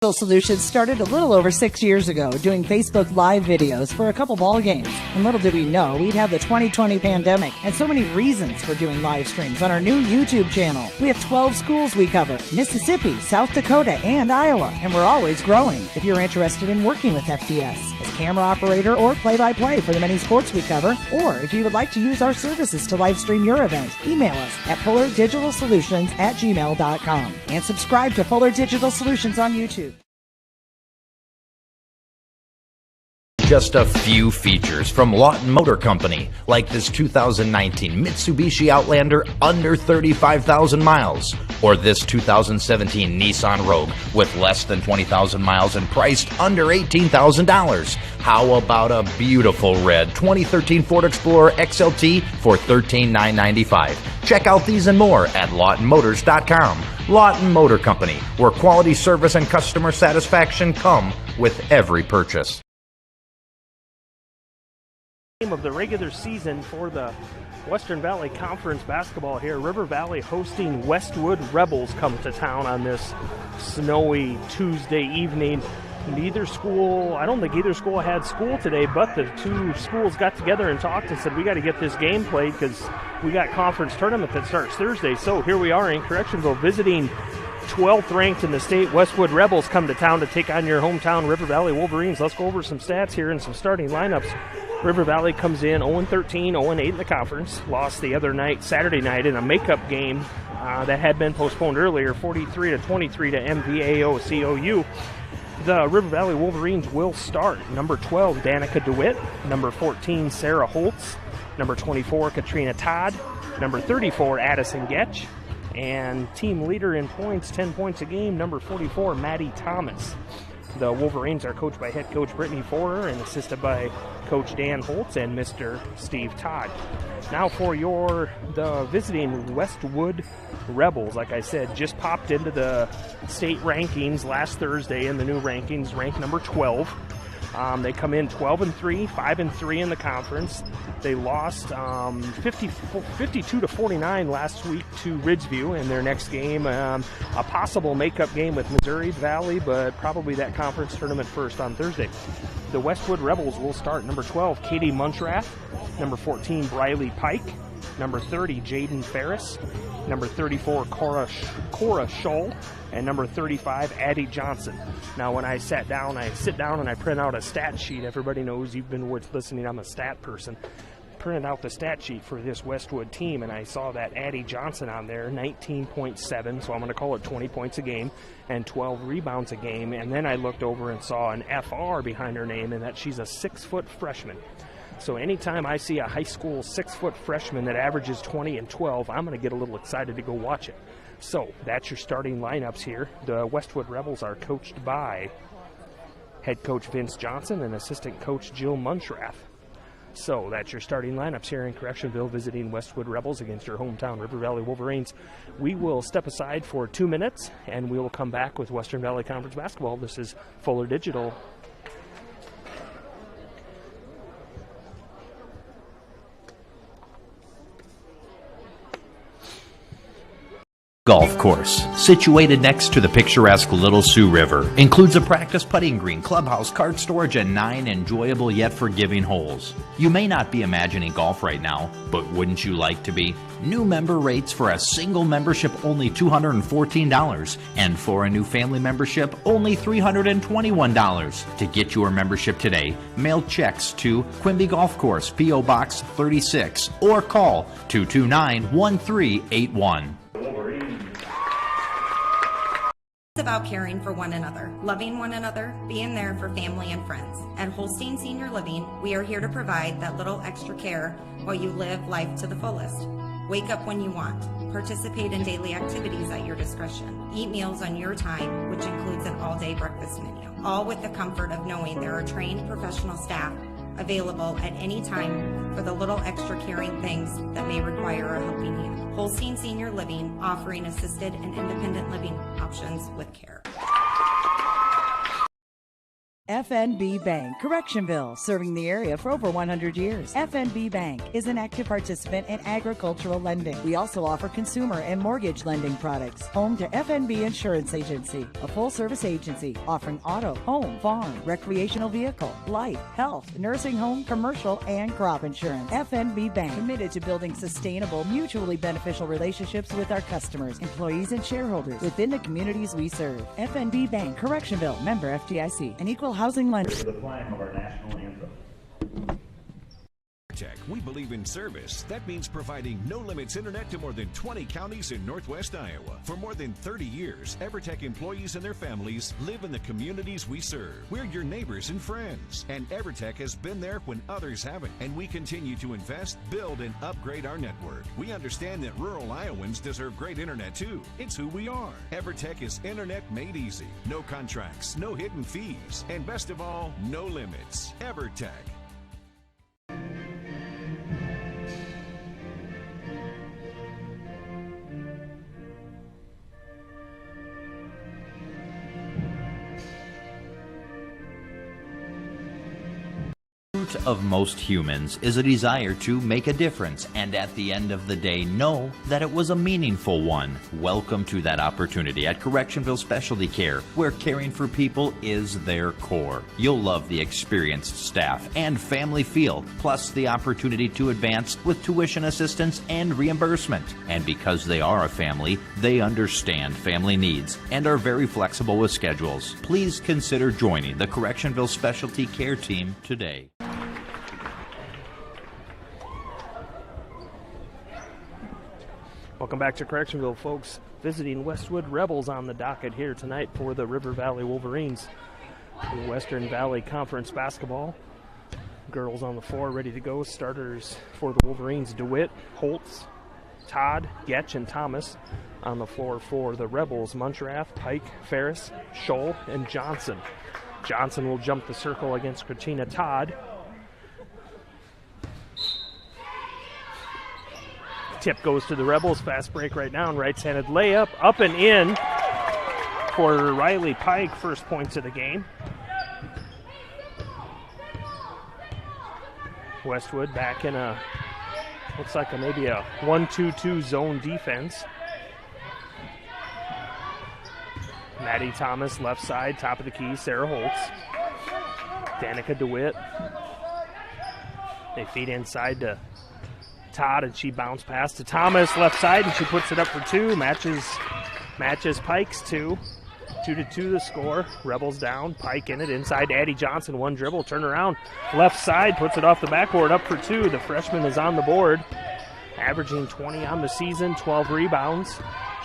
Solutions started a little over 6 years ago doing Facebook Live videos for a couple ball games. And little did we know we'd have the 2020 pandemic and so many reasons for doing live streams on our new YouTube channel. We have 12 schools we cover: Mississippi, South Dakota, and Iowa. And we're always growing. If you're interested in working with FDS as camera operator or play-by-play for the many sports we cover, or if you would like to use our services to live stream your event, email us at fullerdigitalsolutions@gmail.com and subscribe to Fuller Digital Solutions on YouTube. Just a few features from Lawton Motor Company, like this 2019 Mitsubishi Outlander under 35,000 miles, or this 2017 Nissan Rogue with less than 20,000 miles and priced under $18,000. How about a beautiful red 2013 Ford Explorer XLT for $13,995? Check out these and more at LawtonMotors.com. Lawton Motor Company, where quality service and customer satisfaction come with every purchase. Of the regular season for the Western Valley Conference basketball here. River Valley hosting Westwood Rebels come to town on this snowy Tuesday evening. Neither school, I don't think either school had school today, but the two schools got together and talked and said, we got to get this game played because we got conference tournament that starts Thursday. So here we are in Correctionville visiting 12th ranked in the state. Westwood Rebels come to town to take on your hometown River Valley Wolverines. Let's go over some stats here and some starting lineups. River Valley comes in 0-13, 0-8 in the conference. Lost the other night, Saturday night, in a makeup game that had been postponed earlier, 43-23 to MVAO-COU. The River Valley Wolverines will start. Number 12, Danica DeWitt. Number 14, Sarah Holtz. Number 24, Katrina Todd. Number 34, Addison Getch. And team leader in points, 10 points a game, number 44, Maddie Thomas. The Wolverines are coached by head coach Brittany Forer and assisted by Coach Dan Holtz and Mr. Steve Todd. Now for the visiting Westwood Rebels, like I said, just popped into the state rankings last Thursday in the new rankings, ranked number 12. They come in 12-3, 5-3 in the conference. They lost 52-49 last week to Ridgeview in their next game. A possible makeup game with Missouri Valley, but probably that conference tournament first on Thursday. The Westwood Rebels will start. Number 12, Katie Munchrath. Number 14, Briley Pike. Number 30, Jaden Ferris. Number 34, Cora Scholl. And number 35, Addie Johnson. Now, when I sit down and I print out a stat sheet. Everybody knows you've been listening. I'm a stat person. Printed out the stat sheet for this Westwood team, and I saw that Addie Johnson on there, 19.7, so I'm going to call it 20 points a game, and 12 rebounds a game. And then I looked over and saw an FR behind her name, and that she's a 6-foot freshman. So anytime I see a high school 6-foot freshman that averages 20 and 12, I'm going to get a little excited to go watch it. So that's your starting lineups here. The Westwood Rebels are coached by head coach Vince Johnson and assistant coach Jill Munchrath. So that's your starting lineups here in Correctionville visiting Westwood Rebels against your hometown River Valley Wolverines. We will step aside for 2 minutes and we will come back with Western Valley Conference basketball. This is Fuller Digital. Golf course, situated next to the picturesque Little Sioux River, includes a practice putting green, clubhouse, cart storage, and 9 enjoyable yet forgiving holes. You may not be imagining golf right now, but wouldn't you like to be? New member rates for a single membership only $214, and for a new family membership only $321. To get your membership today, mail checks to Quimby Golf Course, P.O. Box 36, or call 229-1381. It's about caring for one another, loving one another, being there for family and friends. At Holstein Senior Living, we are here to provide that little extra care while you live life to the fullest. Wake up when you want. Participate in daily activities at your discretion. Eat meals on your time, which includes an all-day breakfast menu. All with the comfort of knowing there are trained professional staff available at any time for the little extra caring things that may require a helping hand. Holstein Senior Living, offering assisted and independent living options with care. FNB Bank, Correctionville, serving the area for over 100 years. FNB Bank is an active participant in agricultural lending. We also offer consumer and mortgage lending products. Home to FNB Insurance Agency, a full-service agency offering auto, home, farm, recreational vehicle, life, health, nursing home, commercial, and crop insurance. FNB Bank, committed to building sustainable, mutually beneficial relationships with our customers, employees, and shareholders within the communities we serve. FNB Bank, Correctionville, member FDIC, an equal housing lender. The flag of our national anthem. We believe in service. That means providing no-limits internet to more than 20 counties in Northwest Iowa. For more than 30 years, EverTech employees and their families live in the communities we serve. We're your neighbors and friends. And EverTech has been there when others haven't. And we continue to invest, build, and upgrade our network. We understand that rural Iowans deserve great internet too. It's who we are. EverTech is internet made easy. No contracts, no hidden fees, and best of all, no limits. EverTech. Of most humans is a desire to make a difference, and at the end of the day know that it was a meaningful one. Welcome to that opportunity at Correctionville Specialty Care, where caring for people is their core. You'll love the experienced staff and family feel, plus the opportunity to advance with tuition assistance and reimbursement. And because they are a family, they understand family needs and are very flexible with schedules. Please consider joining the Correctionville Specialty Care team today. Welcome back to Correctionville, folks. Visiting Westwood Rebels on the docket here tonight for the River Valley Wolverines. The Western Valley Conference basketball. Girls on the floor ready to go. Starters for the Wolverines: DeWitt, Holtz, Todd, Getch, and Thomas. On the floor for the Rebels: Munchrath, Pike, Ferris, Scholl, and Johnson. Johnson will jump the circle against Katrina Todd. Tip goes to the Rebels. Fast break right now. Right-handed layup. Up and in for Riley Pike. First points of the game. Westwood back in a, looks like maybe a 1-2-2 zone defense. Maddie Thomas, left side, top of the key. Sarah Holtz. Danica DeWitt. They feed inside to Todd, and she bounced past to Thomas, left side, and she puts it up for two. Matches Pike's two. 2-2 the score. Rebels down. Pike in it. Inside to Addie Johnson. One dribble. Turn around. Left side. Puts it off the backboard. Up for two. The freshman is on the board. Averaging 20 on the season. 12 rebounds.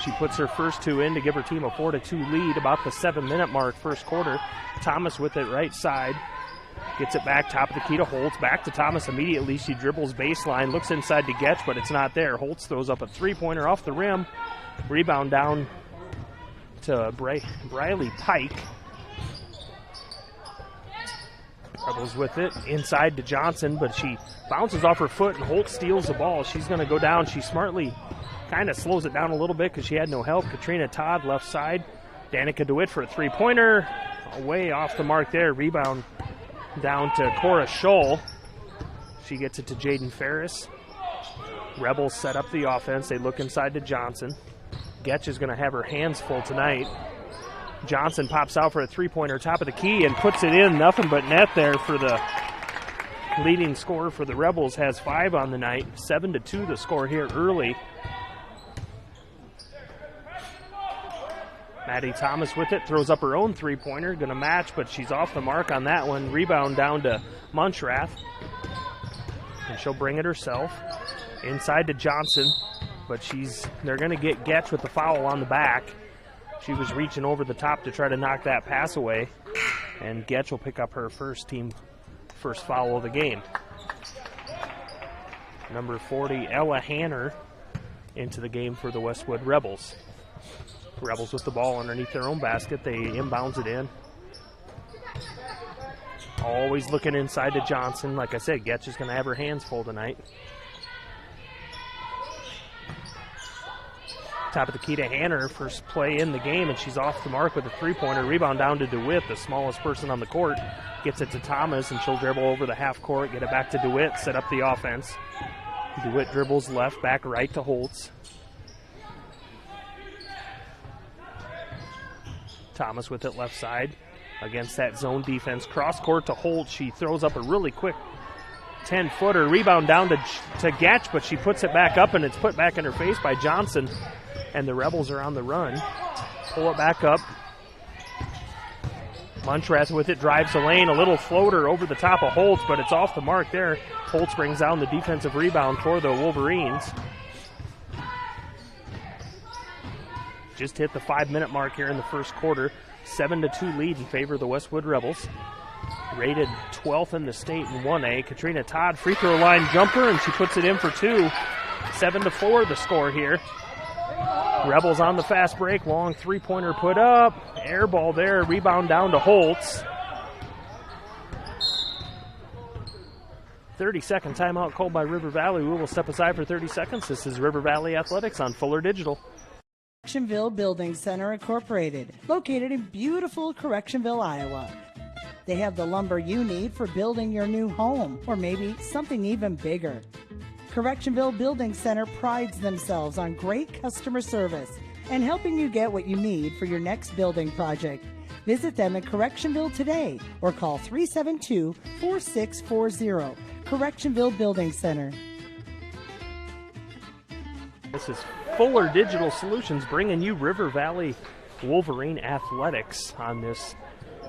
She puts her first two in to give her team a 4-2 lead. About the 7-minute mark, first quarter. Thomas with it right side. Gets it back, top of the key to Holtz. Back to Thomas immediately. She dribbles baseline, looks inside to Getch, but it's not there. Holtz throws up a three-pointer off the rim. Rebound down to Briley Pike. Rebels with it. Inside to Johnson, but she bounces off her foot, and Holtz steals the ball. She's going to go down. She smartly kind of slows it down a little bit because she had no help. Katrina Todd, left side. Danica DeWitt for a three-pointer. Way off the mark there. Rebound down to Cora Scholl. She gets it to Jaden Ferris. Rebels set up the offense. They look inside to Johnson. Getch is going to have her hands full tonight. Johnson pops out for a three-pointer, top of the key, and puts it in. Nothing but net there for the leading scorer for the Rebels. Has 5 on the night. 7-2 the score here early. Maddie Thomas with it, throws up her own three-pointer, going to match, but she's off the mark on that one. Rebound down to Munchrath, and she'll bring it herself. Inside to Johnson, but they're going to get Getch with the foul on the back. She was reaching over the top to try to knock that pass away, and Getch will pick up her first foul of the game. Number 40, Ella Hanner, into the game for the Westwood Rebels. Rebels with the ball underneath their own basket. They inbounds it in. Always looking inside to Johnson. Like I said, Getch is going to have her hands full tonight. Top of the key to Hanner, first play in the game, and she's off the mark with a three-pointer. Rebound down to DeWitt, the smallest person on the court. Gets it to Thomas, and she'll dribble over the half court, get it back to DeWitt, set up the offense. DeWitt dribbles left, back right to Holtz. Thomas with it left side against that zone defense. Cross court to Holtz. She throws up a really quick 10-footer. Rebound down to Getch, but she puts it back up, and it's put back in her face by Johnson. And the Rebels are on the run. Pull it back up. Munchrath with it, drives the lane. A little floater over the top of Holtz, but it's off the mark there. Holtz brings down the defensive rebound for the Wolverines. Just hit the 5-minute mark here in the first quarter. 7-2 lead in favor of the Westwood Rebels. Rated 12th in the state in 1A. Katrina Todd, free throw line jumper, and she puts it in for 2. 7-4 the score here. Rebels on the fast break. Long three-pointer put up. Air ball there. Rebound down to Holtz. 30-second timeout called by River Valley. We will step aside for 30 seconds. This is River Valley Athletics on Fuller Digital. Correctionville Building Center Incorporated, located in beautiful Correctionville, Iowa. They have the lumber you need for building your new home, or maybe something even bigger. Correctionville Building Center prides themselves on great customer service and helping you get what you need for your next building project. Visit them in Correctionville today or call 372-4640. Correctionville Building Center. This is Fuller Digital Solutions bringing you River Valley Wolverine Athletics on this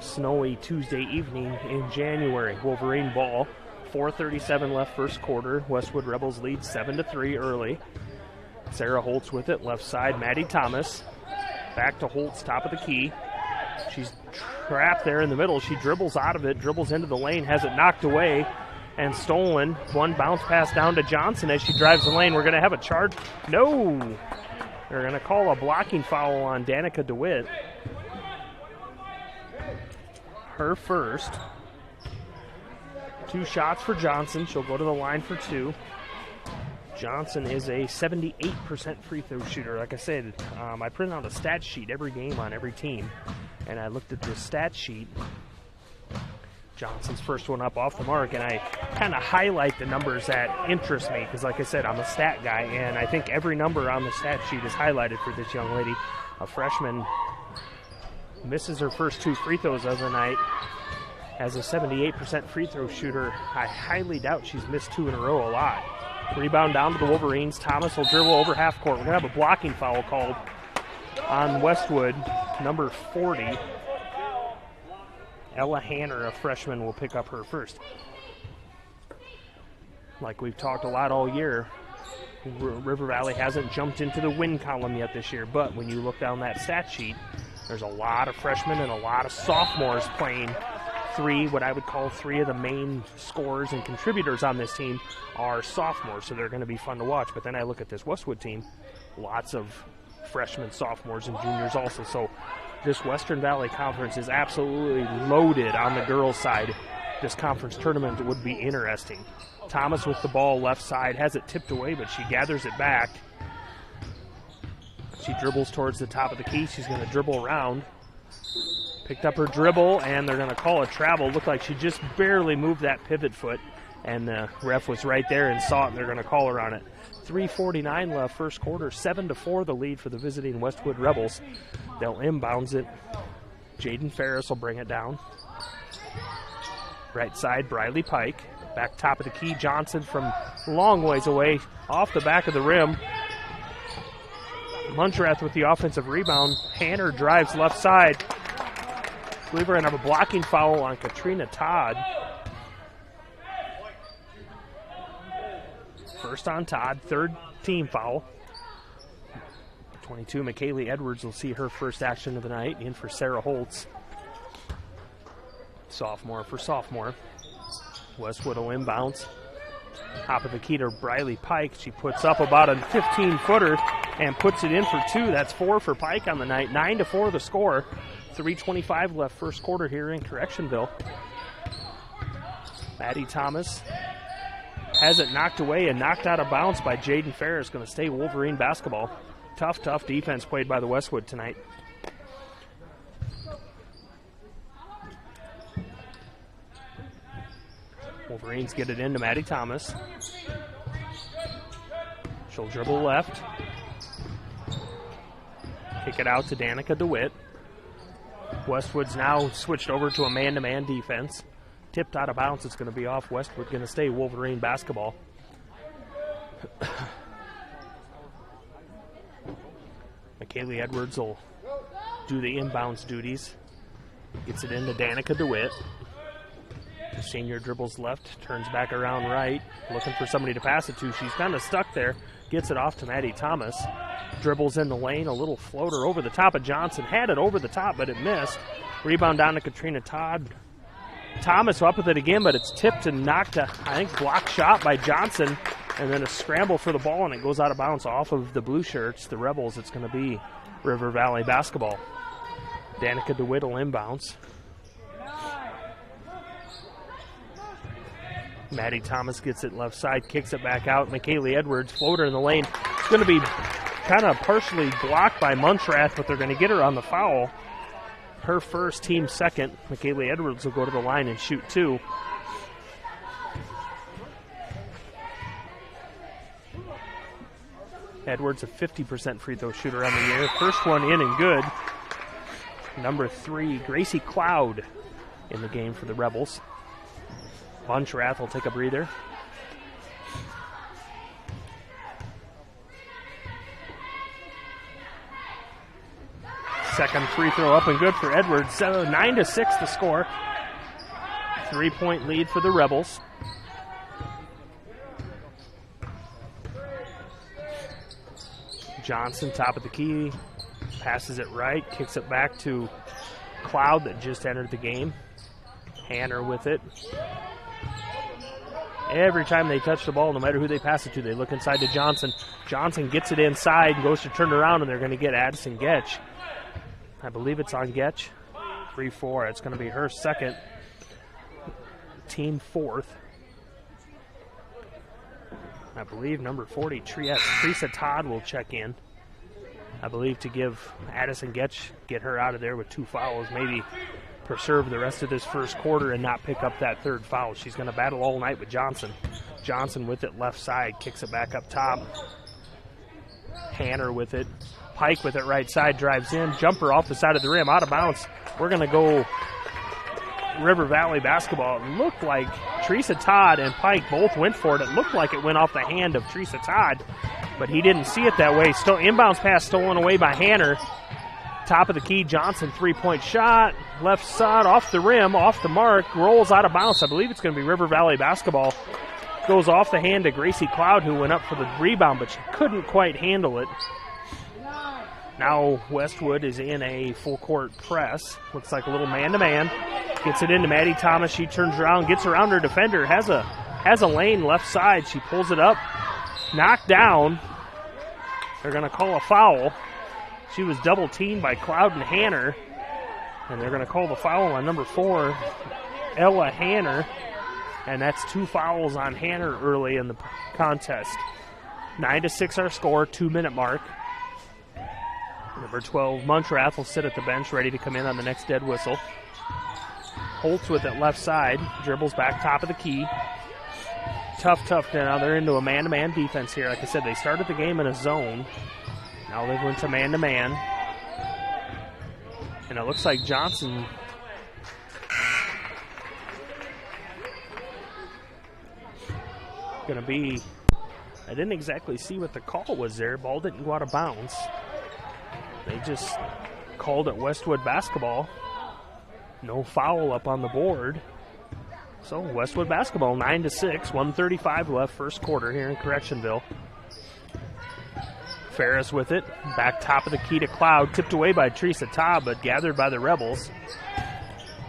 snowy Tuesday evening in January. Wolverine ball, 4:37 left first quarter. Westwood Rebels lead 7-3 early. Sarah Holtz with it, left side, Maddie Thomas. Back to Holtz, top of the key. She's trapped there in the middle. She dribbles out of it, dribbles into the lane, has it knocked away and stolen. One bounce pass down to Johnson as she drives the lane. We're going to have a charge. No! They're going to call a blocking foul on Danica DeWitt. Her first. 2 shots for Johnson. She'll go to the line for 2. Johnson is a 78% free throw shooter. Like I said, I print out a stat sheet every game on every team, and I looked at the stat sheet. Johnson's first one up off the mark, and I kind of highlight the numbers that interest me because, like I said, I'm a stat guy, and I think every number on the stat sheet is highlighted for this young lady. A freshman misses her first 2 free throws of the night. As a 78% free throw shooter, I highly doubt she's missed 2 in a row a lot. Rebound down to the Wolverines. Thomas will dribble over half court. We're going to have a blocking foul called on Westwood, number 40. Ella Hanner, a freshman, will pick up her first. Like we've talked a lot all year, River Valley hasn't jumped into the win column yet this year, but when you look down that stat sheet, there's a lot of freshmen and a lot of sophomores playing. What I would call 3 of the main scorers and contributors on this team are sophomores, so they're going to be fun to watch. But then I look at this Westwood team, lots of freshmen, sophomores, and juniors also. So this Western Valley Conference is absolutely loaded on the girls' side. This conference tournament would be interesting. Thomas with the ball left side, has it tipped away, but she gathers it back. She dribbles towards the top of the key. She's going to dribble around. Picked up her dribble, and they're going to call a travel. Looked like she just barely moved that pivot foot, and the ref was right there and saw it, and they're going to call her on it. 3:49 left first quarter, 7-4 the lead for the visiting Westwood Rebels. They'll inbounds it. Jaden Ferris will bring it down. Right side, Briley Pike. Back top of the key, Johnson from long ways away, off the back of the rim. Munchrath with the offensive rebound. Hanner drives left side. I believe we're going to have a blocking foul on Katrina Todd. First on Todd, 3rd team foul. 22, McKaylee Edwards will see her first action of the night. In for Sarah Holtz. Sophomore for sophomore. Westwood will inbounds. Top of the key to Briley Pike. She puts up about a 15-footer and puts it in for 2. That's 4 for Pike on the night. 9-4 the score. 3:25 left first quarter here in Correctionville. Maddie Thomas has it knocked away and knocked out of bounds by Jaden Ferris. Going to stay Wolverine basketball. Tough defense played by the Westwood tonight. Wolverines get it into Maddie Thomas. She'll dribble left. Kick it out to Danica DeWitt. Westwood's now switched over to a man-to-man defense. Tipped out of bounds. It's going to be off. Westwood going to stay Wolverine basketball. McKaylee Edwards will do the inbounds duties. Gets it into Danica DeWitt. The senior dribbles left, turns back around right, looking for somebody to pass it to. She's kind of stuck there. Gets it off to Maddie Thomas. Dribbles in the lane, a little floater over the top of Johnson. Had it over the top, but it missed. Rebound down to Katrina Todd. Thomas up with it again, but it's tipped and knocked, blocked shot by Johnson. And then a scramble for the ball, and it goes out of bounds off of the blue shirts, the Rebels. It's going to be River Valley basketball. Danica DeWitt will inbounds. Maddie Thomas gets it left side, kicks it back out. McKaylee Edwards, floater in the lane. It's going to be kind of partially blocked by Muntrath, but they're going to get her on the foul. Her first, team second. McKaylee Edwards will go to the line and shoot two. Edwards, a 50% free throw shooter on the year. First one in and good. Number 3, Gracie Cloud in the game for the Rebels. Muntrath will take a breather. Second free throw up and good for Edwards. 9-6 the score. 3-point lead for the Rebels. Johnson, top of the key, passes it right, kicks it back to Cloud that just entered the game. Hanner with it. Every time they touch the ball, no matter who they pass it to, they look inside to Johnson. Johnson gets it inside and goes to turn around, and they're going to get Addison Getch. I believe it's on Getch. 3-4. It's going to be her second, team fourth. I believe number 40, Teresa Todd, will check in. I believe to give Addison Getch, get her out of there with 2 fouls, maybe preserve the rest of this first quarter and not pick up that third foul. She's going to battle all night with Johnson. Johnson with it left side, kicks it back up top. Hanner with it. Pike with it right side, drives in. Jumper off the side of the rim, out of bounds. We're going to go River Valley basketball. It looked like Teresa Todd and Pike both went for it. It looked like it went off the hand of Teresa Todd, but he didn't see it that way. Still inbounds pass stolen away by Hanner. Top of the key, Johnson, 3-point shot. Left side, off the rim, off the mark, rolls out of bounds. I believe it's going to be River Valley basketball. Goes off the hand of Gracie Cloud, who went up for the rebound, but she couldn't quite handle it. Now Westwood is in a full-court press. Looks like a little man-to-man. Gets it into Maddie Thomas. She turns around, gets around her defender. Has a lane left side. She pulls it up. Knocked down. They're going to call a foul. She was double-teamed by Cloud and Hanner. And they're going to call the foul on number 4, Ella Hanner. And that's 2 fouls on Hanner early in the contest. 9-6 our score, 2-minute mark. Number 12, Muntrath will sit at the bench, ready to come in on the next dead whistle. Holtz with it left side, dribbles back top of the key. Tough. Now they're into a man-to-man defense here. Like I said, they started the game in a zone. Now they went to man-to-man. And it looks like Johnson going to be, I didn't exactly see what the call was there. Ball didn't go out of bounds. They just called it Westwood basketball. No foul up on the board. So Westwood basketball, 9-6, 1:35 left, first quarter here in Correctionville. Ferris with it, back top of the key to Cloud, tipped away by Teresa Todd, but gathered by the Rebels.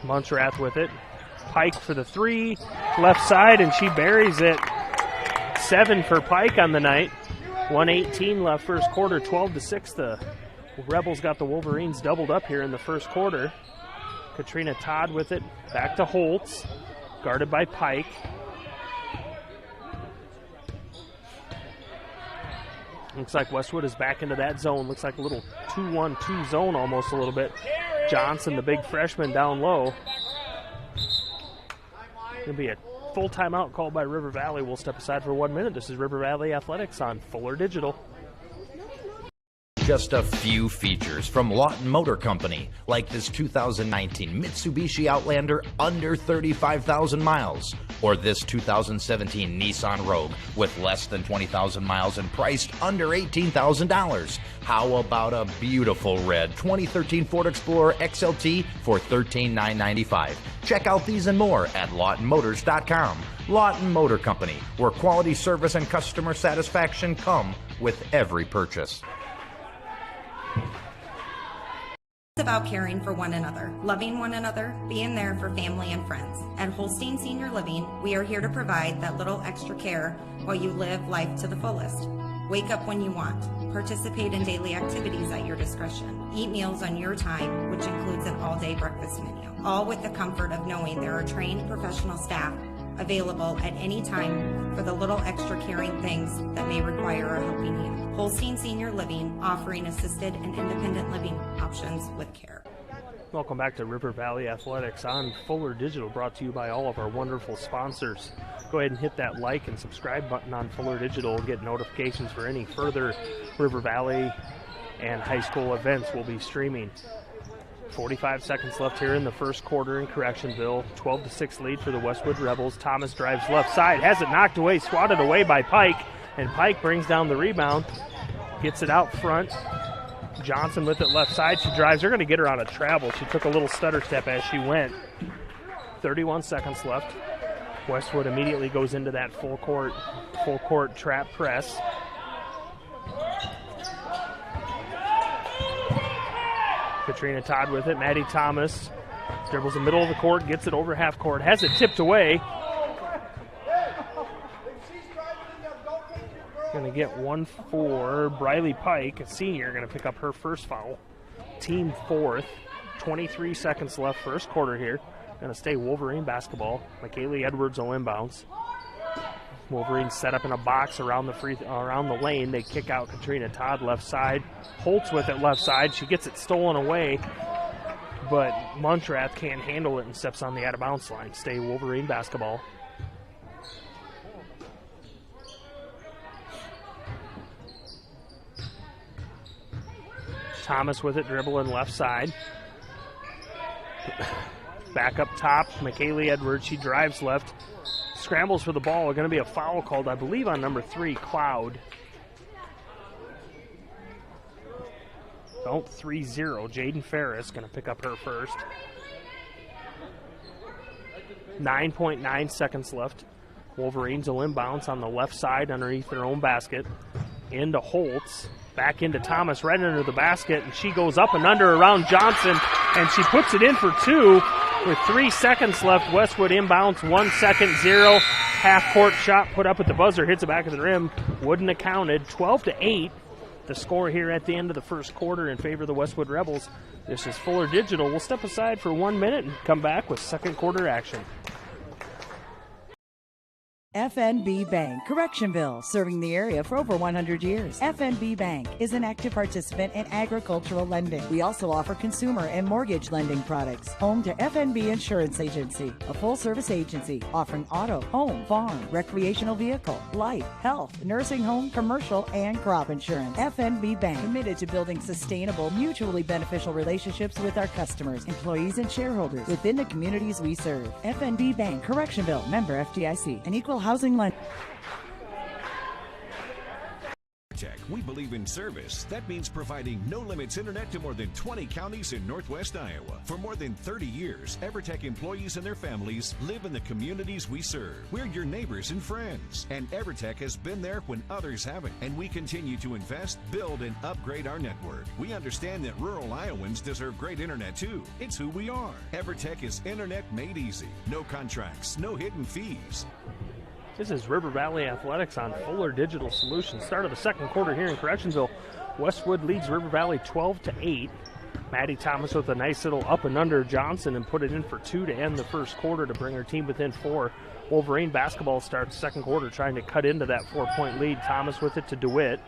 Muntrath with it. Pike for the 3, left side, and she buries it. 7 for Pike on the night. 1:18 left, first quarter, 12-6. The Rebels got the Wolverines doubled up here in the first quarter. Katrina Todd with it, back to Holtz, guarded by Pike. Looks like Westwood is back into that zone. Looks like a little 2-1-2 zone almost a little bit. Johnson, the big freshman, down low. Going to be a full timeout called by River Valley. We'll step aside for 1 minute. This is River Valley Athletics on Fuller Digital. Just a few features from Lawton Motor Company, like this 2019 Mitsubishi Outlander under 35,000 miles, or this 2017 Nissan Rogue with less than 20,000 miles and priced under $18,000. How about a beautiful red 2013 Ford Explorer XLT for $13,995? Check out these and more at LawtonMotors.com. Lawton Motor Company, where quality service and customer satisfaction come with every purchase. It's about caring for one another, loving one another, being there for family and friends. At Holstein Senior Living, we are here to provide that little extra care while you live life to the fullest. Wake up when you want. Participate in daily activities at your discretion. Eat meals on your time, which includes an all-day breakfast menu. All with the comfort of knowing there are trained professional staff available at any time for the little extra caring things that may require a helping hand. Holstein Senior Living, offering assisted and independent living options with care. Welcome back to River Valley Athletics on Fuller Digital, brought to you by all of our wonderful sponsors. Go ahead and hit that like and subscribe button on Fuller Digital. Get notifications for any further River Valley and high school events we'll be streaming. 45 seconds left here in the first quarter in Correctionville. 12-6 lead for the Westwood Rebels. Thomas drives left side, has it knocked away, swatted away by Pike, and Pike brings down the rebound, gets it out front. Johnson with it left side. She drives. They're going to get her on a travel. She took a little stutter step as she went. 31 seconds left. Westwood immediately goes into that full court trap press. Katrina Todd with it. Maddie Thomas dribbles the middle of the court, gets it over half court, has it tipped away. Going to get one for Briley Pike, a senior, going to pick up her first foul. Team fourth. 23 seconds left, first quarter here. Going to stay Wolverine basketball. McKaylee Edwards will inbounds. Wolverine set up in a box around the lane. They kick out Katrina Todd left side. Holtz with it left side. She gets it stolen away, but Muntrath can't handle it and steps on the out of bounds line. Stay Wolverine basketball. Thomas with it, dribbling left side. Back up top, McKaylee Edwards. She drives left. Scrambles for the ball. Going to be a foul called, I believe, on number 3, Cloud. 3-0. Jaden Ferris going to pick up her first. 9.9 seconds left. Wolverines will inbounds on the left side underneath their own basket. Into Holtz. Back into Thomas, right under the basket, and she goes up and under around Johnson, and she puts it in for 2 with 3 seconds left. Westwood inbounds, 1 second, 0. Half-court shot put up at the buzzer, hits the back of the rim, wouldn't have counted. 12-8, the score here at the end of the first quarter in favor of the Westwood Rebels. This is Fuller Digital. We'll step aside for 1 minute and come back with second quarter action. FNB Bank, Correctionville, serving the area for over 100 years. FNB Bank is an active participant in agricultural lending. We also offer consumer and mortgage lending products. Home to FNB Insurance Agency, a full-service agency offering auto, home, farm, recreational vehicle, life, health, nursing home, commercial, and crop insurance. FNB Bank, committed to building sustainable, mutually beneficial relationships with our customers, employees, and shareholders within the communities we serve. FNB Bank, Correctionville, member FDIC, an equal housing lender. We believe in service. That means providing no limits internet to more than 20 counties in Northwest Iowa. For more than 30 years, EverTech employees and their families live in the communities we serve. We're your neighbors and friends. And EverTech has been there when others haven't. And we continue to invest, build, and upgrade our network. We understand that rural Iowans deserve great internet too. It's who we are. EverTech is internet made easy. No contracts, no hidden fees. This is River Valley Athletics on Fuller Digital Solutions. Start of the second quarter here in Correctionville. Westwood leads River Valley 12-8. Maddie Thomas with a nice little up and under Johnson and put it in for 2 to end the first quarter to bring her team within 4. Wolverine basketball starts second quarter trying to cut into that 4-point lead. Thomas with it to DeWitt.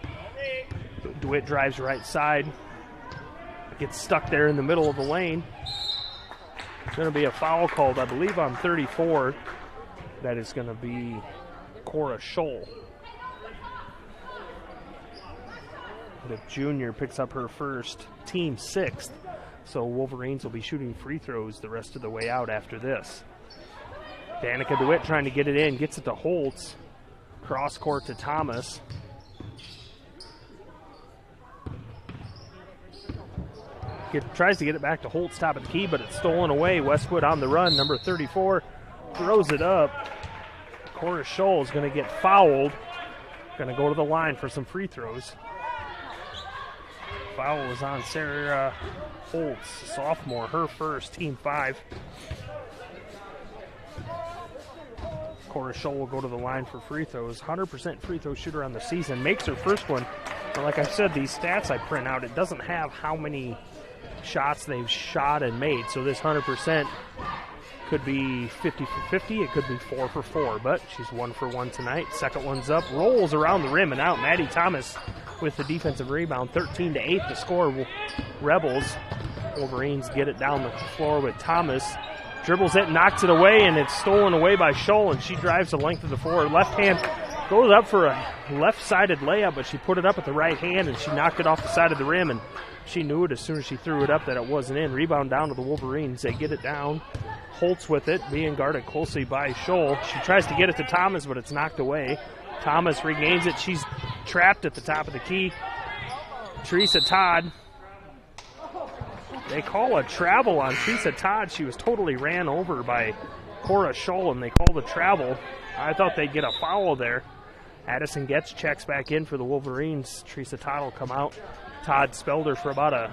DeWitt drives right side. Gets stuck there in the middle of the lane. It's going to be a foul called, I believe, on 34. That is going to be Cora Scholl. The junior picks up her first, team 6th. So Wolverines will be shooting free throws the rest of the way out after this. Danica DeWitt trying to get it in, gets it to Holtz. Cross court to Thomas. Tries to get it back to Holtz, top of the key, but it's stolen away. Westwood on the run, number 34, throws it up. Cora Scholl is going to get fouled. Going to go to the line for some free throws. Foul was on Sarah Holtz, sophomore, her first, team 5. Cora Scholl will go to the line for free throws. 100% free throw shooter on the season. Makes her first one. But like I said, these stats I print out, it doesn't have how many shots they've shot and made. So this 100% could be 50 for 50. It could be 4 for 4. But she's 1 for 1 tonight. Second one's up. Rolls around the rim and out. Maddie Thomas with the defensive rebound. 13-8 the score. Rebels. Wolverines get it down the floor with Thomas. Dribbles it, knocks it away, and it's stolen away by Scholl, and she drives the length of the floor. Left hand goes up for a left-sided layup, but she put it up with the right hand, and she knocked it off the side of the rim, and she knew it as soon as she threw it up that it wasn't in. Rebound down to the Wolverines. They get it down. Holtz with it, being guarded closely by Scholl. She tries to get it to Thomas, but it's knocked away. Thomas regains it. She's trapped at the top of the key. Teresa Todd. They call a travel on Teresa Todd. She was totally ran over by Cora Scholl, and they called a travel. I thought they'd get a foul there. Addison Getz checks back in for the Wolverines. Teresa Todd will come out. Todd spelled her for about a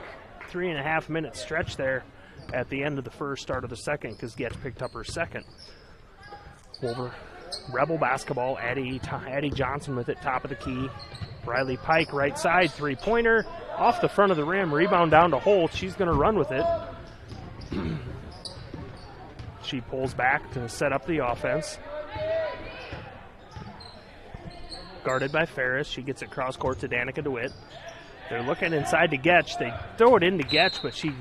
3.5-minute stretch there at the end of the first, start of the second, because Getz picked up her second. Rebel basketball. Addie Johnson with it, top of the key. Riley Pike, right side, three-pointer. Off the front of the rim, rebound down to Holt. She's going to run with it. She pulls back to set up the offense. Guarded by Ferris. She gets it cross court to Danica DeWitt. They're looking inside to Getch. They throw it into Getch, but she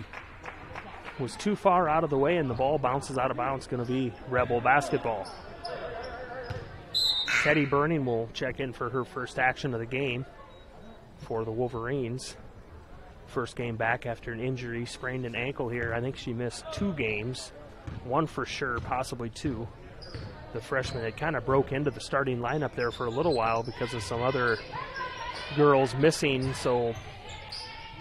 was too far out of the way, and the ball bounces out of bounds. Going to be Rebel basketball. Teddy Burning will check in for her first action of the game for the Wolverines. First game back after an injury, sprained an ankle here. I think she missed 2 games, 1 for sure, possibly 2. The freshman had kind of broke into the starting lineup there for a little while because of some other girls missing, so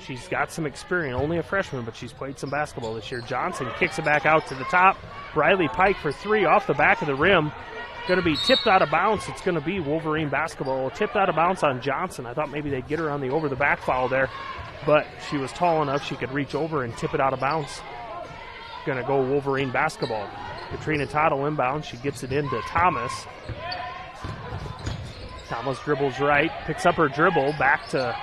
she's got some experience. Only a freshman, but she's played some basketball this year. Johnson kicks it back out to the top. Riley Pike for 3 off the back of the rim. Going to be tipped out of bounds. It's going to be Wolverine basketball. Tipped out of bounds on Johnson. I thought maybe they'd get her on the over-the-back foul there, but she was tall enough she could reach over and tip it out of bounds. Going to go Wolverine basketball. Katrina Todd will inbound. She gets it into Thomas. Thomas dribbles right, picks up her dribble, back to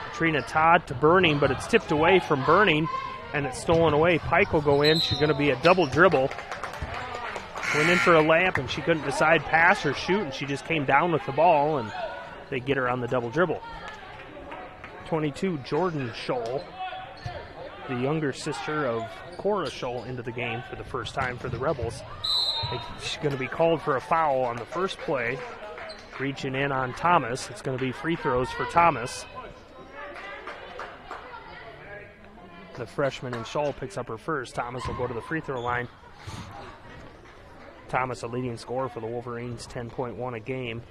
Katrina Todd to Burning, but it's tipped away from Burning, and it's stolen away. Pike will go in. She's going to be a double dribble. Went in for a layup, and she couldn't decide pass or shoot, and she just came down with the ball, and they get her on the double dribble. 22, Jordan Scholl, the younger sister of Cora Scholl, into the game for the first time for the Rebels. She's going to be called for a foul on the first play. Reaching in on Thomas. It's going to be free throws for Thomas. The freshman in Scholl picks up her first. Thomas will go to the free throw line. Thomas, a leading scorer for the Wolverines, 10.1 a game.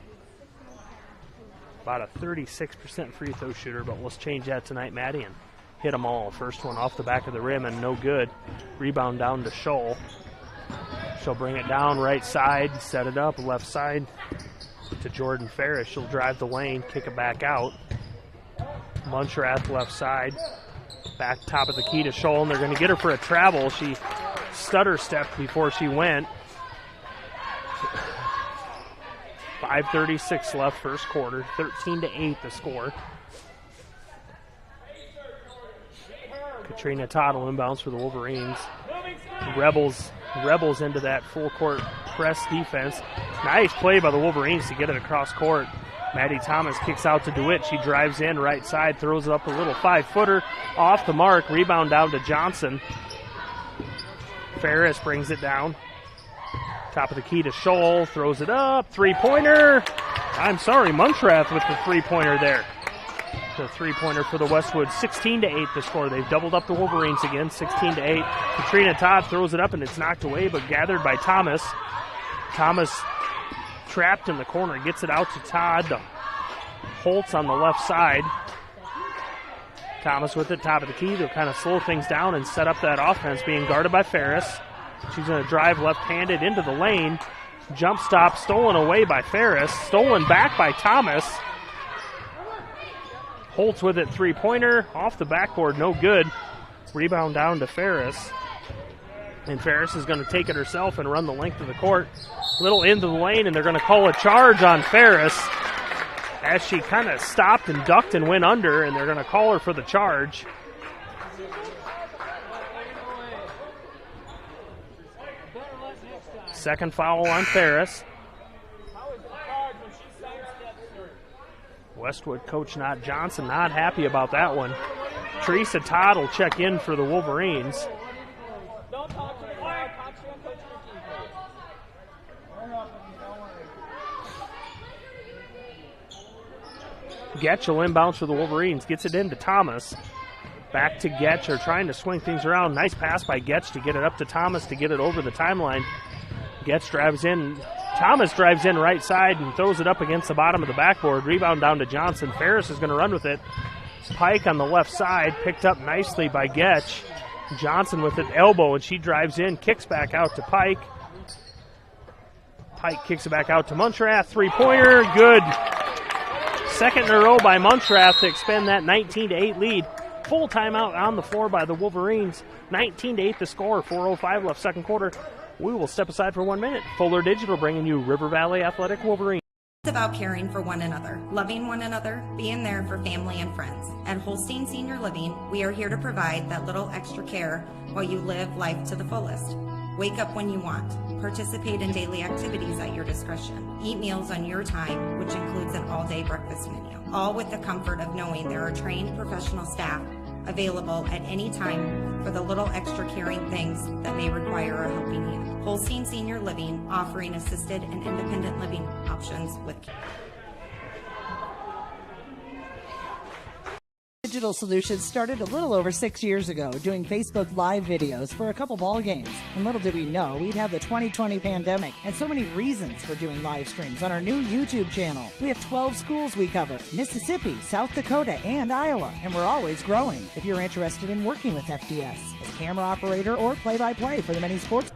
About a 36% free throw shooter, but let's change that tonight, Maddie, and hit them all. First one off the back of the rim and no good. Rebound down to Scholl. She'll bring it down right side, set it up, left side to Jordan Ferris. She'll drive the lane, kick it back out. Munchrath left side. Back top of the key to Scholl, and they're going to get her for a travel. She stutter stepped before she went. 5:36 left first quarter, 13-8 the score. Katrina Todd will inbounds for the Wolverines. Rebels into that full court press defense. Nice play by the Wolverines to get it across court. Maddie Thomas kicks out to DeWitt. She drives in right side, throws it up a little 5-footer off the mark. Rebound down to Johnson. Ferris brings it down. Top of the key to Scholl. Throws it up. Three-pointer. I'm sorry, Muntrath with the three-pointer there. The three-pointer for the Westwood. 16-8 the score. They've doubled up the Wolverines again. 16-8. Katrina Todd throws it up and it's knocked away, but gathered by Thomas. Thomas trapped in the corner. Gets it out to Todd. Holtz on the left side. Thomas with it, top of the key. They'll kind of slow things down and set up that offense, being guarded by Ferris. She's going to drive left-handed into the lane. Jump stop stolen away by Ferris. Stolen back by Thomas. Holtz with it, three-pointer. Off the backboard, no good. Rebound down to Ferris. And Ferris is going to take it herself and run the length of the court. Little into the lane, and they're going to call a charge on Ferris as she kind of stopped and ducked and went under, and they're going to call her for the charge. Second foul on Ferris. Westwood coach Johnson not happy about that one. Teresa Todd will check in for the Wolverines. Getch will inbounds for the Wolverines. Gets it into Thomas. Back to Getch, trying to swing things around. Nice pass by Getch to get it up to Thomas to get it over the timeline. Getch drives in. Thomas drives in right side and throws it up against the bottom of the backboard. Rebound down to Johnson. Ferris is going to run with it. Pike on the left side, picked up nicely by Getch. Johnson with an elbow, and she drives in, kicks back out to Pike. Pike kicks it back out to Muntrath. Three-pointer, good. Second in a row by Muntrath to expand that 19-8 lead. Full timeout on the floor by the Wolverines. 19-8 the score, 4:05 left second quarter. We will step aside for 1 minute. Fuller Digital bringing you River Valley Athletic Wolverines. It's about caring for one another, loving one another, being there for family and friends. At Holstein Senior Living, we are here to provide that little extra care while you live life to the fullest. Wake up when you want. Participate in daily activities at your discretion. Eat meals on your time, which includes an all-day breakfast menu. All with the comfort of knowing there are trained professional staff available at any time for the little extra caring things that may require a helping hand. Holstein Senior Living, offering assisted and independent living options with care. Digital Solutions started a little over 6 years ago doing Facebook Live videos for a couple ball games. And little did we know we'd have the 2020 pandemic and so many reasons for doing live streams on our new YouTube channel. We have 12 schools we cover: Mississippi, South Dakota, and Iowa. And we're always growing. If you're interested in working with FDS as camera operator or play-by-play for the many sports.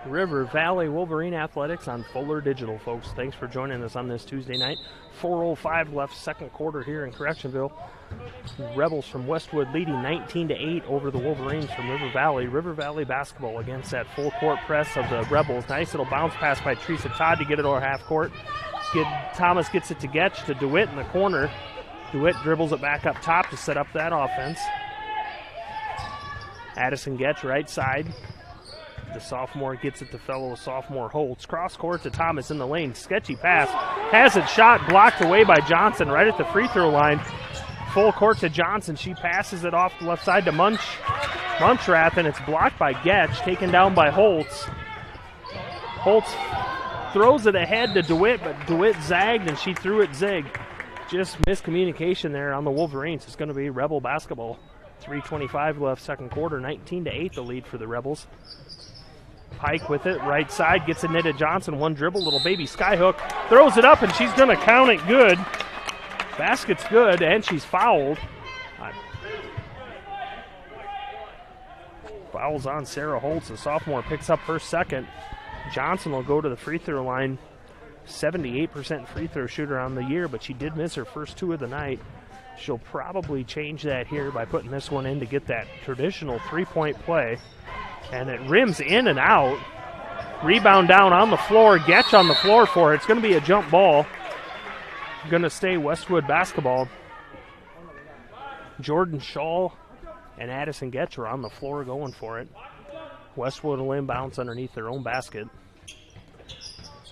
River Valley Wolverine Athletics on Fuller Digital, folks. Thanks for joining us on this Tuesday night. 4:05 left second quarter here in Correctionville. Rebels from Westwood leading 19-8 over the Wolverines from River Valley. River Valley basketball against that full court press of the Rebels. Nice little bounce pass by Teresa Todd to get it over half court. Thomas gets it to Getch to DeWitt in the corner. DeWitt dribbles it back up top to set up that offense. Addison Getch right side. The sophomore gets it to fellow sophomore Holtz. Cross court to Thomas in the lane. Sketchy pass. Has it shot, blocked away by Johnson right at the free throw line. Full court to Johnson. She passes it off the left side to Muntrath, and it's blocked by Getch, taken down by Holtz. Holtz throws it ahead to DeWitt, but DeWitt zagged and she threw it zig. Just miscommunication there on the Wolverines. It's going to be Rebel basketball. 3:25 left second quarter. 19-8 the lead for the Rebels. Pike with it, right side, gets it into Johnson, one dribble, little baby skyhook, throws it up, and she's going to count it good. Basket's good, and she's fouled. Fouls on Sarah Holtz. The sophomore picks up her second. Johnson will go to the free throw line. 78% free throw shooter on the year, but she did miss her first two of the night. She'll probably change that here by putting this one in to get that traditional three-point play. And it rims in and out. Rebound down on the floor. Getch on the floor for it. It's going to be a jump ball. Going to stay Westwood basketball. Jordan Shaw and Addison Getch are on the floor going for it. Westwood will inbounds underneath their own basket.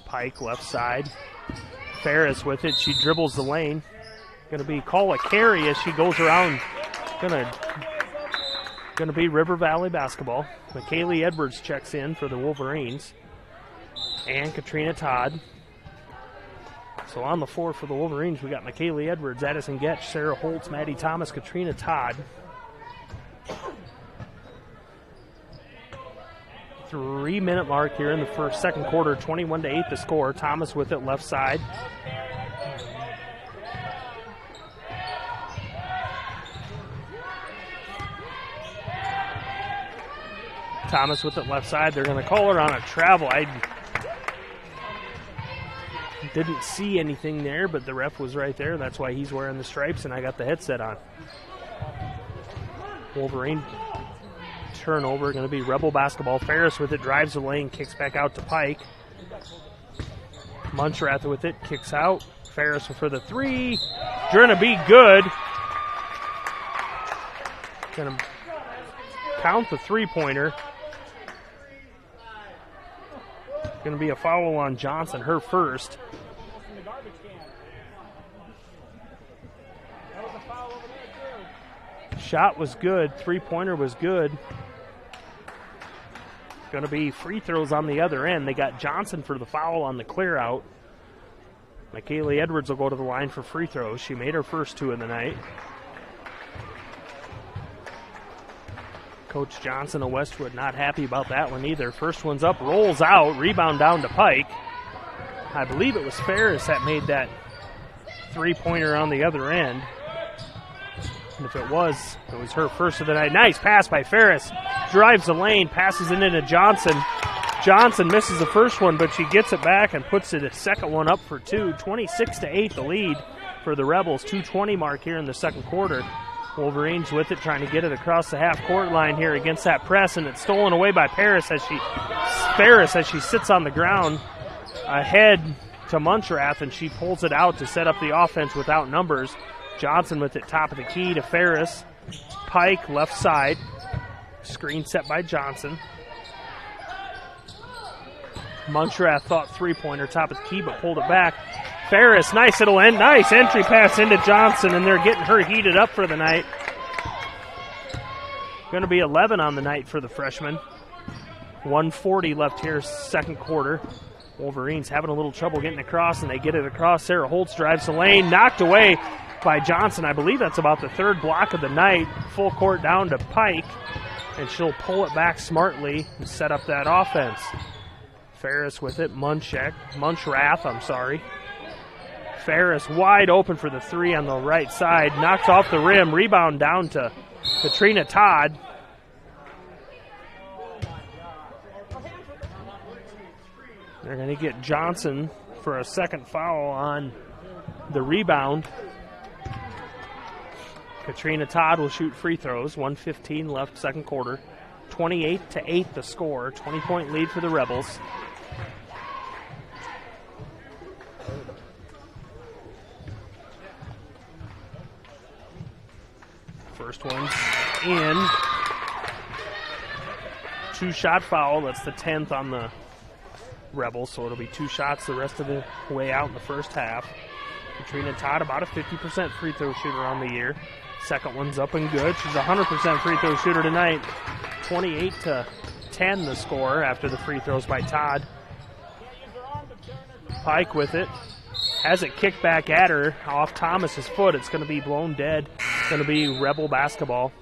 Pike left side. Ferris with it. She dribbles the lane. Going to be call a carry as she goes around. Going to be River Valley basketball. McKaylee Edwards checks in for the Wolverines. And Katrina Todd. So on the floor for the Wolverines, we got McKaylee Edwards, Addison Getch, Sarah Holtz, Maddie Thomas, Katrina Todd. 3-minute mark here in the second quarter, 21-8 the score. Thomas with it left side. Thomas with it left side. They're going to call her on a travel. I didn't see anything there, but the ref was right there. That's why he's wearing the stripes, and I got the headset on. Wolverine turnover, going to be Rebel basketball. Ferris with it, drives the lane, kicks back out to Pike. Munchrath with it, kicks out. Ferris for the three. Going to be good. Going to count the three-pointer. Going to be a foul on Johnson, her first. Shot was good, three-pointer was good. Going to be free throws on the other end. They got Johnson for the foul on the clear out. McKaylee Edwards will go to the line for free throws. She made her first two of the night. Coach Johnson of Westwood not happy about that one either. First one's up, rolls out, rebound down to Pike. I believe it was Ferris that made that three-pointer on the other end. And if it was her first of the night. Nice pass by Ferris. Drives the lane, passes it into Johnson. Johnson misses the first one, but she gets it back and puts it a second one up for two. 26-8 the lead for the Rebels. 2:20 mark here in the second quarter. Wolverines with it, trying to get it across the half-court line here against that press, and it's stolen away by Ferris as she sits on the ground ahead to Munchrath, and she pulls it out to set up the offense without numbers. Johnson with it, top of the key to Ferris. Pike, left side. Screen set by Johnson. Munchrath thought three-pointer, top of the key, but pulled it back. Ferris, nice entry pass into Johnson, and they're getting her heated up for the night. Going to be 11 on the night for the freshman. 1:40 left here, second quarter. Wolverines having a little trouble getting across, and they get it across. Sarah Holtz drives the lane, knocked away by Johnson. I believe that's about the third block of the night. Full court down to Pike, and she'll pull it back smartly and set up that offense. Ferris with it, Munchrath. Ferris wide open for the three on the right side. Knocks off the rim. Rebound down to Katrina Todd. They're going to get Johnson for a second foul on the rebound. Katrina Todd will shoot free throws. 1:15 left second quarter. 28-8 the score. 20-point lead for the Rebels. First one's in. Two-shot foul. That's the 10th on the Rebels, so it'll be two shots the rest of the way out in the first half. Katrina Todd, about a 50% free throw shooter on the year. Second one's up and good. She's a 100% free throw shooter tonight. 28-10 the score after the free throws by Todd. Pike with it. Has it kicked back at her off Thomas's foot. It's going to be blown dead. It's going to be Rebel basketball.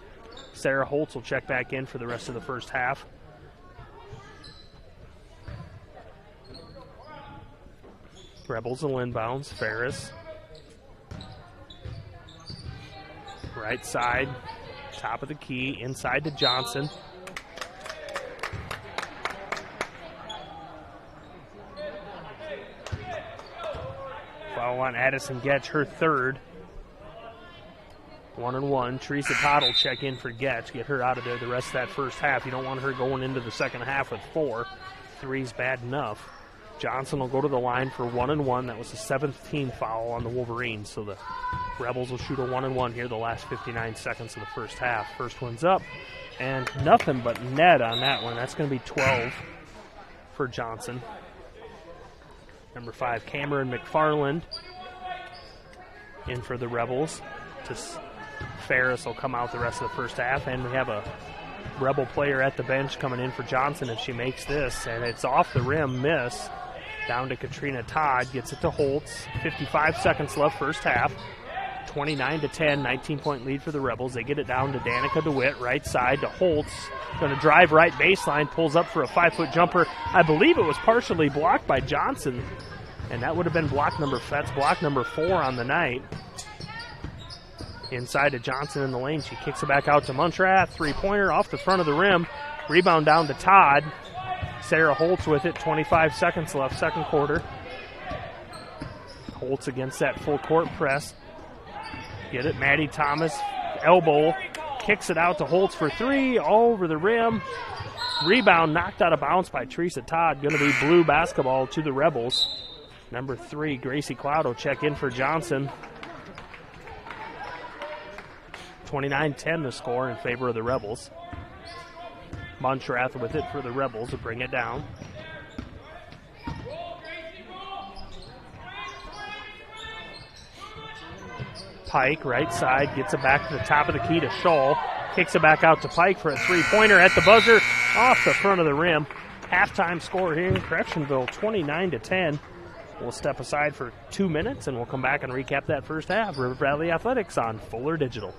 Sarah Holtz will check back in for the rest of the first half. Rebels will inbounds. Ferris. Right side. Top of the key. Inside to Johnson. Foul on Addison Getch, her third. 1-1. Teresa Todd will check in for Getch. Get her out of there the rest of that first half. You don't want her going into the second half with 4. 3's bad enough. Johnson will go to the line for 1-1. That was the 7th team foul on the Wolverines. So the Rebels will shoot a 1-1 here the last 59 seconds of the first half. First one's up, and nothing but net on that one. That's going to be 12 for Johnson. Number 5, Cameron McFarland in for the Rebels. Ferris will come out the rest of the first half, and we have a Rebel player at the bench coming in for Johnson if she makes this, and it's off the rim, miss. Down to Katrina Todd, gets it to Holtz. 55 seconds left first half. 29-10, 19-point lead for the Rebels. They get it down to Danica DeWitt, right side to Holtz. Going to drive right baseline, pulls up for a 5-foot jumper. I believe it was partially blocked by Johnson, and that would have been block number 4 on the night. Inside to Johnson in the lane. She kicks it back out to Muntrath. Three-pointer off the front of the rim. Rebound down to Todd. Sarah Holtz with it. 25 seconds left, second quarter. Holtz against that full court press. Get it, Maddie Thomas. Elbow. Kicks it out to Holtz for 3. Over the rim. Rebound knocked out of bounds by Teresa Todd. Going to be blue basketball to the Rebels. Number 3, Gracie Cloud will check in for Johnson. 29-10 the score in favor of the Rebels. Montrath with it for the Rebels to bring it down. Pike, right side, gets it back to the top of the key to Scholl. Kicks it back out to Pike for a three-pointer at the buzzer, off the front of the rim. Halftime score here in Correctionville, 29-10. We'll step aside for 2 minutes, and we'll come back and recap that first half. River Valley Athletics on Fuller Digital.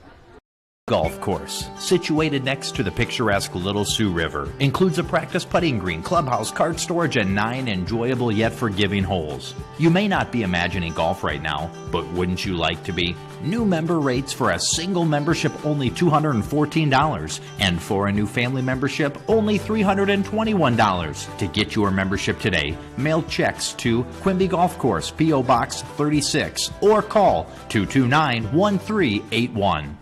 Golf course, situated next to the picturesque Little Sioux River, includes a practice putting green, clubhouse, cart storage, and 9 enjoyable yet forgiving holes. You may not be imagining golf right now, but wouldn't you like to be? New member rates for a single membership only $214, and for a new family membership only $321. To get your membership today, mail checks to Quimby Golf Course, P.O. Box 36, or call 229-1381.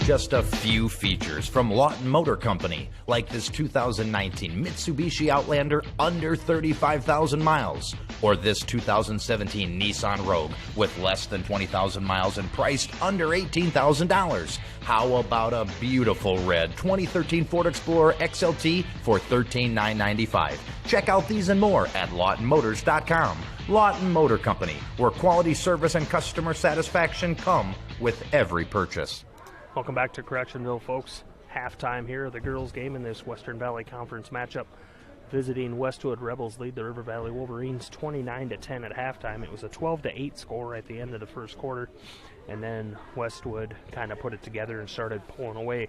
Just a few features from Lawton Motor Company, like this 2019 Mitsubishi Outlander under 35,000 miles, or this 2017 Nissan Rogue with less than 20,000 miles and priced under $18,000. How about a beautiful red 2013 Ford Explorer XLT for $13,995? Check out these and more at LawtonMotors.com. Lawton Motor Company, where quality service and customer satisfaction come with every purchase. Welcome back to Correctionville, folks. Halftime here of the girls' game in this Western Valley Conference matchup. Visiting Westwood Rebels lead the River Valley Wolverines 29-10 at halftime. It was a 12-8 score at the end of the first quarter, and then Westwood kind of put it together and started pulling away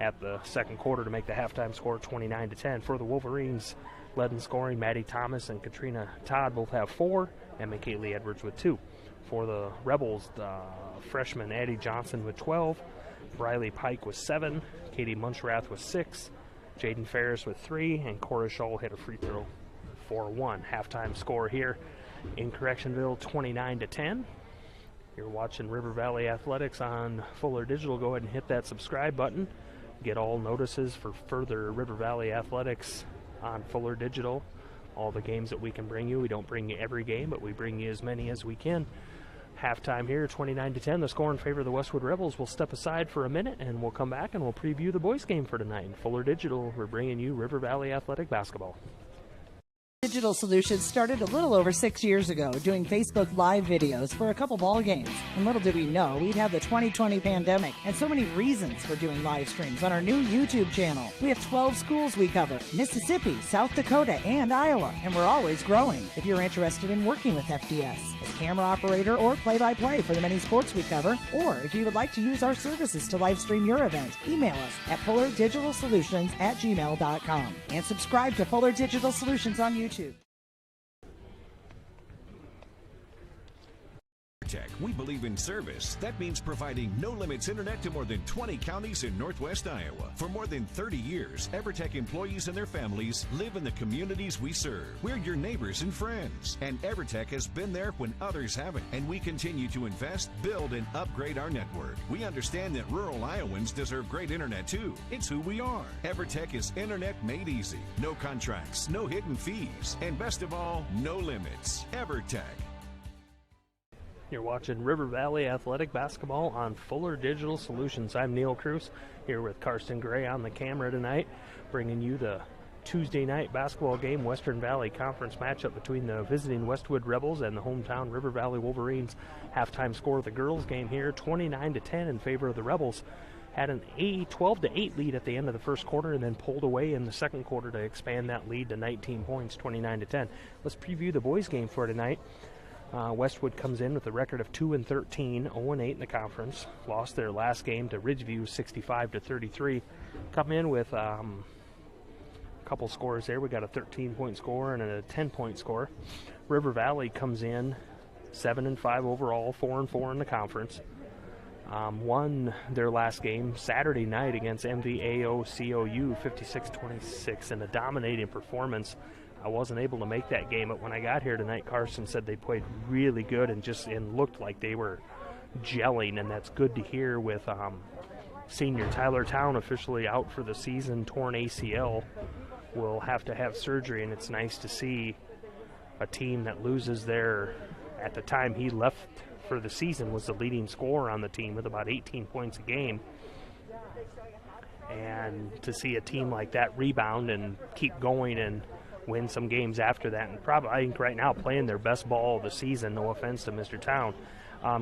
at the second quarter to make the halftime score 29-10. For the Wolverines, led in scoring, Maddie Thomas and Katrina Todd both have 4, and McKaylee Edwards with 2. For the Rebels, the freshman Addie Johnson with 12, Briley Pike with 7, Katie Munchrath with 6, Jaden Ferris with 3, and Cora Scholl hit a free throw for 1. Halftime score here in Correctionville, 29-10. You're watching River Valley Athletics on Fuller Digital. Go ahead and hit that subscribe button. Get all notices for further River Valley Athletics on Fuller Digital. All the games that we can bring you. We don't bring you every game, but we bring you as many as we can. Halftime here, 29-10. The score in favor of the Westwood Rebels. We'll step aside for a minute, and we'll come back and we'll preview the boys' game for tonight. Fuller Digital, we're bringing you River Valley Athletic Basketball. Digital Solutions started a little over 6 years ago doing Facebook Live videos for a couple ball games. And little did we know we'd have the 2020 pandemic and so many reasons for doing live streams on our new YouTube channel. We have 12 schools we cover: Mississippi, South Dakota, and Iowa, and we're always growing. If you're interested in working with FDS as camera operator or play-by-play for the many sports we cover, or if you would like to use our services to live stream your event, email us at fullerdigitalsolutions@gmail.com and subscribe to Fuller Digital Solutions on YouTube. We believe in service. That means providing no-limits internet to more than 20 counties in Northwest Iowa. For more than 30 years, EverTech employees and their families live in the communities we serve. We're your neighbors and friends. And EverTech has been there when others haven't. And we continue to invest, build, and upgrade our network. We understand that rural Iowans deserve great internet too. It's who we are. EverTech is internet made easy. No contracts, no hidden fees, and best of all, no limits. EverTech. You're watching River Valley Athletic Basketball on Fuller Digital Solutions. I'm Neil Cruz here with Karsten Gray on the camera tonight, bringing you the Tuesday night basketball game, Western Valley Conference matchup between the visiting Westwood Rebels and the hometown River Valley Wolverines. Halftime score of the girls game here, 29-10 in favor of the Rebels. Had an 12-8 lead at the end of the first quarter and then pulled away in the second quarter to expand that lead to 19 points, 29-10. Let's preview the boys game for tonight. Westwood comes in with a record of 2-13, 0-8 in the conference. Lost their last game to Ridgeview, 65-33. Come in with couple scores there. We got a 13-point score and a 10-point score. River Valley comes in 7-5 overall, 4-4 in the conference. Won their last game Saturday night against MVAO-COU 56-26 in a dominating performance. I wasn't able to make that game, but when I got here tonight, Carson said they played really good and looked like they were gelling, and that's good to hear with senior Tyler Town officially out for the season, torn ACL. Will have to have surgery, and it's nice to see a team that loses at the time he left for the season, was the leading scorer on the team with about 18 points a game. And to see a team like that rebound and keep going and win some games after that, and probably, I think right now, playing their best ball of the season, no offense to Mr. Town.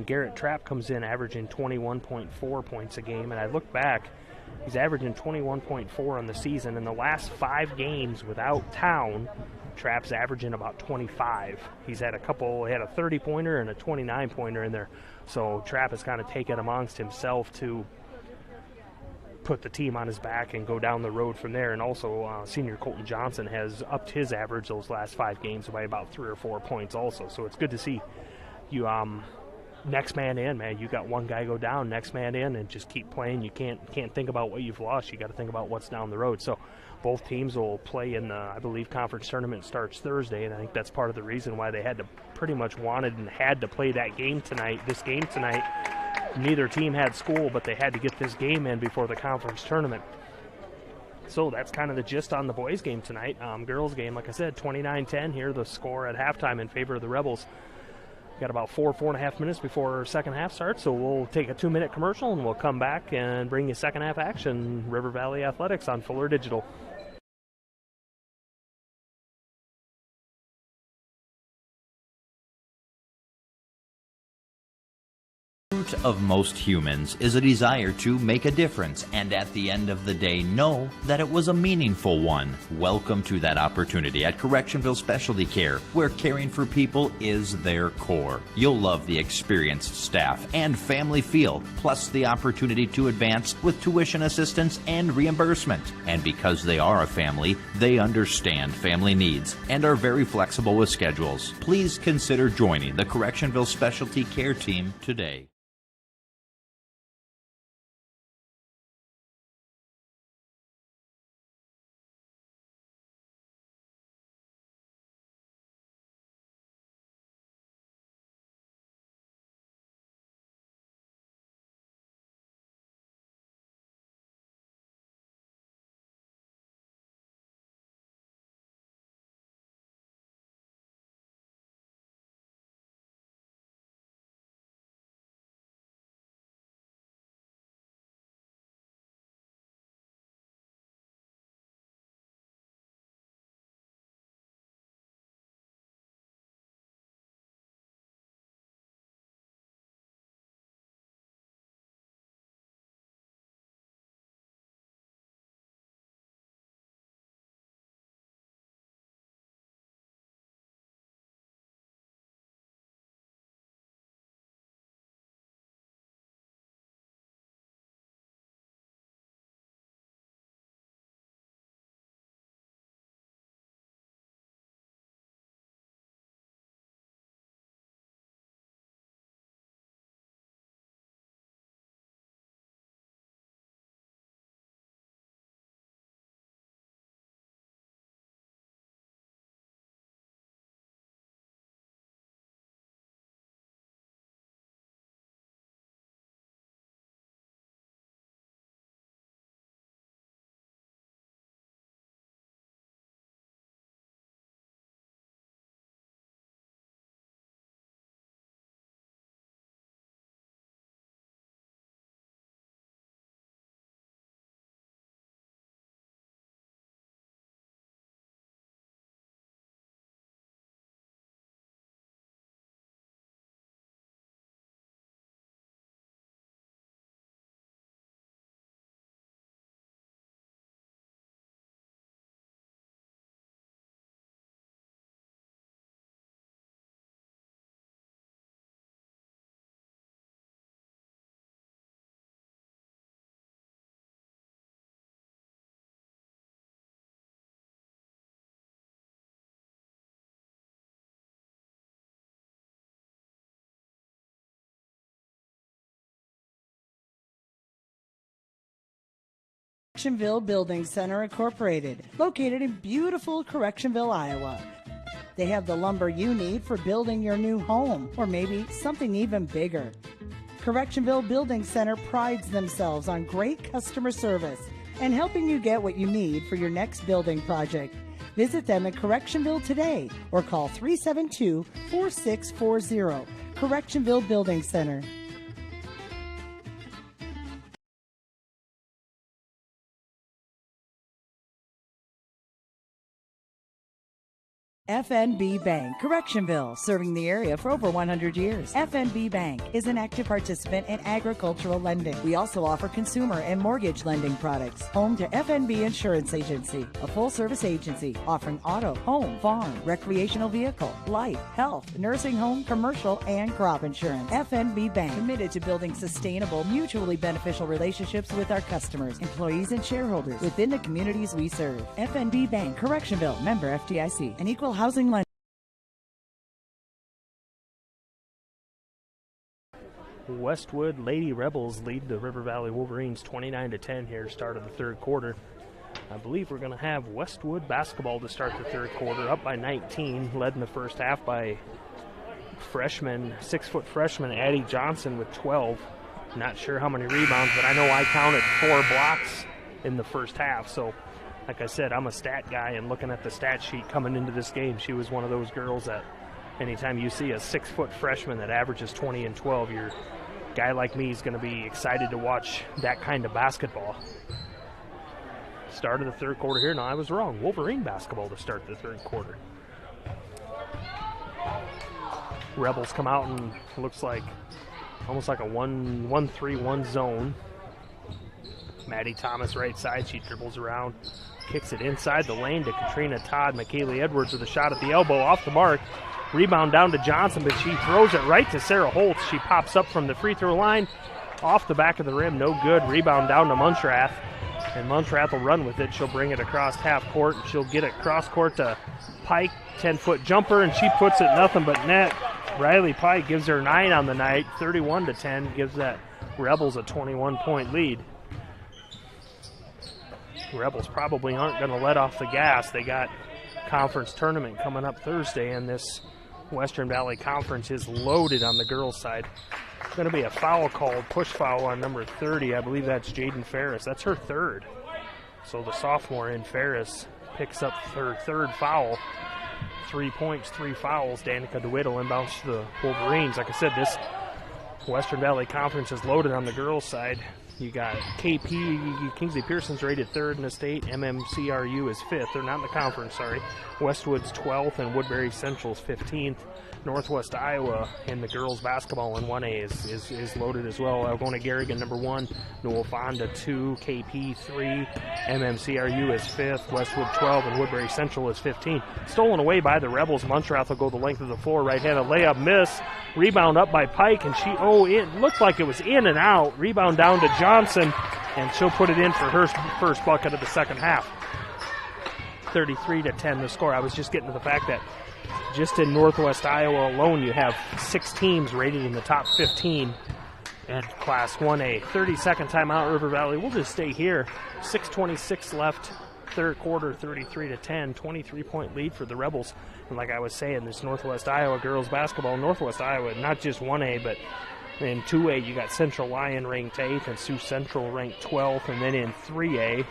Garrett Trapp comes in averaging 21.4 points a game, and I look back, he's averaging 21.4 on the season. In the last 5 games without Town, Trapp's averaging about 25. He had a 30-pointer and a 29-pointer in there. So Trapp has kind of taken amongst himself to put the team on his back and go down the road from there. And also senior Colton Johnson has upped his average those last 5 games by about 3 or 4 points also. So it's good to see you next man in, man. You got one guy go down, next man in, and just keep playing. You can't think about what you've lost. You got to think about what's down the road. So both teams will play in the, I believe, conference tournament starts Thursday, and I think that's part of the reason why they had to pretty much wanted and had to play this game tonight. Neither team had school, but they had to get this game in before the conference tournament. So that's kind of the gist on the boys game tonight. Girls game, like I said, 29-10 here, the score at halftime in favor of the Rebels. Got about 4.5 minutes before second half starts, so we'll take a 2-minute commercial and we'll come back and bring you second half action. River Valley Athletics on Fuller Digital. Of most humans is a desire to make a difference, and at the end of the day know that it was a meaningful one. Welcome to that opportunity at Correctionville Specialty Care, where caring for people is their core. You'll love the experienced staff and family feel, plus the opportunity to advance with tuition assistance and reimbursement. And because they are a family, they understand family needs and are very flexible with schedules. Please consider joining the Correctionville Specialty Care team today. Correctionville Building Center Incorporated, located in beautiful Correctionville, Iowa. They have the lumber you need for building your new home, or maybe something even bigger. Correctionville Building Center prides themselves on great customer service and helping you get what you need for your next building project. Visit them in Correctionville today or call 372-4640. Correctionville Building Center. FNB Bank, Correctionville, serving the area for over 100 years. FNB Bank is an active participant in agricultural lending. We also offer consumer and mortgage lending products. Home to FNB Insurance Agency, a full-service agency offering auto, home, farm, recreational vehicle, life, health, nursing home, commercial, and crop insurance. FNB Bank, committed to building sustainable, mutually beneficial relationships with our customers, employees, and shareholders within the communities we serve. FNB Bank, Correctionville, member FDIC, an equal housing lender. Westwood Lady Rebels lead the River Valley Wolverines 29-10 here, start of the third quarter. I believe we're going to have Westwood basketball to start the third quarter, up by 19, led in the first half by freshman, 6-foot freshman Addie Johnson with 12. Not sure how many rebounds, but I know I counted 4 blocks in the first half. So, like I said, I'm a stat guy, and looking at the stat sheet coming into this game, she was one of those girls that anytime you see a 6-foot freshman that averages 20 and 12, your guy like me is going to be excited to watch that kind of basketball. Start of the third quarter here. No, I was wrong. Wolverine basketball to start the third quarter. Rebels come out and it looks like almost like a 1-3-1 zone. Maddie Thomas right side. She dribbles around, kicks it inside the lane to Katrina Todd. McKaylee Edwards with a shot at the elbow, off the mark. Rebound down to Johnson, but she throws it right to Sarah Holtz. She pops up from the free throw line, off the back of the rim, no good. Rebound down to Muntrath, and Muntrath will run with it. She'll bring it across half court, and she'll get it cross court to Pike, 10-foot jumper, and she puts it nothing but net. Riley Pike gives her 9 on the night, 31-10, gives that Rebels a 21-point lead. Rebels probably aren't going to let off the gas. They got conference tournament coming up Thursday, and this Western Valley Conference is loaded on the girls' side. Going to be a foul called, push foul on number 30. I believe that's Jaden Ferris. That's her third. So the sophomore in Ferris picks up her third foul. 3 points, 3 fouls. Danica DeWitt will inbounds to the Wolverines. Like I said, this Western Valley Conference is loaded on the girls' side. You got KP, Kingsley Pearson's rated 3rd in the state. MMCRU is 5th. They're not in the conference, sorry. Westwood's 12th, and Woodbury Central's 15th. Northwest Iowa in the girls basketball in 1A is loaded as well. Algona Garrigan number 1, Newell Fonda 2, KP 3, MMCRU is 5th, Westwood 12, and Woodbury Central is 15. Stolen away by the Rebels. Muntrath will go the length of the floor, right-handed layup miss. Rebound up by Pike, and it looked like it was in and out. Rebound down to Johnson, and she'll put it in for her first bucket of the second half. 33-10 the score. I was just getting to the fact that just in Northwest Iowa alone, you have 6 teams rated in the top 15 in Class 1A. 30-second timeout, River Valley. We'll just stay here. 6:26 left, third quarter, 33-10, 23-point lead for the Rebels. And like I was saying, this Northwest Iowa girls basketball, Northwest Iowa, not just 1A, but in 2A, you got Central Lyon ranked 8th and Sioux Central ranked 12th. And then in 3A,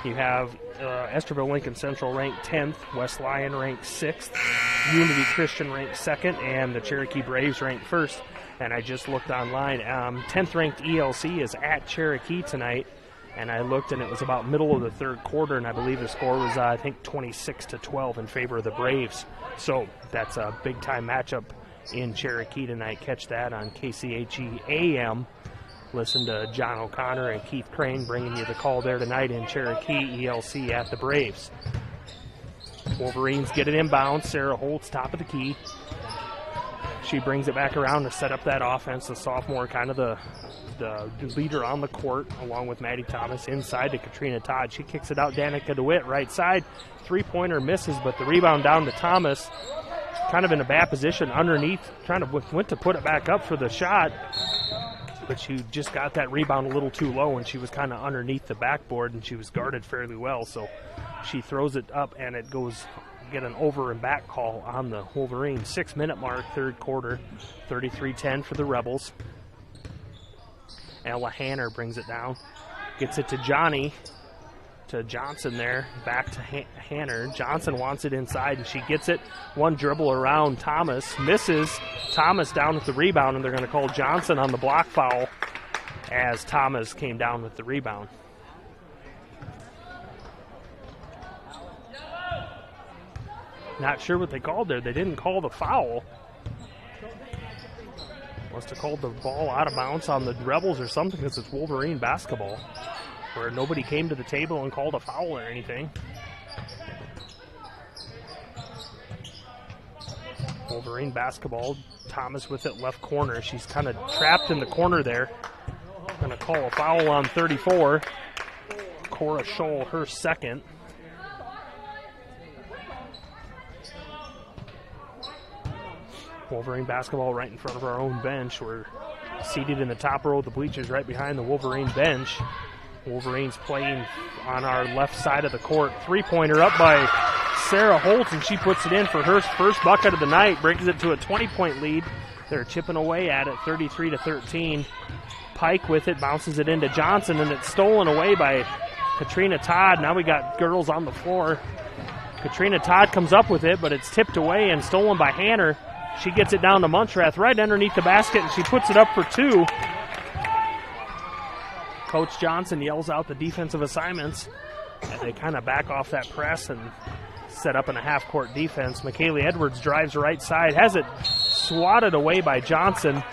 you have Esterville Lincoln Central ranked 10th, West Lyon ranked 6th, Unity Christian ranked 2nd, and the Cherokee Braves ranked 1st. And I just looked online. 10th ranked ELC is at Cherokee tonight. And I looked, and it was about middle of the third quarter, and I believe the score was, 26-12 in favor of the Braves. So that's a big-time matchup in Cherokee tonight. Catch that on KCHE AM. Listen to John O'Connor and Keith Crane bringing you the call there tonight in Cherokee. ELC at the Braves. Wolverines get it inbound. Sarah Holtz, top of the key. She brings it back around to set up that offense. The sophomore, kind of the leader on the court, along with Maddie Thomas. Inside to Katrina Todd. She kicks it out. Danica DeWitt, right side. Three-pointer misses, but the rebound down to Thomas. Kind of in a bad position underneath. Went to put it back up for the shot. but she just got that rebound a little too low, and she was kind of underneath the backboard, and she was guarded fairly well. So she throws it up, and it goes get an over and back call on the Wolverines. 6-minute mark, third quarter, 33-10 for the Rebels. Ella Hanner brings it down, gets it to Johnny, to Johnson there, back to Hanner. Johnson wants it inside, and she gets it. One dribble around Thomas, misses. Thomas down with the rebound, and they're going to call Johnson on the block foul as Thomas came down with the rebound. Not sure what they called there. They didn't call the foul. Must have called the ball out of bounds on the Rebels or something, because it's Wolverine basketball, where nobody came to the table and called a foul or anything. Wolverine basketball. Thomas with it left corner. She's kind of trapped in the corner there. Going to call a foul on 34. Cora Scholl, her second. Wolverine basketball right in front of our own bench. We're seated in the top row of the bleachers right behind the Wolverine bench. Wolverines playing on our left side of the court. Three-pointer up by Sarah Holt, and she puts it in for her first bucket of the night, brings it to a 20-point lead. They're chipping away at it, 33-13. Pike with it, bounces it into Johnson, and it's stolen away by Katrina Todd. Now we got girls on the floor. Katrina Todd comes up with it, but it's tipped away and stolen by Hanner. She gets it down to Muntrath right underneath the basket, and she puts it up for two. Coach Johnson yells out the defensive assignments, and they kind of back off that press and set up in a half-court defense. McKaylee Edwards drives right side, has it swatted away by Johnson.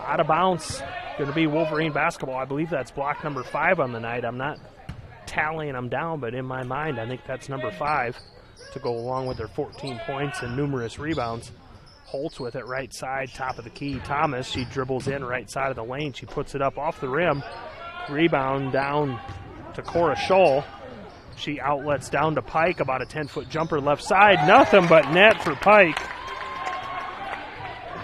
Out of bounds. Going to be Wolverine basketball. I believe that's block number 5 on the night. I'm not tallying them down, but in my mind, I think that's number 5 to go along with their 14 points and numerous rebounds. Holtz with it right side, top of the key. Thomas, she dribbles in right side of the lane. She puts it up off the rim. Rebound down to Cora Scholl. She outlets down to Pike, about a 10-foot jumper left side. Nothing but net for Pike.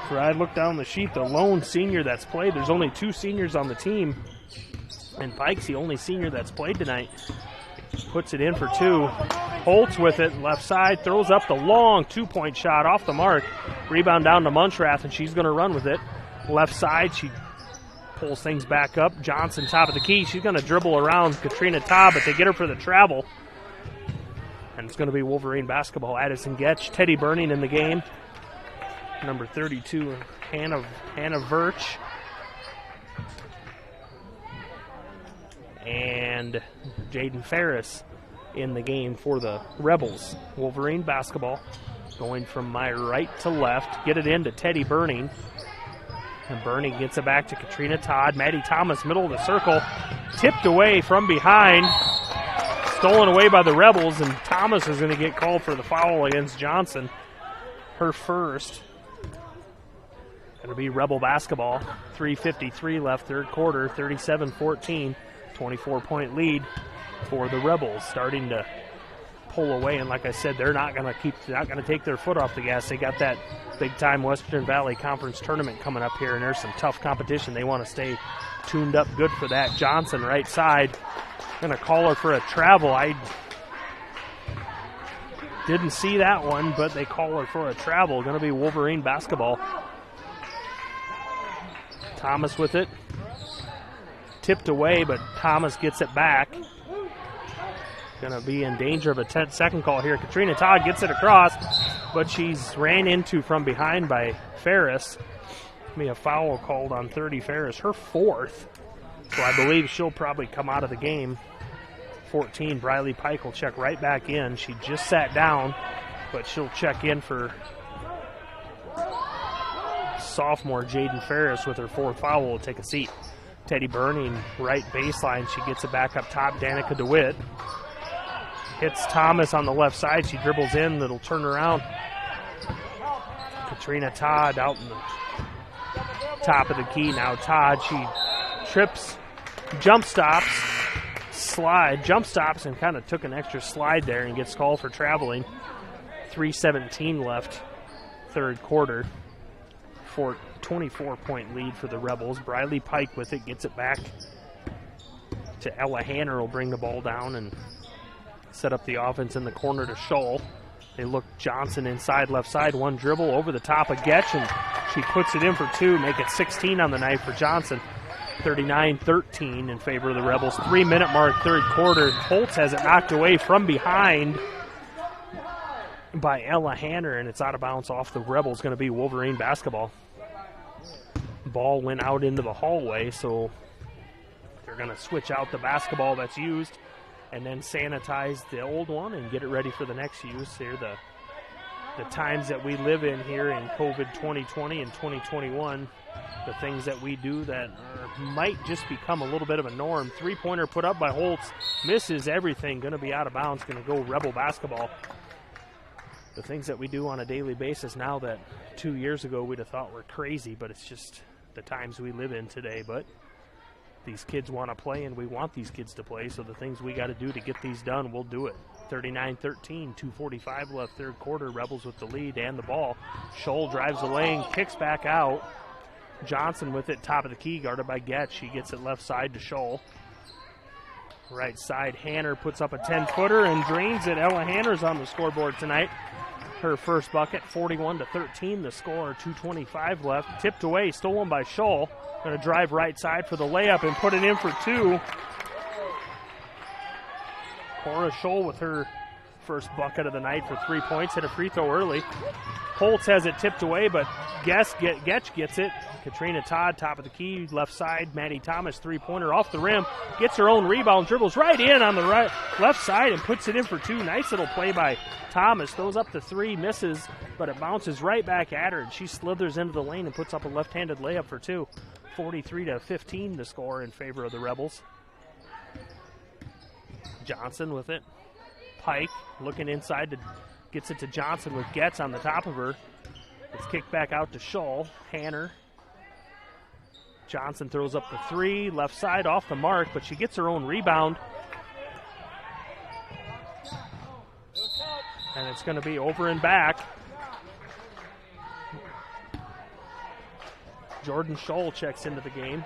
So I look down the sheet, the lone senior that's played. There's only 2 seniors on the team, and Pike's the only senior that's played tonight. Puts it in for 2. Holtz with it, left side, throws up the long 2-point shot off the mark. Rebound down to Muntrath, and she's going to run with it. Left side, she pulls things back up. Johnson, top of the key. She's going to dribble around Katrina Todd, but they get her for the travel. And it's going to be Wolverine basketball. Addison Getch, Teddy Burning in the game. Number 32, Hannah Virch. And Jaden Ferris in the game for the Rebels. Wolverine basketball going from my right to left. Get it into Teddy Burning. And Burning gets it back to Katrina Todd. Maddie Thomas, middle of the circle. Tipped away from behind. Stolen away by the Rebels, and Thomas is going to get called for the foul against Johnson. Her first. Going to be Rebel basketball. 3:53 left, third quarter, 37-14. 24-point lead for the Rebels, starting to pull away. And like I said, they're not going to take their foot off the gas. They got that big-time Western Valley Conference tournament coming up here, and there's some tough competition. They want to stay tuned up good for that. Johnson, right side, going to call her for a travel. I didn't see that one, but they call her for a travel. Going to be Wolverine basketball. Thomas with it. Tipped away, but Thomas gets it back. Going to be in danger of a 10-second call here. Katrina Todd gets it across, but she's ran into from behind by Ferris. Be a foul called on 30 Ferris, her 4th. So I believe she'll probably come out of the game. 14, Briley Pike will check right back in. She just sat down, but she'll check in for sophomore Jaden Ferris with her 4th foul. Will take a seat. Teddy Burning, right baseline. She gets it back up top. Danica DeWitt hits Thomas on the left side. She dribbles in. It'll turn around. Katrina Todd out in the top of the key now. Todd, she trips, jump stops, and kind of took an extra slide there and gets called for traveling. 3:17 left, third quarter. 24-point lead for the Rebels. Briley Pike with it, gets it back to Ella Hanner, will bring the ball down and set up the offense in the corner to Scholl. They look Johnson inside, left side, one dribble over the top of Getch, and she puts it in for two, make it 16 on the night for Johnson. 39-13 in favor of the Rebels. 3-minute mark, third quarter. Holtz has it knocked away from behind by Ella Hanner, and it's out of bounds off the Rebels. Going to be Wolverine basketball. Ball went out into the hallway, so they're going to switch out the basketball that's used and then sanitize the old one and get it ready for the next use. Here, the times that we live in here in COVID 2020 and 2021, the things that we do that might just become a little bit of a norm. Three-pointer put up by Holtz, misses everything, going to be out of bounds, going to go Rebel basketball. The things that we do on a daily basis now that 2 years ago we'd have thought were crazy, but it's just the times we live in today. But these kids want to play, and we want these kids to play, so the things we got to do to get these done, we'll do it. 39-13, 2:45 left, third quarter. Rebels with the lead and the ball. Scholl drives the lane, kicks back out. Johnson with it, top of the key, guarded by Getch. She gets it left side to Scholl. Right side, Hanner puts up a 10-footer and drains it. Ella Hanner's on the scoreboard tonight. Her first bucket, 41-13, the score, 2:25 left. Tipped away, stolen by Scholl. Going to drive right side for the layup and put it in for two. Cora Scholl with her first bucket of the night for 3 points, hit a free throw early. Holtz has it tipped away, but Getch gets it. Katrina Todd, top of the key, left side. Maddie Thomas, three-pointer off the rim. Gets her own rebound, dribbles right in on the left side and puts it in for two. Nice little play by Thomas. Throws up the three, misses, but it bounces right back at her, and she slithers into the lane and puts up a left-handed layup for two. 43-15 the score in favor of the Rebels. Johnson with it. Pike looking inside, gets it to Johnson with Getz on the top of her. It's kicked back out to Scholl. Hanner. Johnson throws up the three, left side off the mark, but she gets her own rebound. And it's going to be over and back. Jordan Scholl checks into the game.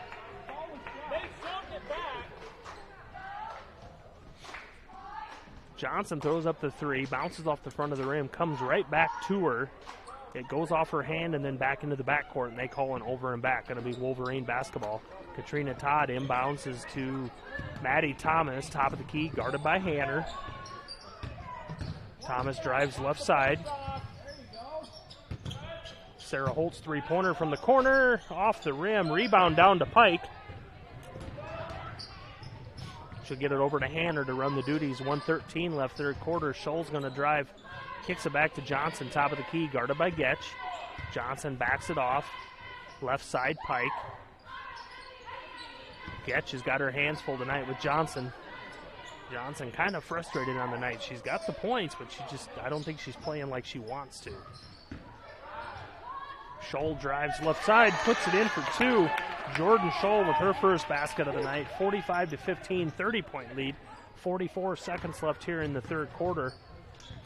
Johnson throws up the three, bounces off the front of the rim, comes right back to her. It goes off her hand and then back into the backcourt, and they call an over and back. Going to be Wolverine basketball. Katrina Todd inbounds to Maddie Thomas, top of the key, guarded by Hanner. Thomas drives left side. Sarah Holtz three-pointer from the corner, off the rim, rebound down to Pike. She'll get it over to Hanner to run the duties. 1:13 left, third quarter. Scholl's going to drive. Kicks it back to Johnson, top of the key, guarded by Getch. Johnson backs it off. Left side, Pike. Getch has got her hands full tonight with Johnson. Johnson kind of frustrated on the night. She's got the points, but I don't think she's playing like she wants to. Scholl drives left side, puts it in for two. Jordan Scholl with her first basket of the night. 45-15, 30-point lead. 44 seconds left here in the third quarter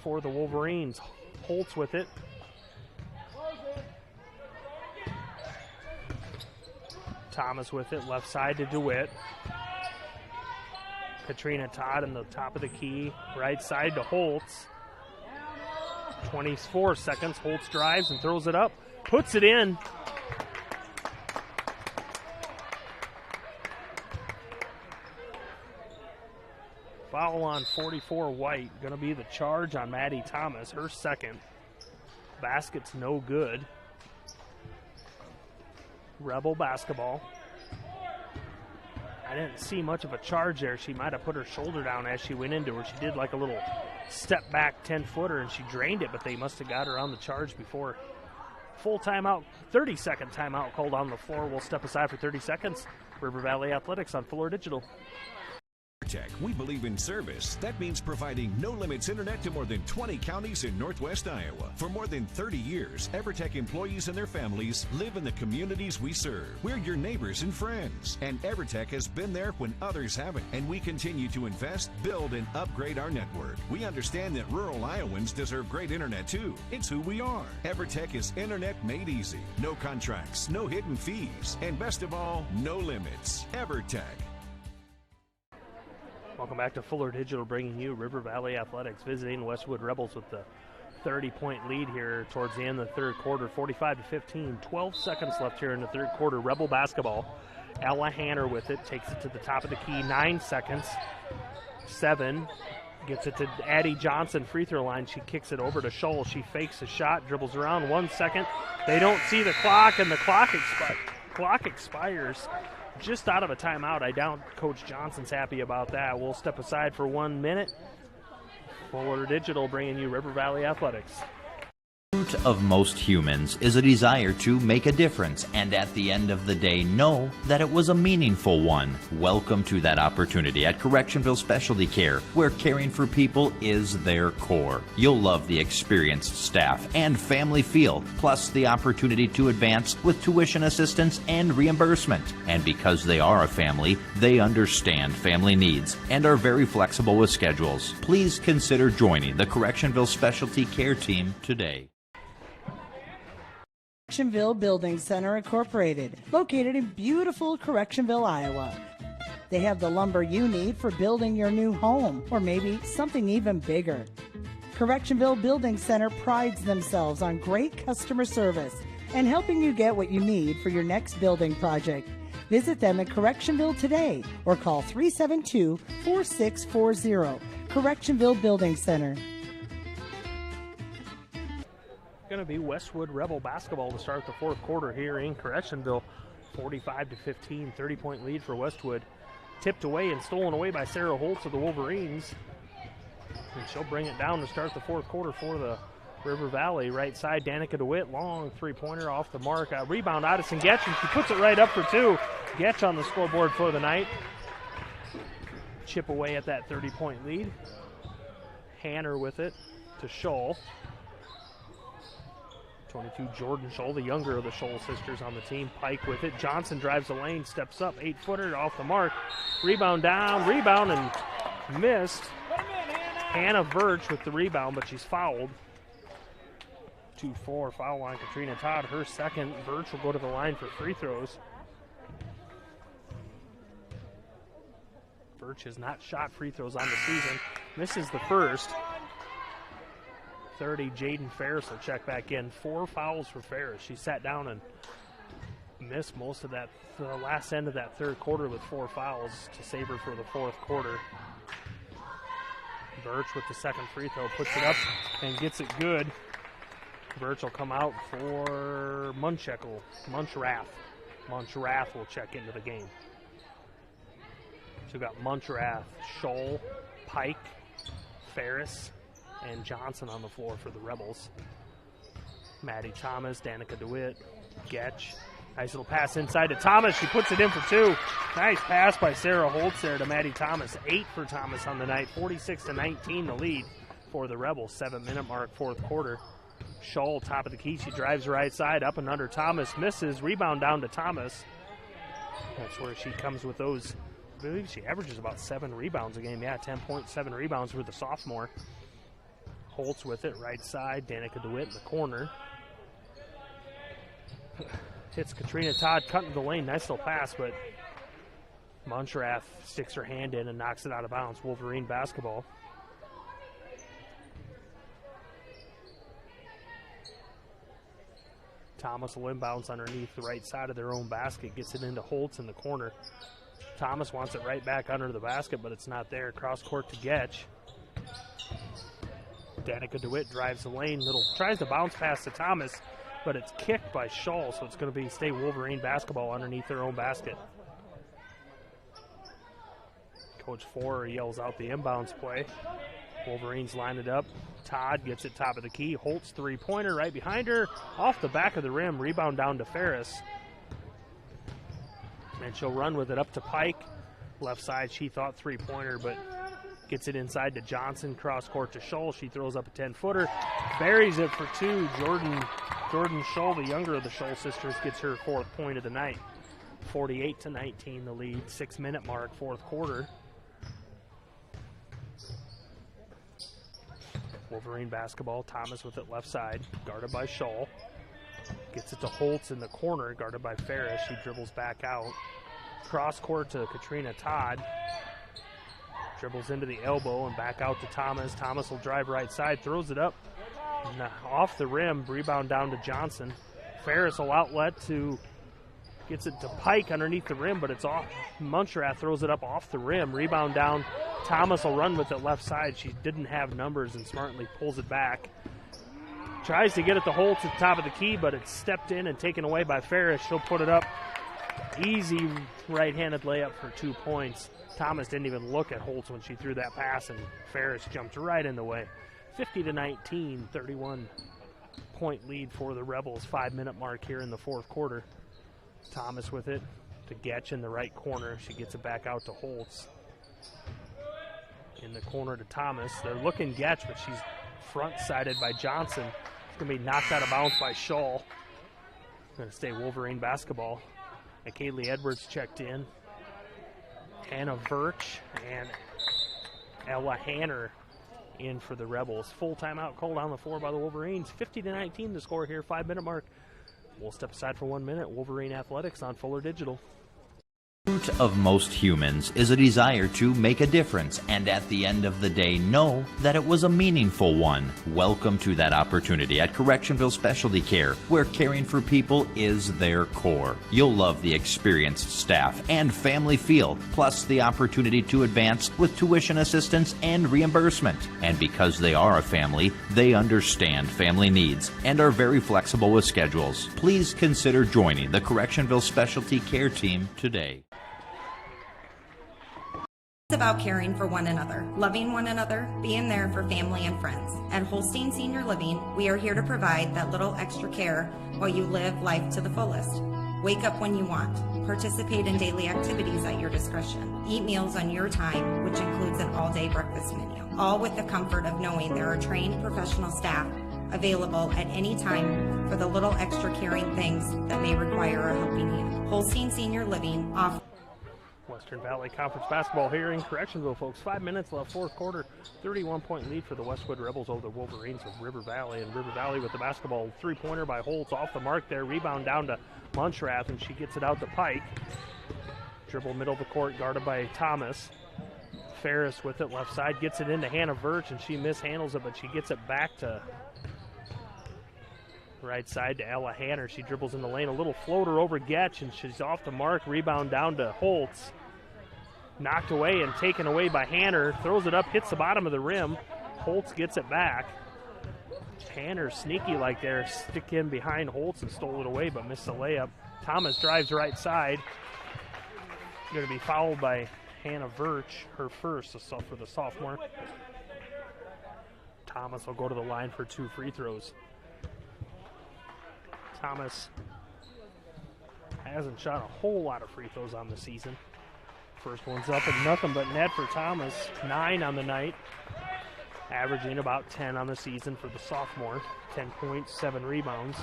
for the Wolverines. Holtz with it. Thomas with it, left side to DeWitt. Katrina Todd in the top of the key, right side to Holtz. 24 seconds, Holtz drives and throws it up, puts it in. Foul on 44 White. Going to be the charge on Maddie Thomas, her second. Basket's no good. Rebel basketball. I didn't see much of a charge there. She might have put her shoulder down as she went into her. She did like a little step back 10-footer and she drained it, but they must have got her on the charge before. Full timeout, 30-second timeout called on the floor. We'll step aside for 30 seconds. River Valley Athletics on Fuller Digital. EverTech, we believe in service. That means providing no limits internet to more than 20 counties in Northwest Iowa. For more than 30 years, EverTech employees and their families live in the communities we serve. We're your neighbors and friends, and EverTech has been there when others haven't, and we continue to invest, build, and upgrade our network. We understand that rural Iowans deserve great internet too. It's who we are. EverTech is internet made easy. No contracts, no hidden fees, and best of all, no limits. EverTech. Welcome back to Fuller Digital, bringing you River Valley Athletics, visiting Westwood Rebels with the 30-point lead here towards the end of the third quarter, 45-15. 12 seconds left here in the third quarter. Rebel basketball. Ella Hanner with it, takes it to the top of the key. 9 seconds. 7. Gets it to Addie Johnson, free throw line. She kicks it over to Scholl. She fakes a shot, dribbles around. 1 second. They don't see the clock, and the clock expires just out of a timeout. I doubt Coach Johnson's happy about that. We'll step aside for 1 minute. Fuller Digital bringing you River Valley Athletics. The root of most humans is a desire to make a difference, and at the end of the day, know that it was a meaningful one. Welcome to that opportunity at Correctionville Specialty Care, where caring for people is their core. You'll love the experienced staff and family feel, plus the opportunity to advance with tuition assistance and reimbursement. And because they are a family, they understand family needs and are very flexible with schedules. Please consider joining the Correctionville Specialty Care team today. Correctionville Building Center Incorporated, located in beautiful Correctionville, Iowa. They have the lumber you need for building your new home, or maybe something even bigger. Correctionville Building Center prides themselves on great customer service and helping you get what you need for your next building project. Visit them in Correctionville today or call 372-4640. Correctionville Building Center. Going to be Westwood Rebel basketball to start the fourth quarter here in Correctionville. 45-15, 30-point lead for Westwood. Tipped away and stolen away by Sarah Holtz of the Wolverines. And she'll bring it down to start the fourth quarter for the River Valley. Right side, Danica DeWitt, long three-pointer off the mark. Rebound, Addison Getch, and she puts it right up for 2. Getch on the scoreboard for the night. Chip away at that 30-point lead. Hanner with it to Scholl. 22, Jordan Scholl, the younger of the Scholl sisters on the team. Pike with it. Johnson drives the lane, steps up, 8-footer off the mark. Rebound down, rebound and missed. Hannah Birch with the rebound, but she's fouled. 2-4 foul line. Katrina Todd, her second. Birch will go to the line for free throws. Birch has not shot free throws on the season. Misses the first. 30, Jaden Ferris will check back in. 4 fouls for Ferris. She sat down and missed most of that, the last end of that third quarter with 4 fouls to save her for the fourth quarter. Birch with the second free throw, puts it up and gets it good. Birch will come out for Munchrath. Munchrath will check into the game. So we've got Munchrath, Scholl, Pike, Ferris, and Johnson on the floor for the Rebels. Maddie Thomas, Danica DeWitt, Getch. Nice little pass inside to Thomas. She puts it in for 2. Nice pass by Sarah Holtz there to Maddie Thomas. 8 for Thomas on the night. 46-19 the lead for the Rebels. 7-minute mark, fourth quarter. Scholl, top of the key. She drives right side, up and under. Thomas misses. Rebound down to Thomas. That's where she comes with those. I believe she averages about 7 rebounds a game. Yeah, 10.7 rebounds for the sophomore. Holtz with it, right side. Danica DeWitt in the corner. Hits Katrina Todd, cutting the lane. Nice little pass, but Munchrath sticks her hand in and knocks it out of bounds. Wolverine basketball. Thomas will inbounds underneath the right side of their own basket. Gets it into Holtz in the corner. Thomas wants it right back under the basket, but it's not there. Cross court to Getch. Danica DeWitt drives the lane. Tries to bounce pass to Thomas, but it's kicked by Scholl, so it's going to be stay Wolverine basketball underneath their own basket. Coach Forer yells out the inbounds play. Wolverines line it up. Todd gets it top of the key. Holtz three-pointer right behind her. Off the back of the rim. Rebound down to Ferris. And she'll run with it up to Pike. left side. She thought three-pointer, but gets it inside to Johnson, cross court to Scholl. She throws up a 10-footer, buries it for two. Jordan Scholl, the younger of the Scholl sisters, gets her 4th point of the night. 48-19, the lead. 6-minute mark, 4th quarter. Wolverine basketball. Thomas with it left side, guarded by Scholl. Gets it to Holtz in the corner, guarded by Ferris. She dribbles back out. Cross court to Katrina Todd. Dribbles into the elbow and back out to Thomas. Thomas will drive right side, throws it up off the rim. Rebound down to Johnson. Ferris will outlet to, gets it to Pike underneath the rim, but it's off. Munchrath throws it up off the rim. Rebound down. Thomas will run with it left side. She didn't have numbers and smartly pulls it back. Tries to get it to Holtz at the top of the key, but it's stepped in and taken away by Ferris. She'll put it up. Easy right-handed layup for 2 points. Thomas didn't even look at Holtz when she threw that pass, and Ferris jumped right in the way. 50-19, 31-point lead for the Rebels. 5-minute mark here in the 4th quarter. Thomas with it to Getch in the right corner. She gets it back out to Holtz. In the corner to Thomas. They're looking Getch, but she's front-sided by Johnson. It's going to be knocked out of bounds by Scholl. Going to stay Wolverine basketball. Kaylee Edwards checked in. Hannah Virch and Ella Hanner in for the Rebels. Full timeout called on the floor by the Wolverines. 50-19 the score here, 5-minute mark. We'll step aside for 1 minute. Wolverine Athletics on Fuller Digital. The root of most humans is a desire to make a difference, and at the end of the day, know that it was a meaningful one. Welcome to that opportunity at Correctionville Specialty Care, where caring for people is their core. You'll love the experienced staff and family feel, plus the opportunity to advance with tuition assistance and reimbursement. And because they are a family, they understand family needs and are very flexible with schedules. Please consider joining the Correctionville Specialty Care team today. It's about caring for one another, loving one another, being there for family and friends. At Holstein Senior Living, we are here to provide that little extra care while you live life to the fullest. Wake up when you want. Participate in daily activities at your discretion. Eat meals on your time, which includes an all-day breakfast menu. All with the comfort of knowing there are trained professional staff available at any time for the little extra caring things that may require a helping hand. Holstein Senior Living offers Western Valley Conference basketball here in Correctionville, folks. 5 minutes left, 4th quarter. 31-point lead for the Westwood Rebels over the Wolverines of River Valley. And River Valley with the basketball. 3-pointer by Holtz off the mark there. Rebound down to Munchrath, and she gets it out to Pike. Dribble middle of the court, guarded by Thomas. Ferris with it left side. Gets it into Hannah Virch, and she mishandles it, but she gets it back to right side to Ella Hanner. She dribbles in the lane. A little floater over Getch, and she's off the mark. Rebound down to Holtz. Knocked away and taken away by Hanner. Throws it up, hits the bottom of the rim. Holtz gets it back. Hanner sneaky like there. Stick in behind Holtz and stole it away, but missed the layup. Thomas drives right side. Going to be fouled by Hannah Virch, her first for the sophomore. Thomas will go to the line for 2 free throws. Thomas hasn't shot a whole lot of free throws on the season. First one's up and nothing but net for Thomas. 9 on the night, averaging about 10 on the season for the sophomore. 10 points, 7 rebounds.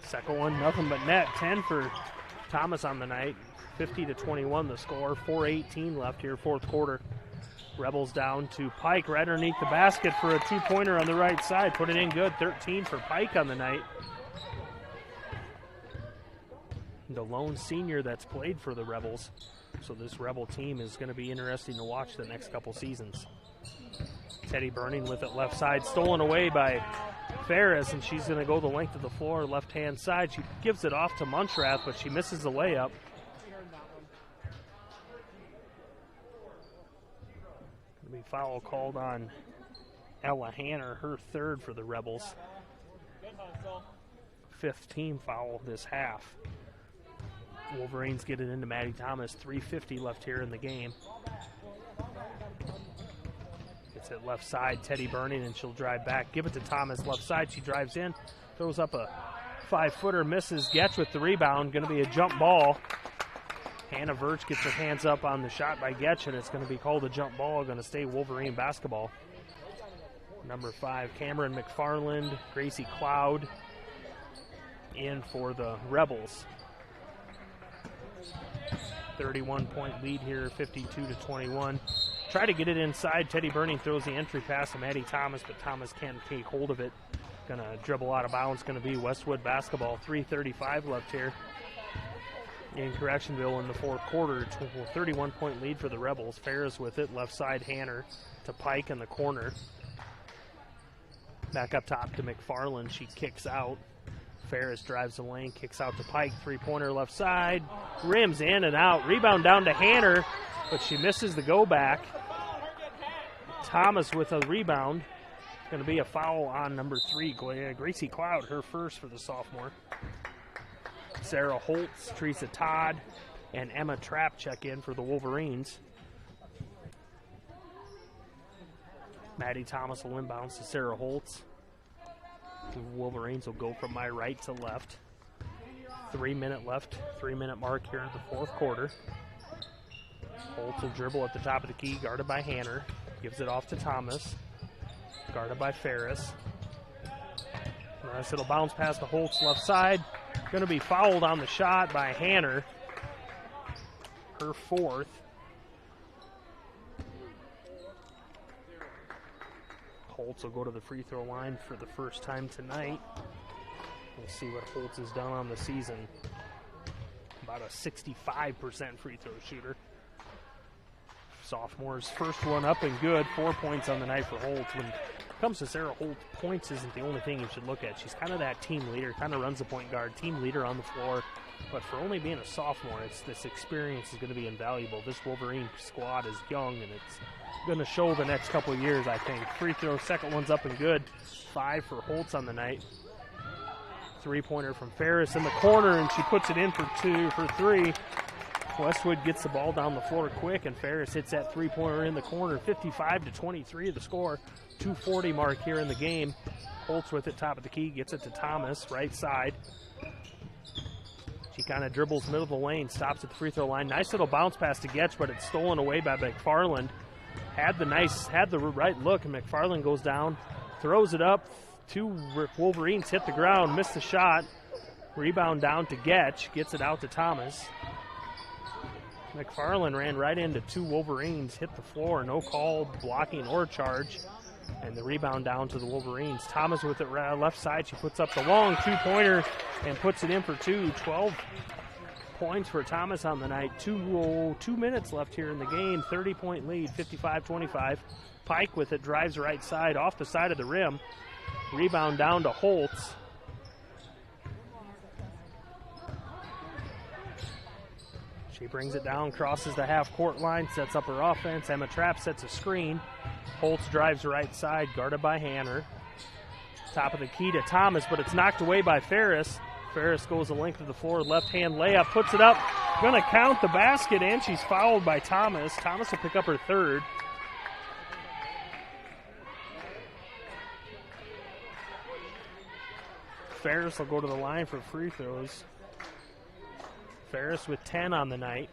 Second one, nothing but net. 10 for Thomas on the night. 50-21 the score. 4:18 left here, 4th quarter. Rebels down to Pike right underneath the basket for a 2-pointer on the right side. Put it in good. 13 for Pike on the night. The lone senior that's played for the Rebels. So this Rebel team is going to be interesting to watch the next couple seasons. Teddy Burning with it left side. Stolen away by Ferris, and she's going to go the length of the floor, left-hand side. She gives it off to Munchrath, but she misses the layup. Going to be foul called on Ella Hanner, her 3rd for the Rebels. 5th team foul this half. Wolverines get it into Maddie Thomas. 3:50 left here in the game. Gets it left side, Teddy Burning, and she'll drive back. Give it to Thomas left side. She drives in, throws up a 5-footer misses. Getch with the rebound. Going to be a jump ball. Hannah Verch gets her hands up on the shot by Getch, and it's going to be called a jump ball. Going to stay Wolverine basketball. Number 5, Cameron McFarland, Gracie Cloud in for the Rebels. 31-point lead here, 52-21. Try to get it inside. Teddy Burning throws the entry pass to Maddie Thomas, but Thomas can't take hold of it. Going to dribble out of bounds. Going to be Westwood basketball. 3:35 left here in Correctionville in the fourth quarter. 31-point lead for the Rebels. Ferris with it. Left side, Hanner to Pike in the corner. Back up top to McFarland. She kicks out. Ferris drives the lane, kicks out to Pike. Three-pointer left side. Rims in and out. Rebound down to Hanner, but she misses the go-back. Thomas with a rebound. Going to be a foul on number 3, Gracie Cloud, her first for the sophomore. Sarah Holtz, Teresa Todd, and Emma Trapp check in for the Wolverines. Maddie Thomas will inbounds to Sarah Holtz. The Wolverines will go from my right to left. 3 minute left, 3 minute mark here in the fourth quarter. Holtz will dribble at the top of the key, guarded by Hanner. Gives it off to Thomas, guarded by Ferris. Nice little bounce pass to Holtz left side. Going to be fouled on the shot by Hanner. Her fourth. Holtz will go to the free throw line for the first time tonight. We'll see what Holtz has done on the season. About a 65% free throw shooter. Sophomore's first one up and good. 4 points on the night for Holtz. When it comes to Sarah Holtz, points isn't the only thing you should look at. She's kind of that team leader, kind of runs the point guard, team leader on the floor. But for only being a sophomore, this experience is going to be invaluable. This Wolverine squad is young, and it's going to show the next couple of years, I think. Free throw, second one's up and good. 5 for Holtz on the night. Three-pointer from Ferris in the corner, and she puts it in for 3. Westwood gets the ball down the floor quick, and Ferris hits that three-pointer in the corner. 55-23 the score. 2:40 mark here in the game. Holtz with it, top of the key, gets it to Thomas, right side. She kind of dribbles middle of the lane, stops at the free throw line. Nice little bounce pass to Getch, but it's stolen away by McFarland. Had the right look, and McFarland goes down, throws it up. 2 Wolverines hit the ground, missed the shot. Rebound down to Getch, gets it out to Thomas. McFarland ran right into 2 Wolverines, hit the floor, no call, blocking or charge. And the rebound down to the Wolverines. Thomas with it left side. She puts up the long two-pointer and puts it in for 2. 12 points for Thomas on the night. 2 minutes left here in the game. 30-point lead, 55-25. Pike with it, drives right side, off the side of the rim. Rebound down to Holtz. She brings it down, crosses the half-court line, sets up her offense. Emma Trapp sets a screen. Holtz drives right side, guarded by Hanner. Top of the key to Thomas, but it's knocked away by Ferris. Ferris goes the length of the floor, left-hand layup, puts it up. Going to count the basket, and she's fouled by Thomas. Thomas will pick up her third. Ferris will go to the line for free throws. Ferris with 10 on the night.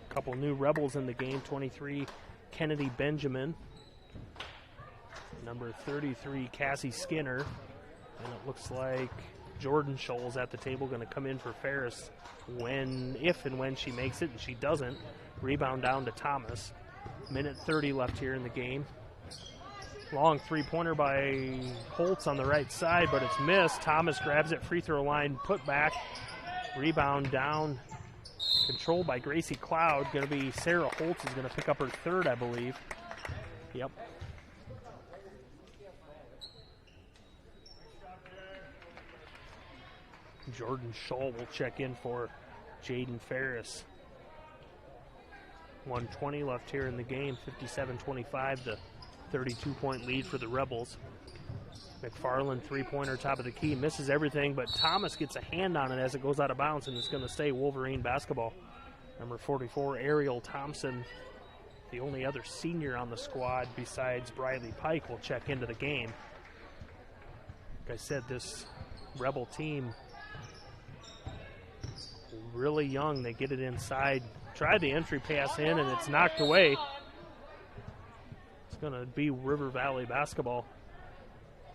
A couple new Rebels in the game. 23, Kennedy Benjamin. Number 33, Cassie Skinner. And it looks like Jordan Scholl's at the table, going to come in for Ferris if and when she makes it, and she doesn't. Rebound down to Thomas. Minute 30 left here in the game. Long three-pointer by Holtz on the right side, but it's missed. Thomas grabs it, free throw line, put back. Rebound down, controlled by Gracie Cloud. Going to be Sarah Holtz is going to pick up her third, I believe. Yep. Jordan Scholl will check in for Jaden Ferris. 1:20 left here in the game. 57-25, the 32-point lead for the Rebels. McFarland, three-pointer, top of the key, misses everything, but Thomas gets a hand on it as it goes out of bounds, and it's going to stay Wolverine basketball. Number 44, Ariel Thompson, the only other senior on the squad besides Briley Pike, will check into the game. Like I said, this Rebel team, really young. They get it inside. Tried the entry pass in, and it's knocked away. It's going to be River Valley basketball.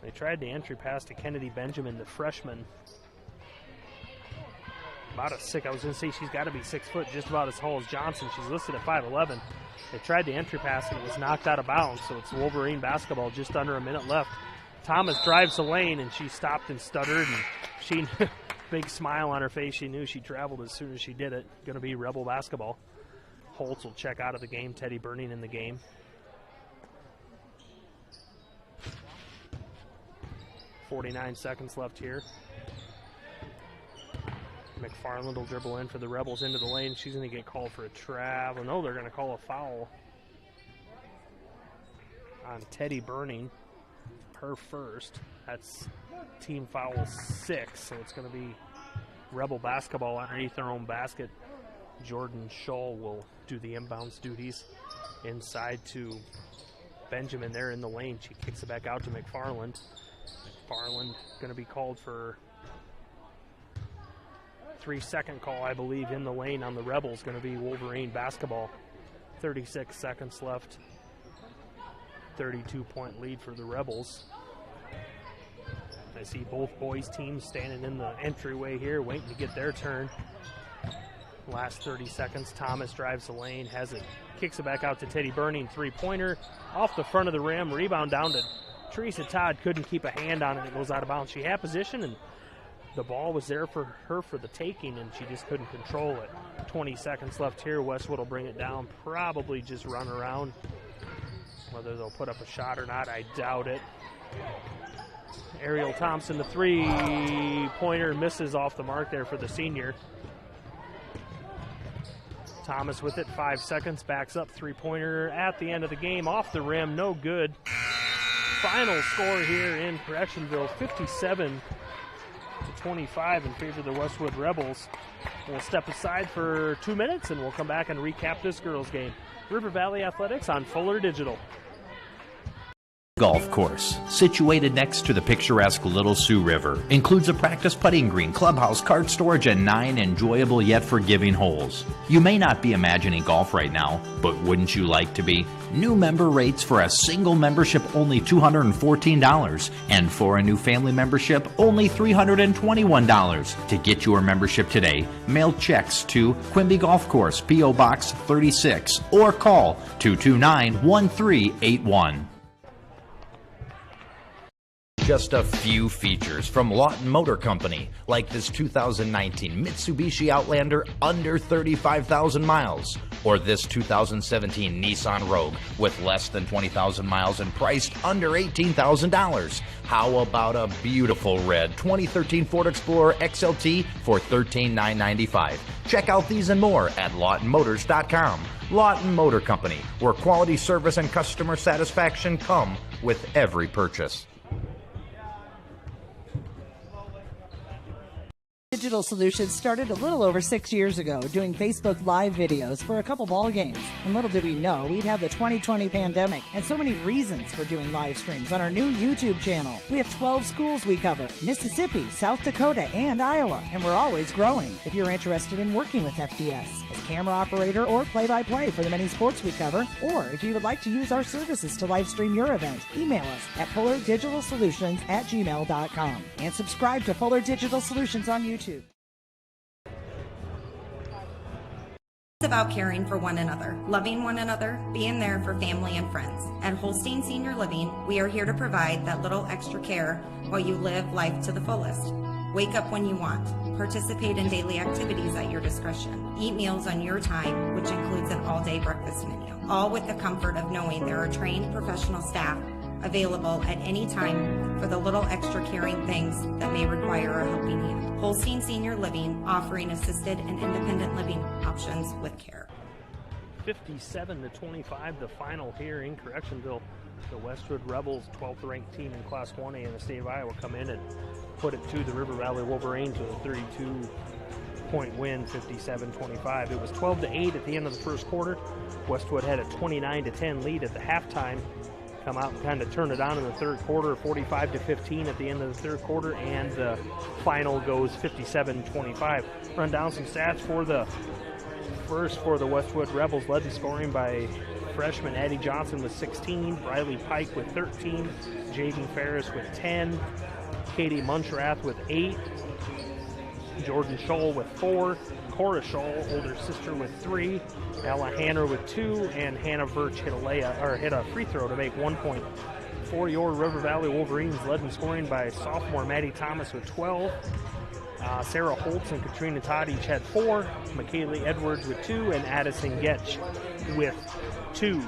They tried the entry pass to Kennedy Benjamin, the freshman. I was going to say she's got to be 6 foot, just about as tall as Johnson. She's listed at 5'11". They tried the entry pass, and it was knocked out of bounds, so it's Wolverine basketball, just under a minute left. Thomas drives the lane, and she stopped and stuttered, and she, big smile on her face. She knew she traveled as soon as she did it. Going to be Rebel basketball. Holtz will check out of the game. Teddy Burning in the game. .49 seconds left here. McFarland will dribble in for the Rebels into the lane. She's going to get called for a travel. No, they're going to call a foul on Teddy Burning. Her first. That's team foul 6, so it's going to be Rebel basketball underneath their own basket. Jordan Scholl will do the inbounds duties inside to Benjamin there in the lane. She kicks it back out to McFarland. McFarland going to be called for 3-second call, I believe, in the lane on the Rebels. Going to be Wolverine basketball. 36 seconds left. 32-point lead for the Rebels. I see both boys teams standing in the entryway here waiting to get their turn. Last 30 seconds. Thomas drives the lane, has it, kicks it back out to Teddy Burning. 3-pointer off the front of the rim. Rebound down to Teresa Todd. Couldn't keep a hand on it. It goes out of bounds. She had position, and the ball was there for her for the taking, and she just couldn't control it. 20 seconds left here. Westwood will bring it down. Probably just run around. Whether they'll put up a shot or not, I doubt it. Ariel Thompson, the 3-pointer, misses off the mark there for the senior. Thomas with it, 5 seconds, backs up, 3-pointer at the end of the game, off the rim, no good. Final score here in Correctionville, 57-25 in favor of the Westwood Rebels. We'll step aside for 2 minutes, and we'll come back and recap this girls' game. River Valley Athletics on Fuller Digital. Golf course, situated next to the picturesque Little Sioux River, includes a practice putting green, clubhouse, cart storage, and 9 enjoyable yet forgiving holes. You may not be imagining golf right now, but wouldn't you like to be? New member rates for a single membership only $214, and for a new family membership only $321. To get your membership today, mail checks to Quimby Golf Course, P.O. Box 36, or call 229-1381. Just a few features from Lawton Motor Company, like this 2019 Mitsubishi Outlander under 35,000 miles, or this 2017 Nissan Rogue with less than 20,000 miles and priced under $18,000. How about a beautiful red 2013 Ford Explorer XLT for $13,995? Check out these and more at LawtonMotors.com. Lawton Motor Company, where quality service and customer satisfaction come with every purchase. Digital Solutions started a little over 6 years ago doing Facebook Live videos for a couple ball games. And little did we know we'd have the 2020 pandemic and so many reasons for doing live streams on our new YouTube channel. We have 12 schools we cover: Mississippi, South Dakota, and Iowa, and we're always growing. If you're interested in working with FDS as camera operator or play-by-play for the many sports we cover, or if you would like to use our services to live stream your event, email us at fullerdigitalsolutions@gmail.com and subscribe to Fuller Digital Solutions on YouTube. It's about caring for one another, loving one another, being there for family and friends. At Holstein Senior Living, we are here to provide that little extra care while you live life to the fullest. Wake up when you want. Participate in daily activities at your discretion. Eat meals on your time, which includes an all-day breakfast menu. All with the comfort of knowing there are trained professional staff available at any time for the little extra caring things that may require a helping hand. Holstein Senior Living, offering assisted and independent living options with care. 57-25, the final here in Correctionville. The Westwood Rebels, 12th ranked team in Class 1A in the state of Iowa, come in and put it to the River Valley Wolverines with a 32-point win, 57-25. It was 12-8 at the end of the first quarter. Westwood had a 29-10 lead at the halftime. come out and kind of turn it on in the third quarter, 45-15 at the end of the third quarter, and the final goes 57-25. Run down some stats for the Westwood Rebels, led in scoring by freshman Addie Johnson with 16, Riley Pike with 13, Jaden Ferris with 10, Katie Munchrath with 8, Jordan Scholl with 4, Cora Scholl, older sister, with 3, Ella Hanner with 2, and Hannah Birch hit a free throw to make 1 point. For your River Valley Wolverines, led in scoring by sophomore Maddie Thomas with 12, Sarah Holtz and Katrina Todd each had 4, McKaylee Edwards with 2, and Addison Getch with 2.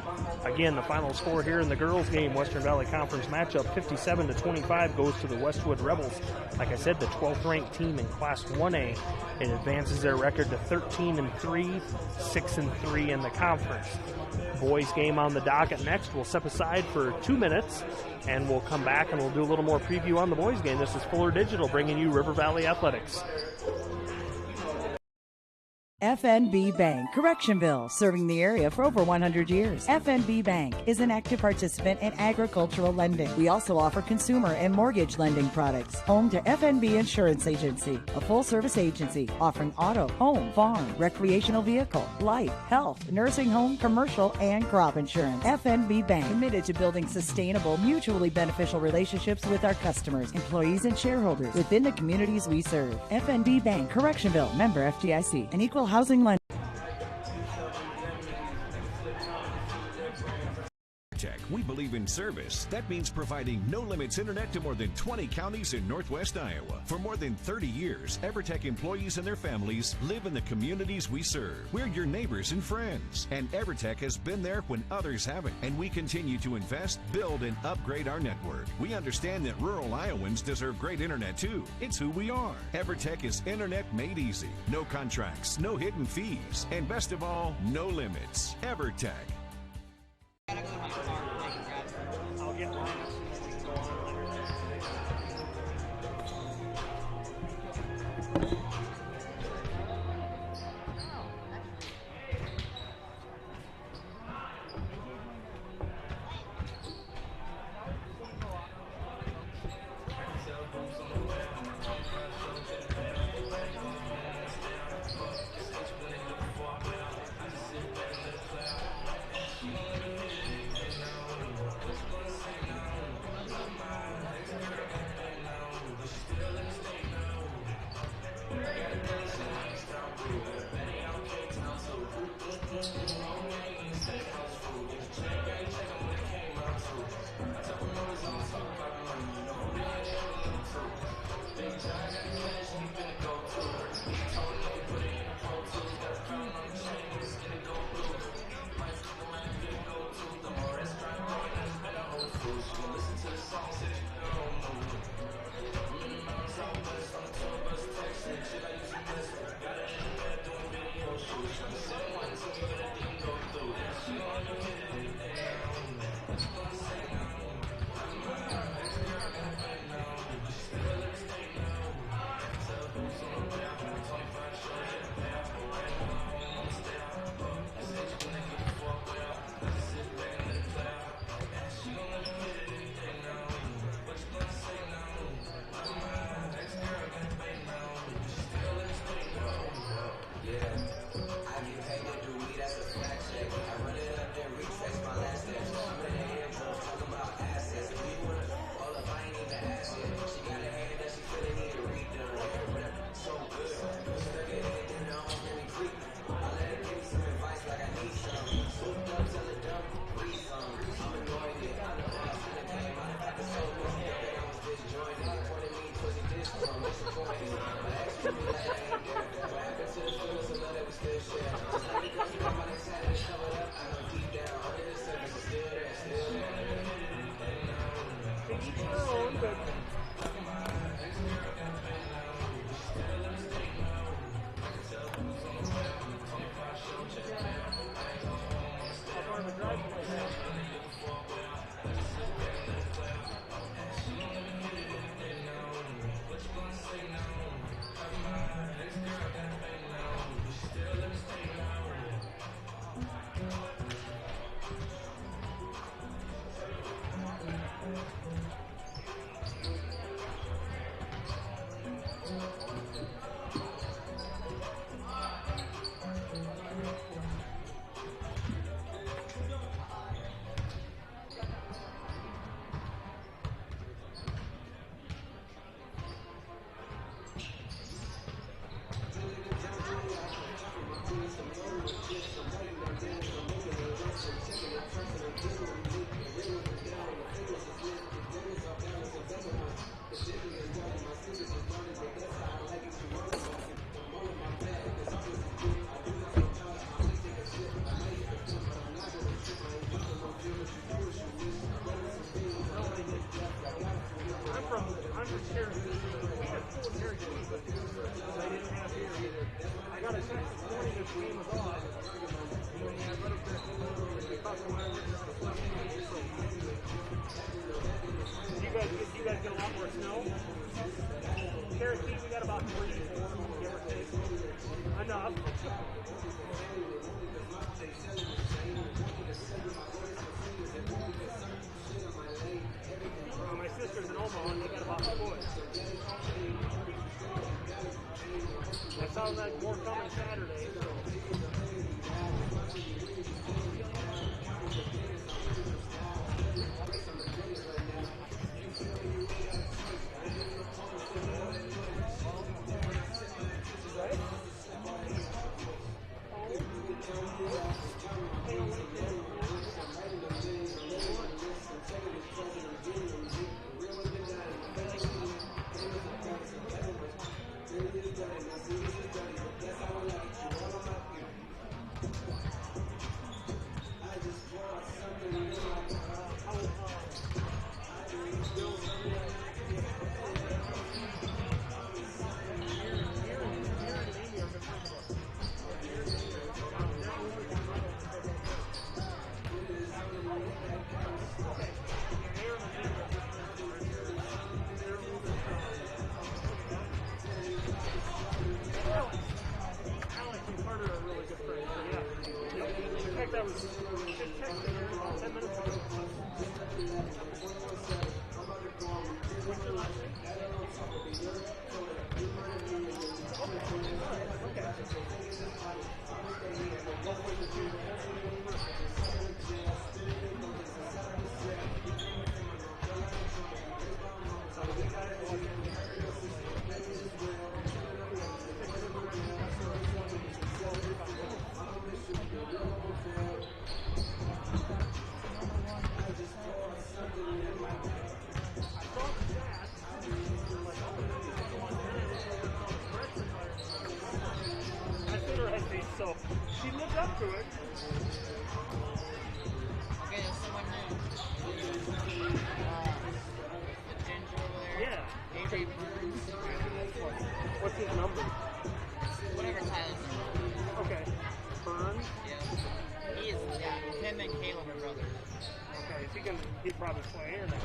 Again, the final score here in the girls' game, Western Valley Conference matchup, 57-25 goes to the Westwood Rebels. Like I said, the 12th ranked team in Class 1A. It advances their record to 13-3, 6-3 in the conference. Boys' game on the docket next. We'll step aside for 2 minutes, and we'll come back and we'll do a little more preview on the boys' game. This is Fuller Digital bringing you River Valley Athletics. FNB Bank, Correctionville, serving the area for over 100 years. FNB Bank is an active participant in agricultural lending. We also offer consumer and mortgage lending products. Home to FNB Insurance Agency, a full-service agency offering auto, home, farm, recreational vehicle, life, health, nursing home, commercial, and crop insurance. FNB Bank, committed to building sustainable, mutually beneficial relationships with our customers, employees, and shareholders within the communities we serve. FNB Bank, Correctionville, member FDIC, an equal housing lender. We believe in service. That means providing no-limits internet to more than 20 counties in Northwest Iowa. For more than 30 years, EverTech employees and their families live in the communities we serve. We're your neighbors and friends, and EverTech has been there when others haven't, and we continue to invest, build, and upgrade our network. We understand that rural Iowans deserve great internet too. It's who we are. EverTech is internet made easy. No contracts, no hidden fees, and best of all, no limits. EverTech. from 100 Cherokee. We had full Cherokee, but they didn't have here either. I got a text this morning this game was off. You guys get a lot more snow? Cherokee, we got about 3, 4, give or take. Enough. My sister's in Omaha and they got about 4. That sounds like more coming Saturday. So. That was just texting her about 10 minutes ago. What's your last name? So she lived up to it. Okay, there's someone new. The ginger over there. Yeah. AJ Burns. What's his number? Whatever Tyler's number. Okay. Burns? Yeah. He is, yeah. Him and Caleb are brothers. Okay, is he'd probably play or not?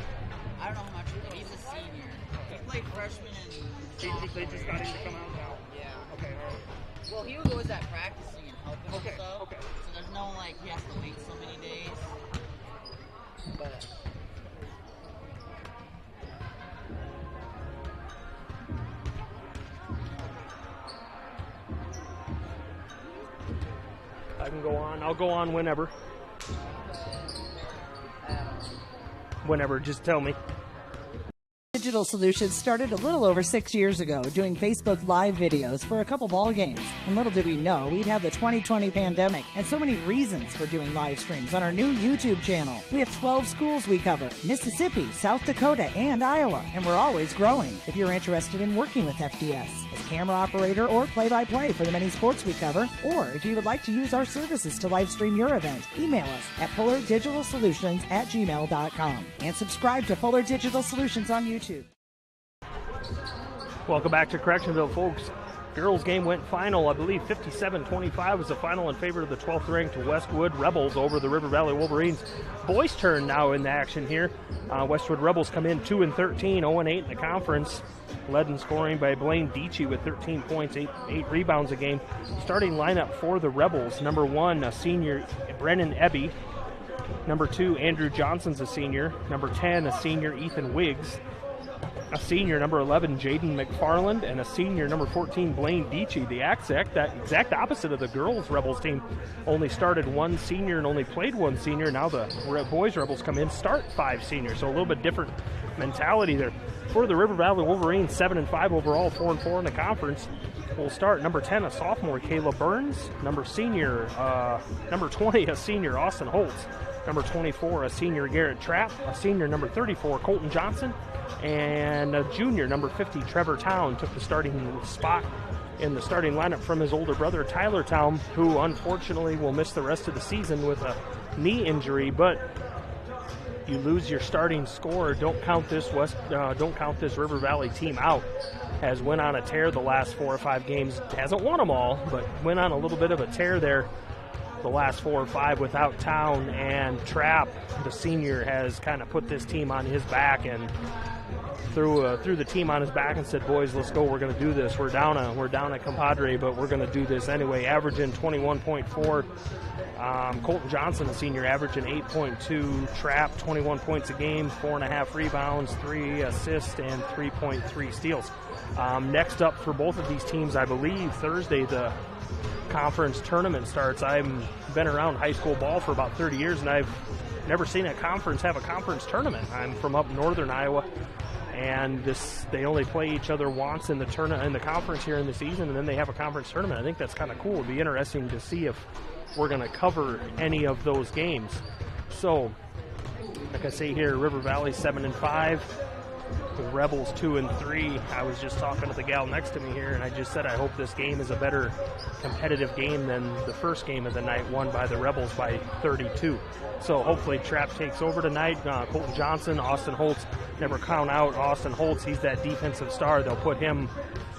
I don't know how much, but he's a senior. He played freshman and They just got him to come out now? Yeah. Okay, all right. Well, he was always at practicing and helping Okay, and stuff. okay. So there's no, like, he has to wait so many days. But... I can go on. I'll go on whenever. Whenever, just tell me. Digital Solutions started a little over 6 years ago doing Facebook Live videos for a couple ball games. And little did we know we'd have the 2020 pandemic and so many reasons for doing live streams on our new YouTube channel. We have 12 schools we cover: Mississippi, South Dakota, and Iowa. And we're always growing. If you're interested in working with FDS as camera operator or play-by-play for the many sports we cover, or if you would like to use our services to live stream your event, email us at fullerdigitalsolutions@gmail.com and subscribe to Fuller Digital Solutions on YouTube. Welcome back to Correctionville, folks. Girls game went final. I believe 57-25 was the final in favor of the 12th ranked Westwood Rebels over the River Valley Wolverines. Boys' turn now in the action here. Westwood Rebels come in 2-13, 0-8 in the conference. Led in scoring by Blaine Deachy with 13 points, 8 rebounds a game. Starting lineup for the Rebels: number 1, a senior, Brennan Ebby. Number 2, Andrew Johnson's a senior. Number 10, a senior, Ethan Wiggs. A senior, number 11, Jaden McFarland, and a senior, number 14, Blaine Deachy. The exact opposite of the girls' Rebels team. Only started one senior and only played one senior. Now the boys' Rebels come in, start 5 seniors, so a little bit different mentality there. For the River Valley Wolverines, 7-5 overall, 4-4 in the conference. We'll start number 10, a sophomore, Kayla Burns. Number 20, a senior, Austin Holtz. Number 24, a senior, Garrett Trapp. A senior, number 34, Colton Johnson. And a junior, number 50, Trevor Town, took the starting spot in the starting lineup from his older brother, Tyler Town, who unfortunately will miss the rest of the season with a knee injury. But you lose your starting scorer. Don't count this River Valley team out. Has went on a tear the last 4 or 5 games. Hasn't won them all, but went on a little bit of a tear there the last 4 or 5 without Town. And Trapp, the senior, has kind of put this team on his back and threw the team on his back and said, "Boys, let's go. We're going to do this. We're down a compadre, but we're going to do this anyway." Averaging 21.4. Colton Johnson, the senior, averaging 8.2. Trapp, 21 points a game, 4.5 rebounds, 3 assists, and 3.3 steals. Next up for both of these teams, I believe Thursday the conference tournament starts. I've been around high school ball for about 30 years, and I've never seen a conference have a conference tournament. I'm from up northern Iowa, and they only play each other once in the conference here in the season, and then they have a conference tournament. I think that's kind of cool. It'd be interesting to see if we're going to cover any of those games. So, like I say here, River Valley 7-5, the Rebels 2-3. I was just talking to the gal next to me here, and I just said I hope this game is a better competitive game than the first game of the night, won by the Rebels by 32. So hopefully Trapp takes over tonight. Colton Johnson, Austin Holtz, never count out Austin Holtz. He's that defensive star. They'll put him,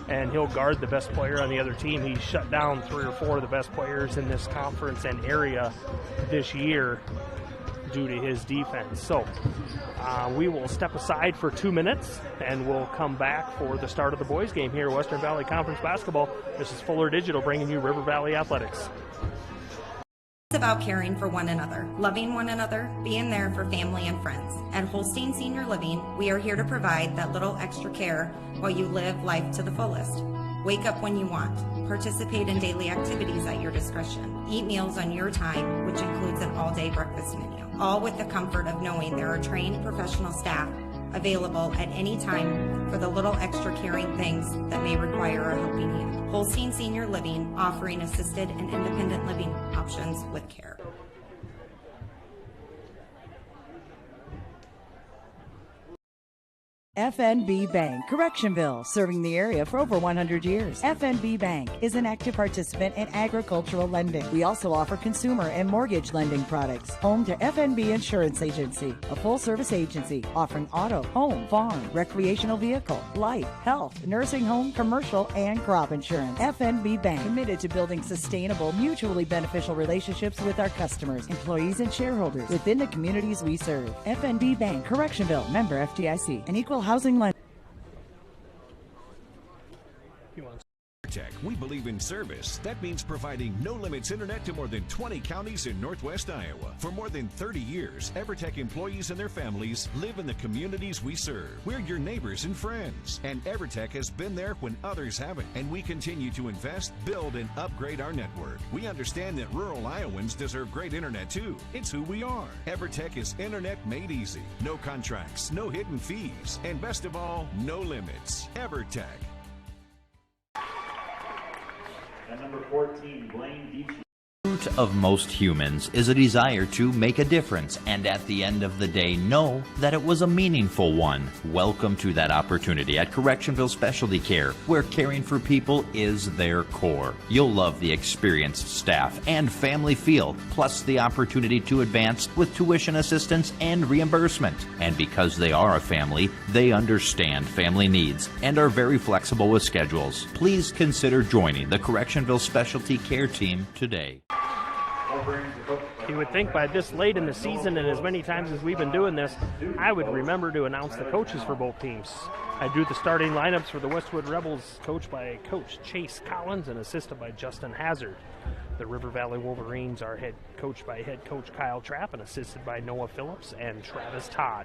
and he'll guard the best player on the other team. He's shut down 3 or 4 of the best players in this conference and area this year due to his defense. So we will step aside for 2 minutes, and we'll come back for the start of the boys game here, Western Valley Conference Basketball. This is Fuller Digital bringing you River Valley Athletics. It's about caring for one another, loving one another, being there for family and friends. At Holstein Senior Living, we are here to provide that little extra care while you live life to the fullest. Wake up when you want. Participate in daily activities at your discretion. Eat meals on your time, which includes an all-day breakfast menu. All with the comfort of knowing there are trained professional staff available at any time for the little extra caring things that may require a helping hand. Holstein Senior Living, offering assisted and independent living options with care. FNB Bank, Correctionville, serving the area for over 100 years. FNB Bank is an active participant in agricultural lending. We also offer consumer and mortgage lending products. Home to FNB Insurance Agency, a full-service agency offering auto, home, farm, recreational vehicle, life, health, nursing home, commercial, and crop insurance. FNB Bank, committed to building sustainable, mutually beneficial relationships with our customers, employees, and shareholders within the communities we serve. FNB Bank, Correctionville, member FDIC, an equal housing lender. We believe in service. That means providing no-limits internet to more than 20 counties in Northwest Iowa. For more than 30 years, EverTech employees and their families live in the communities we serve. We're your neighbors and friends. And EverTech has been there when others haven't. And we continue to invest, build, and upgrade our network. We understand that rural Iowans deserve great internet too. It's who we are. EverTech is internet made easy. No contracts, no hidden fees, and best of all, no limits. EverTech. At number 14, Blaine Deachy. The root of most humans is a desire to make a difference, and at the end of the day know that it was a meaningful one. Welcome to that opportunity at Correctionville Specialty Care, where caring for people is their core. You'll love the experienced staff and family feel, plus the opportunity to advance with tuition assistance and reimbursement. And because they are a family, they understand family needs and are very flexible with schedules. Please consider joining the Correctionville Specialty Care team today. You would think by this late in the season and as many times as we've been doing this, I would remember to announce the coaches for both teams. I drew the starting lineups for the Westwood Rebels, coached by Coach Chase Collins and assisted by Justin Hazard. The River Valley Wolverines are coached by head coach Kyle Trapp and assisted by Noah Phillips and Travis Todd.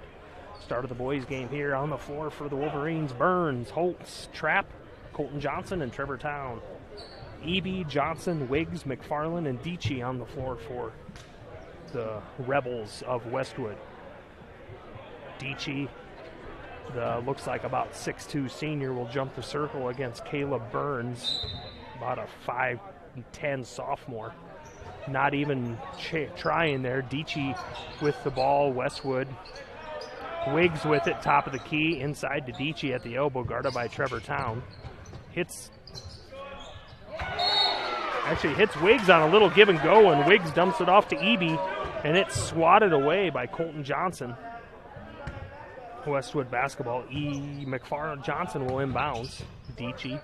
Start of the boys game here on the floor for the Wolverines: Burns, Holtz, Trapp, Colton Johnson, and Trevor Town. Eby, Johnson, Wiggs, McFarland, and Deachy on the floor for the Rebels of Westwood. Deachy, looks like about 6'2" senior, will jump the circle against Caleb Burns, about a 5'10" sophomore. Not even trying there. Deachy with the ball, Westwood. Wiggs with it, top of the key, inside to Deachy at the elbow, guarded by Trevor Town. Hits Wiggs on a little give and go, and Wiggs dumps it off to Eby, and it's swatted away by Colton Johnson. Westwood basketball. McFarland Johnson will inbounds. Dietschy.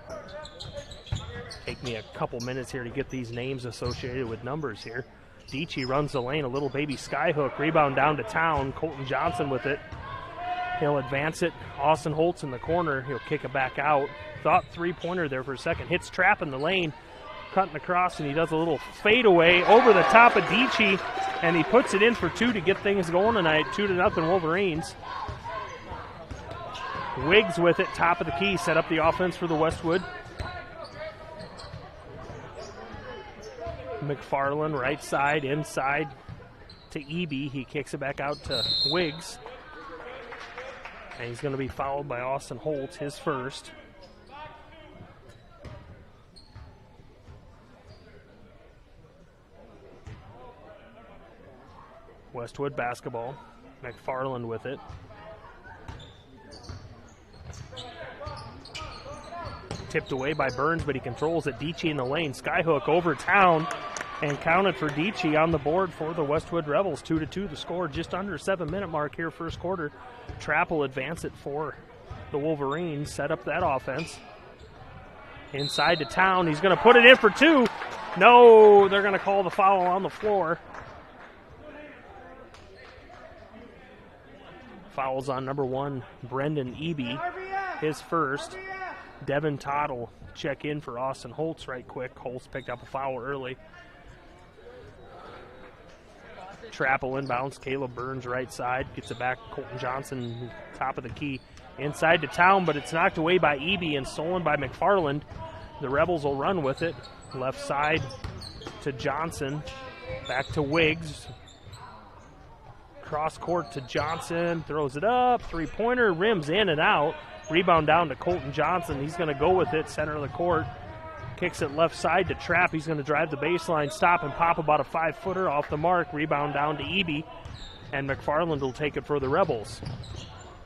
Take me a couple minutes here to get these names associated with numbers here. Dietschy runs the lane, a little baby skyhook. Rebound down to Town. Colton Johnson with it. He'll advance it. Austin Holtz in the corner. He'll kick it back out. Thought three-pointer there for a second. Hits trap in the lane. Cutting across, and he does a little fadeaway over the top of Dietschy, and he puts it in for two to get things going tonight. 2-0 Wolverines. Wiggs with it, top of the key, set up the offense for the Westwood. McFarland right side, inside to Eby. He kicks it back out to Wiggs. And he's going to be fouled by Austin Holtz, his first. Westwood basketball. McFarland with it. Tipped away by Burns, but he controls it. Dietschy in the lane. Skyhook over Town and counted for Dietschy on the board for the Westwood Rebels. 2-2 the score, just under 7-minute mark here first quarter. Trapp will advance it for the Wolverines. Set up that offense. Inside to Town. He's going to put it in for two. No, they're going to call the foul on the floor. Fouls on number 1, Brendan Eby, his first. Devin Todd will check in for Austin Holtz right quick. Holtz picked up a foul early. Trapp will inbounds. Caleb Burns right side. Gets it back. Colton Johnson, top of the key. Inside to Town, but it's knocked away by Eby and stolen by McFarland. The Rebels will run with it. Left side to Johnson. Back to Wiggs. Cross court to Johnson. Throws it up. Three-pointer. Rims in and out. Rebound down to Colton Johnson. He's going to go with it. Center of the court. Kicks it left side to Trapp. He's going to drive the baseline. Stop and pop about a 5-footer off the mark. Rebound down to Eby. And McFarland will take it for the Rebels.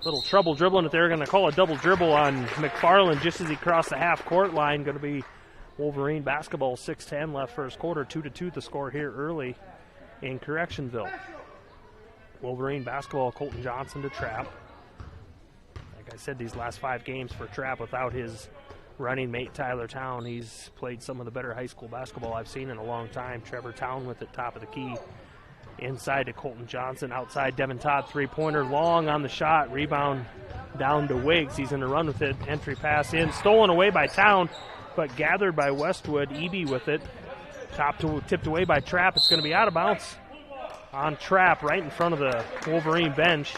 Little trouble dribbling it. They're going to call a double dribble on McFarland just as he crossed the half-court line. Going to be Wolverine basketball. 6:10 left first quarter. 2-2 the score here early in Correctionville. Wolverine basketball. Colton Johnson to Trapp. Like I said, these last 5 games for Trapp without his running mate Tyler Town. He's played some of the better high school basketball I've seen in a long time. Trevor Town with it, top of the key. Inside to Colton Johnson. Outside Devin Todd, three-pointer. Long on the shot. Rebound down to Wiggs. He's in the run with it. Entry pass in. Stolen away by Town, but gathered by Westwood. Eby with it. Tipped away by Trapp. It's going to be out of bounds on Trapp right in front of the Wolverine bench.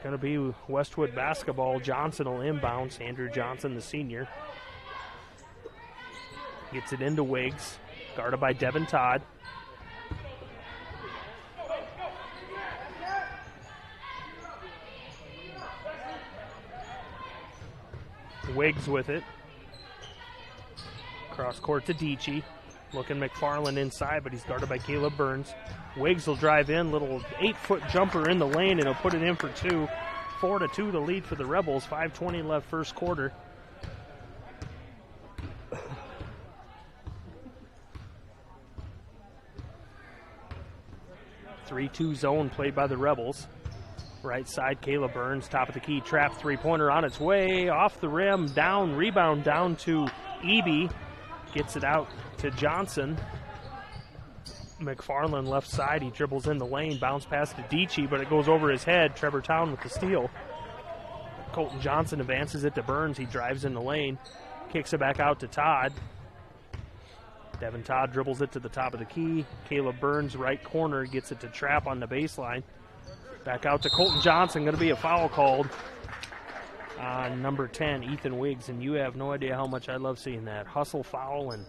Going to be Westwood basketball. Johnson will inbounds. Andrew Johnson, the senior. Gets it into Wiggs. Guarded by Devin Todd. Wiggs with it. Cross court to Dietschy. Looking McFarland inside, but he's guarded by Caleb Burns. Wiggs will drive in. Little 8-foot jumper in the lane, and he'll put it in for two. 4-2 the lead for the Rebels. 5:20 left first quarter. 3-2 zone played by the Rebels. Right side, Caleb Burns, top of the key. Trapp three-pointer on its way. Off the rim, down, rebound down to Eby. Gets it out to Johnson. McFarland left side. He dribbles in the lane. Bounce pass to Dietschy, but it goes over his head. Trevor Town with the steal. Colton Johnson advances it to Burns. He drives in the lane. Kicks it back out to Todd. Devin Todd dribbles it to the top of the key. Caleb Burns, right corner, gets it to Trapp on the baseline. Back out to Colton Johnson. Going to be a foul called on number 10, Ethan Wiggs. And you have no idea how much I love seeing that. Hustle foul, and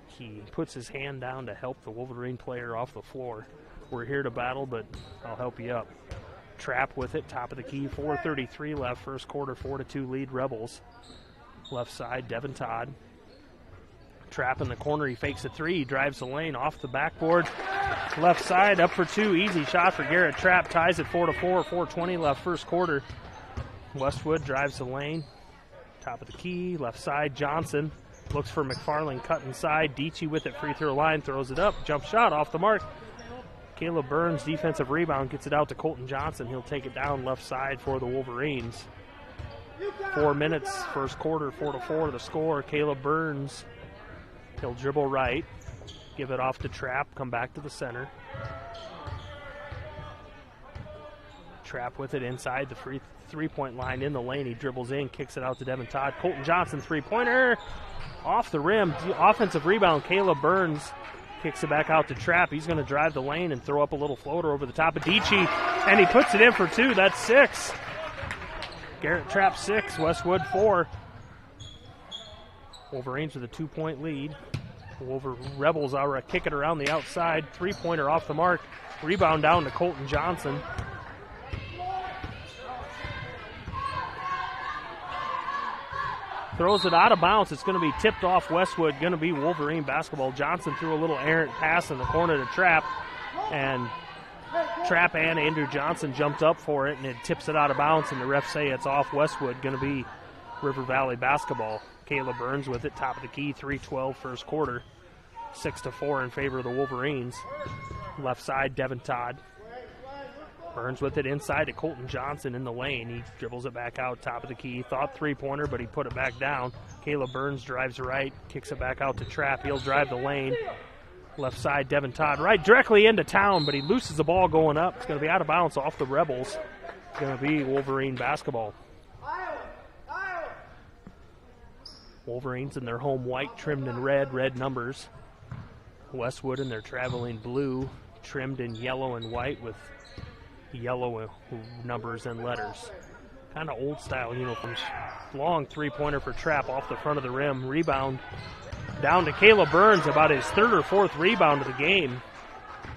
he puts his hand down to help the Wolverine player off the floor. We're here to battle, but I'll help you up. Trapp with it, top of the key. 4:33 left, first quarter, 4-2 lead Rebels. Left side, Devin Todd. Trapp in the corner, he fakes a three, he drives the lane off the backboard. Left side, up for two, easy shot for Garrett Trapp, ties it 4-4, 4:20 left first quarter. Westwood drives the lane, top of the key, left side, Johnson looks for McFarland, cut inside, Dietschy with it, free throw line, throws it up, jump shot off the mark. Caleb Burns, defensive rebound, gets it out to Colton Johnson. He'll take it down left side for the Wolverines. 4 minutes, first quarter, 4-4 the score. Caleb Burns, he'll dribble right, give it off to Trapp, come back to the center. Trapp with it inside the free three-point line in the lane. He dribbles in, kicks it out to Devin Todd. Colton Johnson, three-pointer, off the rim. Offensive rebound, Caleb Burns kicks it back out to Trapp. He's going to drive the lane and throw up a little floater over the top of Dici, and he puts it in for two. That's 6. Garrett Trapp 6, Westwood 4. Wolverines with a 2-point lead. Rebels are kicking around the outside. Three-pointer off the mark. Rebound down to Colton Johnson. Throws it out of bounds. It's going to be tipped off Westwood. Going to be Wolverine basketball. Johnson threw a little errant pass in the corner to Trapp. And Trapp and Andrew Johnson jumped up for it, and it tips it out of bounds, and the refs say it's off Westwood. Going to be River Valley basketball. Caleb Burns with it, top of the key, 3:12 first quarter. 6-4 in favor of the Wolverines. Left side, Devin Todd. Burns with it inside to Colton Johnson in the lane. He dribbles it back out, top of the key. Thought three-pointer, but he put it back down. Caleb Burns drives right, kicks it back out to Trapp. He'll drive the lane. Left side, Devin Todd right directly into town, but he loses the ball going up. It's going to be out of bounds off the Rebels. It's going to be Wolverine basketball. Wolverines in their home white, trimmed in red numbers. Westwood in their traveling blue, trimmed in yellow and white with yellow numbers and letters. Kind of old-style uniforms. Long three-pointer for Trapp off the front of the rim. Rebound down to Caleb Burns, about his third or fourth rebound of the game.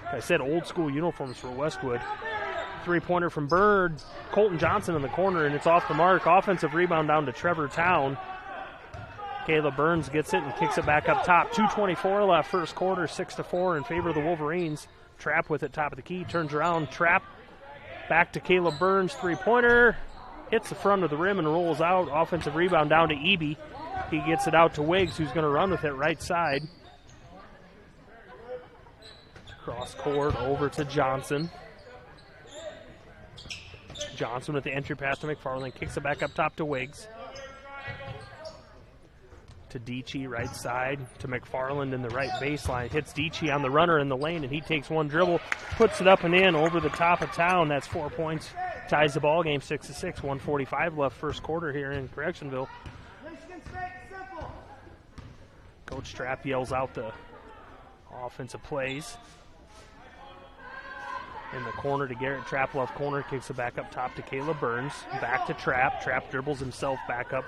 Like I said, old-school uniforms for Westwood. Three-pointer from Bird. Colton Johnson in the corner, and it's off the mark. Offensive rebound down to Trevor Town. Caleb Burns gets it and kicks it back up top. 2:24 left first quarter, 6-4 in favor of the Wolverines. Trapp with it, top of the key, turns around. Trapp back to Caleb Burns, three-pointer. Hits the front of the rim and rolls out. Offensive rebound down to Eby. He gets it out to Wiggs, who's going to run with it right side. Cross court over to Johnson. Johnson with the entry pass to McFarland. Kicks it back up top to Wiggs. To Dici, right side, to McFarland in the right baseline. Hits Dici on the runner in the lane, and he takes one dribble, puts it up and in over the top of Town. That's 4 points, ties the ball game 6-6. 1:45 left first quarter here in Correctionville. Coach Trapp yells out the offensive plays. In the corner to Garrett Trapp, left corner, kicks it back up top to Caleb Burns. Back to Trapp. Trapp dribbles himself back up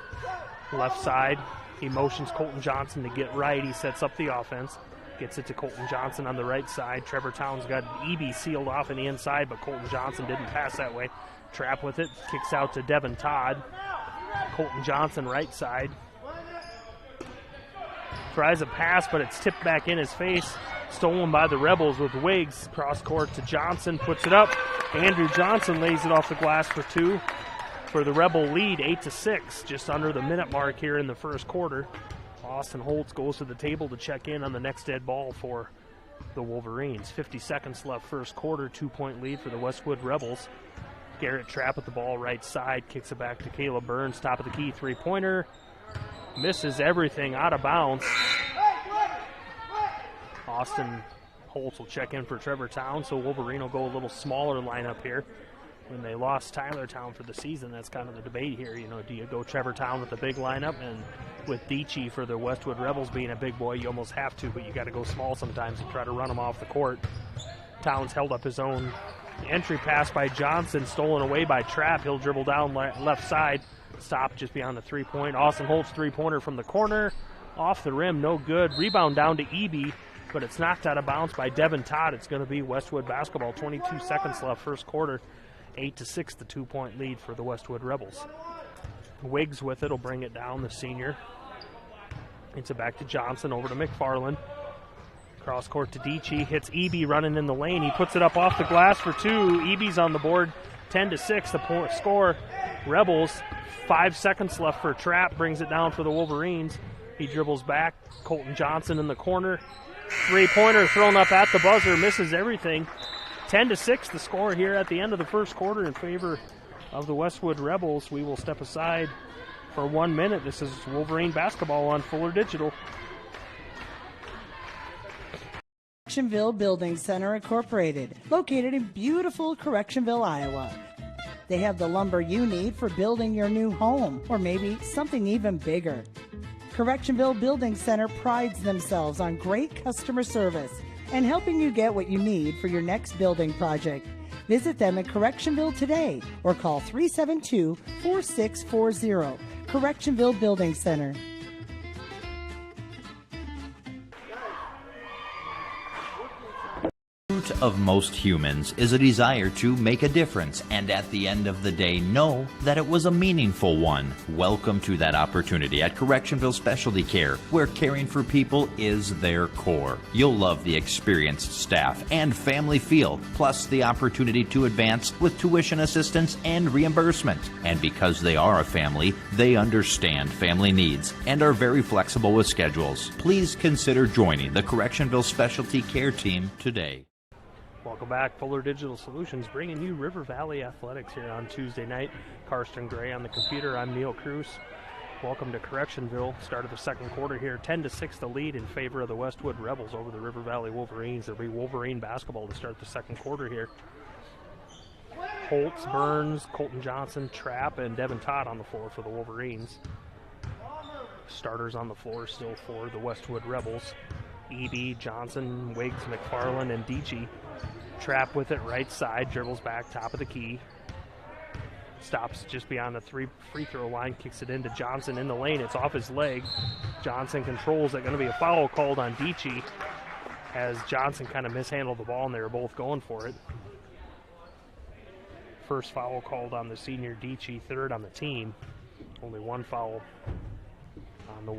left side. He motions Colton Johnson to get right. He sets up the offense. Gets it to Colton Johnson on the right side. Trevor Town's got Eby sealed off in the inside, but Colton Johnson didn't pass that way. Trapp with it. Kicks out to Devin Todd. Colton Johnson right side. Tries a pass, but it's tipped back in his face. Stolen by the Rebels with Wiggs. Cross court to Johnson. Puts it up. Andrew Johnson lays it off the glass for two. For the Rebel lead, 8-6, just under the minute mark here in the first quarter. Austin Holtz goes to the table to check in on the next dead ball for the Wolverines. 50 seconds left first quarter, 2-point lead for the Westwood Rebels. Garrett Trapp with the ball right side, kicks it back to Caleb Burns, top of the key, three-pointer. Misses everything, out of bounds. Austin Holtz will check in for Trevor Town, so Wolverine will go a little smaller lineup here. When they lost Tyler Town for the season, that's kind of the debate here. You know, do you go Trevor Town with the big lineup? And with Dici for the Westwood Rebels being a big boy, you almost have to, but you got to go small sometimes and try to run him off the court. Towns held up his own. Entry pass by Johnson, stolen away by Trapp. He'll dribble down left side. Stop just beyond the three-point. Austin Holtz three-pointer from the corner. Off the rim, no good. Rebound down to Eby, but it's knocked out of bounds by Devin Todd. It's going to be Westwood basketball. 22 seconds left first quarter. 8-6, the 2-point lead for the Westwood Rebels. Wiggs with it will bring it down, the senior. It's it back to Johnson, over to McFarland. Cross court to Dici, hits Eby running in the lane. He puts it up off the glass for two. Eby's on the board, 10-6, the score. Rebels, 5 seconds left for Trapp, brings it down for the Wolverines. He dribbles back, Colton Johnson in the corner. Three-pointer thrown up at the buzzer, misses everything. 10-6 the score here at the end of the first quarter in favor of the Westwood Rebels. We will step aside for 1 minute. This is Wolverine basketball on Fuller Digital. Correctionville Building Center Incorporated, located in beautiful Correctionville, Iowa. They have the lumber you need for building your new home, or maybe something even bigger. Correctionville Building Center prides themselves on great customer service and helping you get what you need for your next building project. Visit them in Correctionville today or call 372-4640. Correctionville Building Center. Of most humans is a desire to make a difference, and at the end of the day know that it was a meaningful one. Welcome to that opportunity at Correctionville Specialty Care, where caring for people is their core. You'll love the experienced staff and family feel, plus the opportunity to advance with tuition assistance and reimbursement. And because they are a family, they understand family needs and are very flexible with schedules. Please consider joining the Correctionville Specialty Care team today. Welcome back. Fuller Digital Solutions bringing you River Valley Athletics here on Tuesday night. Karsten Gray on the computer. I'm Neil Cruz. Welcome to Correctionville. Start of the second quarter here. 10-6 the lead in favor of the Westwood Rebels over the River Valley Wolverines. There'll be Wolverine basketball to start the second quarter here. Holtz, Burns, Colton Johnson, Trapp, and Devin Todd on the floor for the Wolverines. Starters on the floor still for the Westwood Rebels. Eby, Johnson, Wiggs, McFarland, and Dietschy. Trapp with it right side, dribbles back, top of the key. Stops just beyond the free throw line, kicks it into Johnson in the lane. It's off his leg. Johnson controls it. Going to be a foul called on Dietschy as Johnson kind of mishandled the ball, and they were both going for it. First foul called on the senior Dietschy, third on the team. Only one foul on the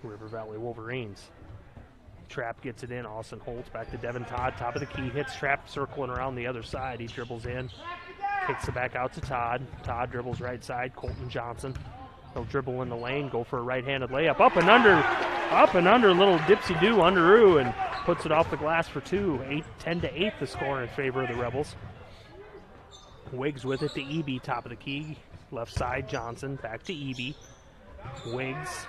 River Valley Wolverines. Trapp gets it in. Austin Holtz back to Devin Todd. Top of the key. Hits Trapp circling around the other side. He dribbles in. Kicks it back out to Todd. Todd dribbles right side. Colton Johnson. He'll dribble in the lane. Go for a right-handed layup. Up and under. Little dipsy-do underoo and puts it off the glass for two. 10-8 the score in favor of the Rebels. Wiggs with it to Eby. Top of the key. Left side Johnson. Back to Eby. Wiggs.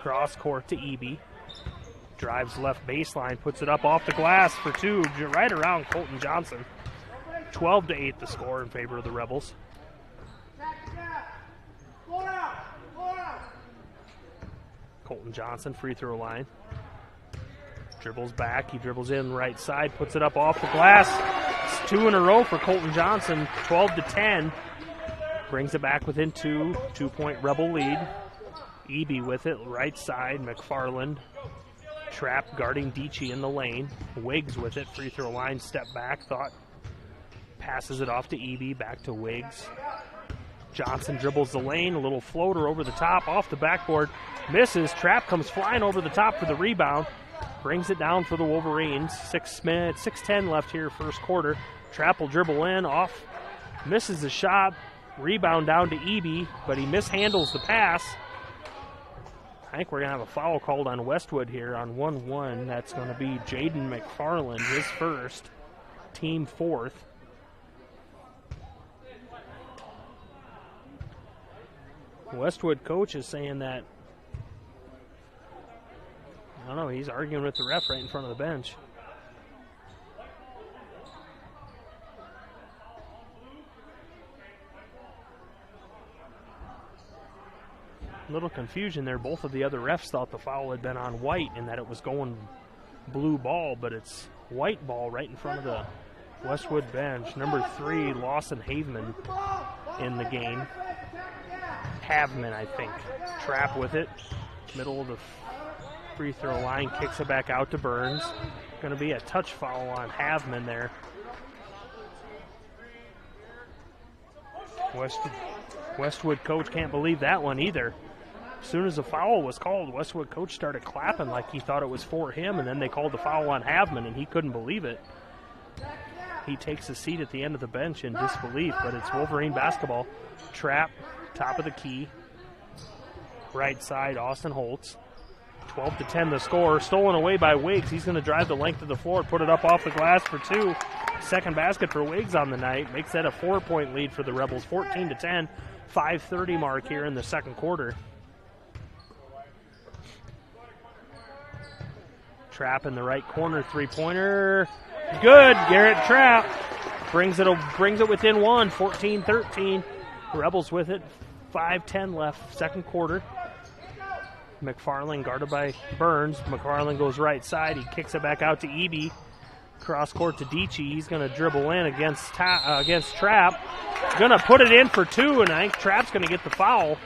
Cross court to Eby. Drives left baseline, puts it up off the glass for two, right around Colton Johnson. 12-8 the score in favor of the Rebels. Colton Johnson, free throw line. Dribbles back, he dribbles in right side, puts it up off the glass. It's two in a row for Colton Johnson, 12-10. Brings it back within two, 2-point Rebel lead. Eby with it, right side, McFarland. Trapp guarding Dietschy in the lane. Wiggs with it, free throw line, step back, passes it off to Eby, back to Wiggs. Johnson dribbles the lane, a little floater over the top, off the backboard, misses. Trapp comes flying over the top for the rebound, brings it down for the Wolverines. 6:10 left here, first quarter. Trapp will dribble in, off, misses the shot, rebound down to Eby, but he mishandles the pass. I think we're going to have a foul called on Westwood here on 1-1. That's going to be Jaden McFarland, his first, team fourth. Westwood coach is saying that, I don't know, he's arguing with the ref right in front of the bench. Little confusion there. Both of the other refs thought the foul had been on white and that it was going blue ball, but it's white ball right in front of the Westwood bench. Number 3, Lawson Haveman in the game. Haveman, I think. Trapp with it. Middle of the free throw line. Kicks it back out to Burns. Going to be a touch foul on Haveman there. Westwood coach can't believe that one either. As soon as the foul was called, Westwood coach started clapping like he thought it was for him, and then they called the foul on Haveman, and he couldn't believe it. He takes a seat at the end of the bench in disbelief, but it's Wolverine basketball. Trapp, top of the key. Right side, Austin Holtz. 12-10 the score. Stolen away by Wiggs. He's going to drive the length of the floor, put it up off the glass for 2. Second basket for Wiggs on the night. Makes that a 4-point lead for the Rebels. 14-10. 5:30 mark here in the second quarter. Trapp in the right corner, three-pointer. Good. Garrett Trapp brings it within 1. 14-13. Rebels with it. 5:10 left, second quarter. McFarland guarded by Burns. McFarland goes right side. He kicks it back out to Eby. Cross court to Dietschy. He's going to dribble in against Trapp. Going to put it in for 2, and I think Trapp's going to get the foul.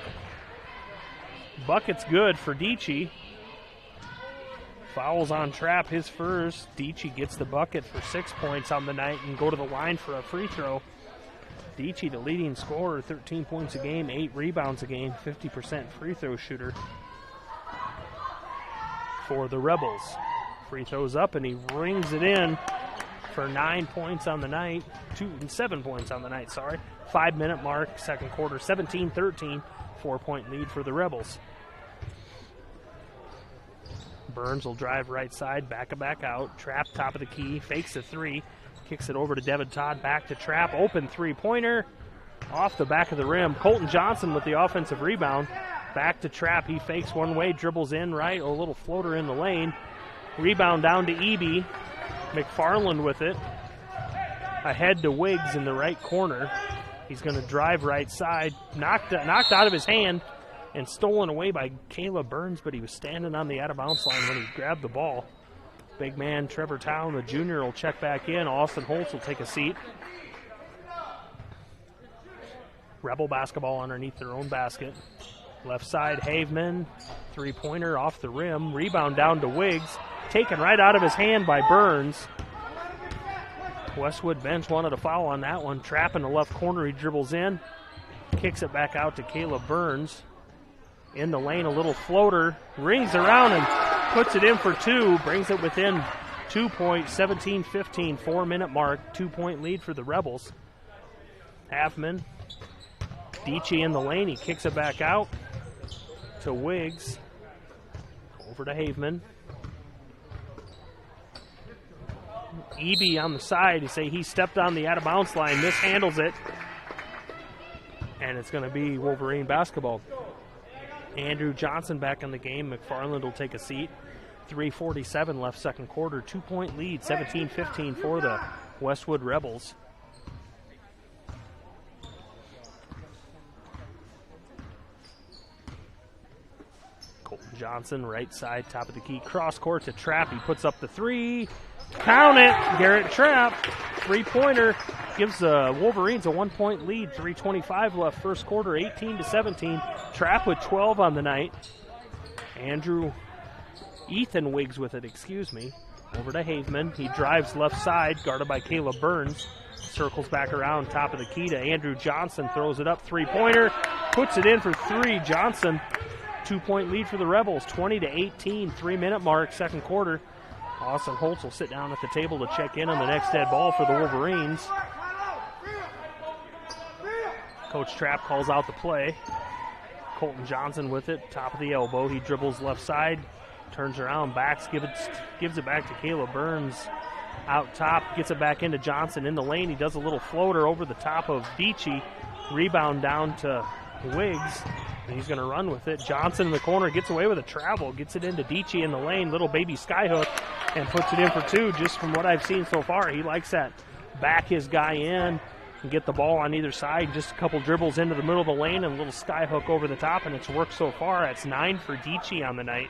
Bucket's good for Dietschy. Fouls on Trapp, his first. Dietschy gets the bucket for 6 points on the night and go to the line for a free throw. Dietschy, the leading scorer, 13 points a game, 8 rebounds a game, 50% free throw shooter for the Rebels. Free throws up, and he rings it in for 9 points on the night. 7 points on the night, sorry. 5-minute mark, second quarter, 17-13, 4-point lead for the Rebels. Burns will drive right side, back out. Trapp, top of the key, fakes a 3. Kicks it over to Devin Todd, back to Trapp. Open three-pointer off the back of the rim. Colton Johnson with the offensive rebound. Back to Trapp. He fakes one way, dribbles in right, a little floater in the lane. Rebound down to Eby. McFarland with it. Ahead to Wiggs in the right corner. He's going to drive right side. Knocked out of his hand and stolen away by Caleb Burns, but he was standing on the out-of-bounds line when he grabbed the ball. Big man Trevor Town, the junior, will check back in. Austin Holtz will take a seat. Rebel basketball underneath their own basket. Left side, Haveman. Three-pointer off the rim. Rebound down to Wiggs. Taken right out of his hand by Burns. Westwood bench wanted a foul on that one. Trapp in the left corner. He dribbles in. Kicks it back out to Caleb Burns. In the lane, a little floater. Rings around and puts it in for 2. Brings it within 2 points. 17-15, 4-minute mark. 2-point lead for the Rebels. Halfman. Dietschy in the lane. He kicks it back out to Wiggs. Over to Haveman. Eby on the side. You say he stepped on the out-of-bounds line. Mishandles it. And it's going to be Wolverine basketball. Andrew Johnson back in the game. McFarland will take a seat. 3:47 left second quarter. 2-point lead. 17-15 for the Westwood Rebels. Colton Johnson, right side, top of the key. Cross court to Trapp. He puts up the 3. Count it. Garrett Trapp. Three-pointer gives the Wolverines a 1-point lead. 3:25 left first quarter, 18-17. Trapp with 12 on the night. Ethan Wiggs with it, Over to Haveman. He drives left side, guarded by Caleb Burns. Circles back around, top of the key to Andrew Johnson. Throws it up, three-pointer. Puts it in for 3. Johnson, 2-point lead for the Rebels. 20-18, 3-minute mark, second quarter. Austin Holtz will sit down at the table to check in on the next dead ball for the Wolverines. Coach Trapp calls out the play. Colton Johnson with it, top of the elbow. He dribbles left side, turns around, backs, gives it back to Caleb Burns. Out top, gets it back into Johnson in the lane. He does a little floater over the top of Dietschy. Rebound down to Wiggs. And he's going to run with it. Johnson in the corner gets away with a travel. Gets it into Dietschy in the lane. Little baby skyhook. And puts it in for 2. Just from what I've seen so far, he likes that. Back his guy in and get the ball on either side. Just a couple dribbles into the middle of the lane and a little skyhook over the top. And it's worked so far. That's 9 for Dietschy on the night.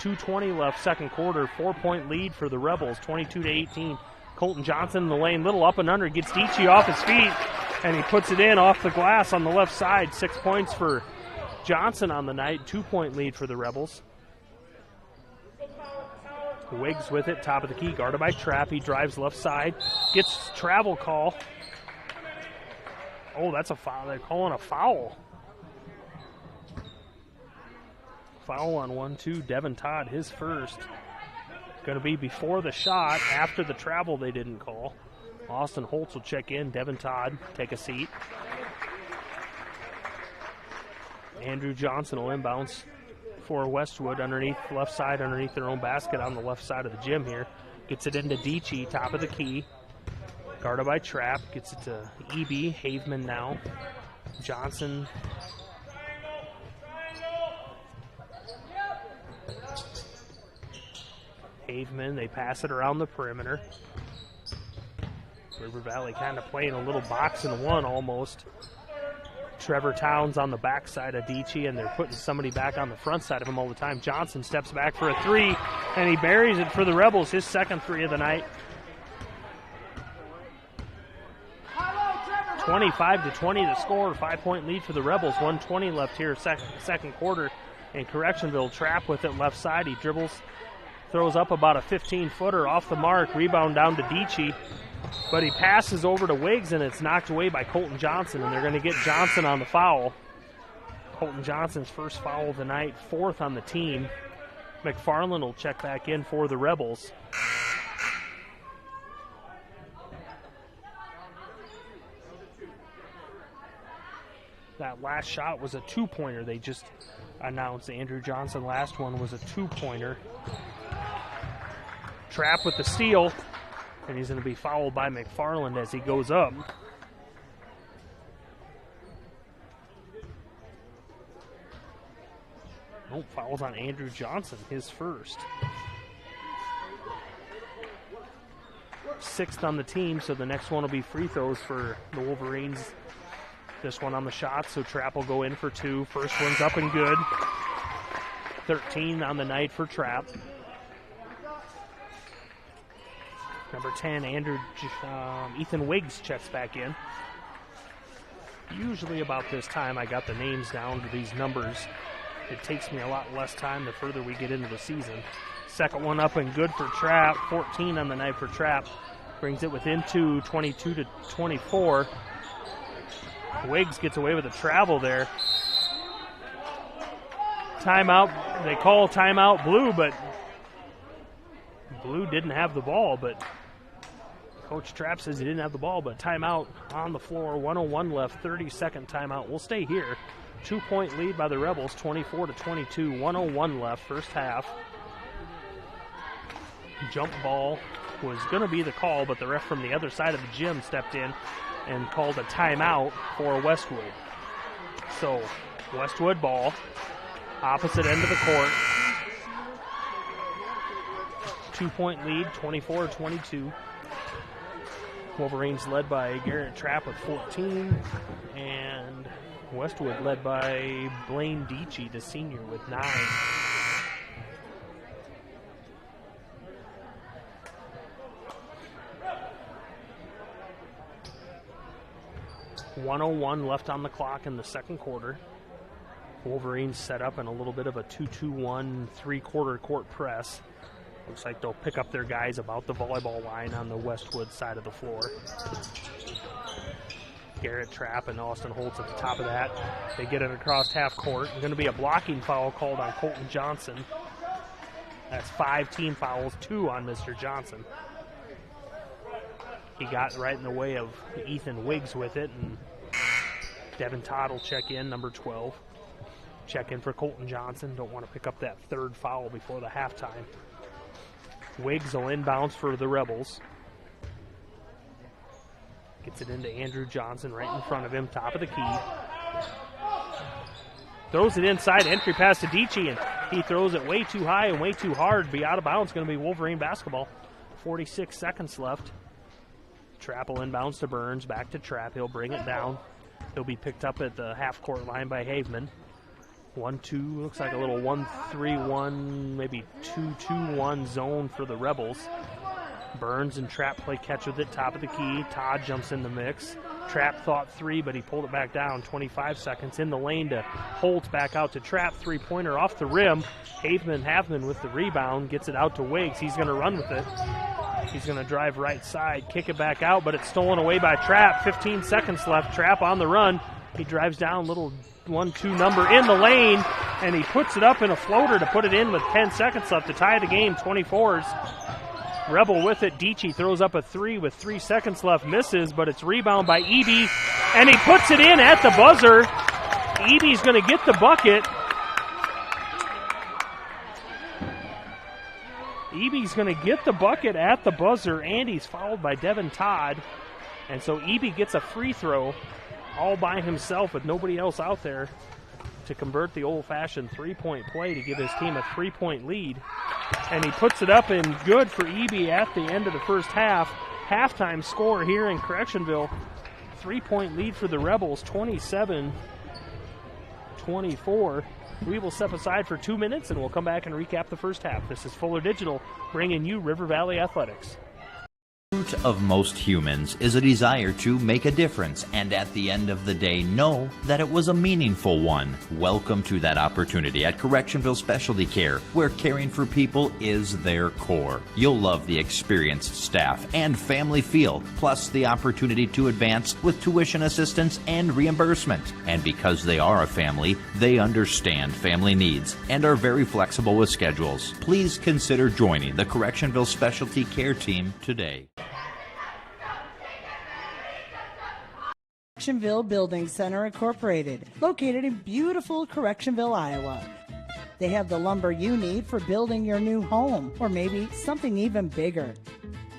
2:20 left second quarter. 4-point lead for the Rebels. 22-18. Colton Johnson in the lane. Little up and under. Gets Dietschy off his feet. And he puts it in off the glass on the left side. 6 points for Johnson on the night. 2-point lead for the Rebels. Wiggs with it, top of the key, guarded by Trapp. He drives left side, gets travel call. Oh, that's a foul. They're calling a foul. Foul on 1-2. Devin Todd, his first. Going to be before the shot. After the travel, they didn't call. Austin Holtz will check in. Devin Todd, take a seat. Andrew Johnson will inbounds for Westwood underneath left side, underneath their own basket on the left side of the gym here. Gets it into Dietschy, top of the key. Guarded by Trapp. Gets it to EB. Haveman now. Johnson. Haveman, they pass it around the perimeter. River Valley kind of playing a little box and one almost. Trevor Towns on the backside of Dietschy, and they're putting somebody back on the front side of him all the time. Johnson steps back for a three, and he buries it for the Rebels, his second three of the night. 25-20 the score, 5-point lead for the Rebels. 1:20 left here, second quarter. And Correctionville Trapp with it left side. He dribbles, throws up about a 15-footer off the mark, rebound down to Dietschy. But he passes over to Wiggs, and it's knocked away by Colton Johnson, and they're going to get Johnson on the foul. Colton Johnson's first foul of the night, fourth on the team. McFarland will check back in for the Rebels. That last shot was a two-pointer. They just announced Andrew Johnson last one was a two-pointer. Trapp with the steal. And he's going to be fouled by McFarland as he goes up. Oh, fouls on Andrew Johnson, his first. Sixth on the team, so the next one will be free throws for the Wolverines. This one on the shot, so Trapp will go in for two. First one's up and good. 13 on the night for Trapp. Number 10, Ethan Wiggs checks back in. Usually about this time I got the names down to these numbers. It takes me a lot less time the further we get into the season. Second one up and good for Trapp. 14 on the night for Trapp. Brings it within two, 22-24. Wiggs gets away with a travel there. Timeout. They call timeout Blue, but Blue didn't have the ball, but Coach Trapp says he didn't have the ball, but timeout on the floor. 1:01 left, 30-second timeout. We'll stay here. 2-point lead by the Rebels, 24-22. 1:01 left, first half. Jump ball was going to be the call, but the ref from the other side of the gym stepped in and called a timeout for Westwood. So Westwood ball, opposite end of the court. 2-point lead, 24-22. Wolverines led by Garrett Trapp with 14, and Westwood led by Blaine Dietschy, the senior, with 9. .101 left on the clock in the second quarter. Wolverines set up in a little bit of a 2-2-1 three-quarter court press. Looks like they'll pick up their guys about the volleyball line on the Westwood side of the floor. Garrett Trapp and Austin Holtz at the top of that. They get it across half court. Going to be a blocking foul called on Colton Johnson. That's 5 team fouls, 2 on Mr. Johnson. He got right in the way of Ethan Wiggs with it, and Devin Todd will check in, number 12. Check in for Colton Johnson. Don't want to pick up that third foul before the halftime. Wiggs will inbounds for the Rebels. Gets it into Andrew Johnson right in front of him, top of the key. Throws it inside, entry pass to Dietschy, and he throws it way too high and way too hard. Be out of bounds, going to be Wolverine basketball. 46 seconds left. Trapp will inbounds to Burns, back to Trapp. He'll bring it down. He'll be picked up at the half-court line by Haveman. 1-2, looks like a little 1-3-1, maybe 2-2-1 zone for the Rebels. Burns and Trapp play catch with it, top of the key. Todd jumps in the mix. Trapp thought 3, but he pulled it back down. 25 seconds in the lane to Holt, back out to Trapp. Three-pointer off the rim. Haveman with the rebound, gets it out to Wiggs. He's going to run with it. He's going to drive right side, kick it back out, but it's stolen away by Trapp. 15 seconds left. Trapp on the run. He drives down, little 1-2 number in the lane, and he puts it up in a floater to put it in with 10 seconds left to tie the game. 24s. Rebel with it. Dietschy throws up a 3 with 3 seconds left. Misses, but it's rebound by Eby, and he puts it in at the buzzer. Eby's going to get the bucket. Eby's going to get the bucket at the buzzer, and he's fouled by Devin Todd. And so Eby gets a free throw all by himself with nobody else out there to convert the old-fashioned three-point play to give his team a 3-point lead. And he puts it up and good for Eby at the end of the first half. Halftime score here in Correctionville. 3-point lead for the Rebels, 27-24. We will step aside for 2 minutes and we'll come back and recap the first half. This is Fuller Digital bringing you River Valley Athletics. The root of most humans is a desire to make a difference, and at the end of the day, know that it was a meaningful one. Welcome to that opportunity at Correctionville Specialty Care, where caring for people is their core. You'll love the experienced staff and family feel, plus the opportunity to advance with tuition assistance and reimbursement. And because they are a family, they understand family needs and are very flexible with schedules. Please consider joining the Correctionville Specialty Care team today. Correctionville Building Center Incorporated, located in beautiful Correctionville, Iowa. They have the lumber you need for building your new home, or maybe something even bigger.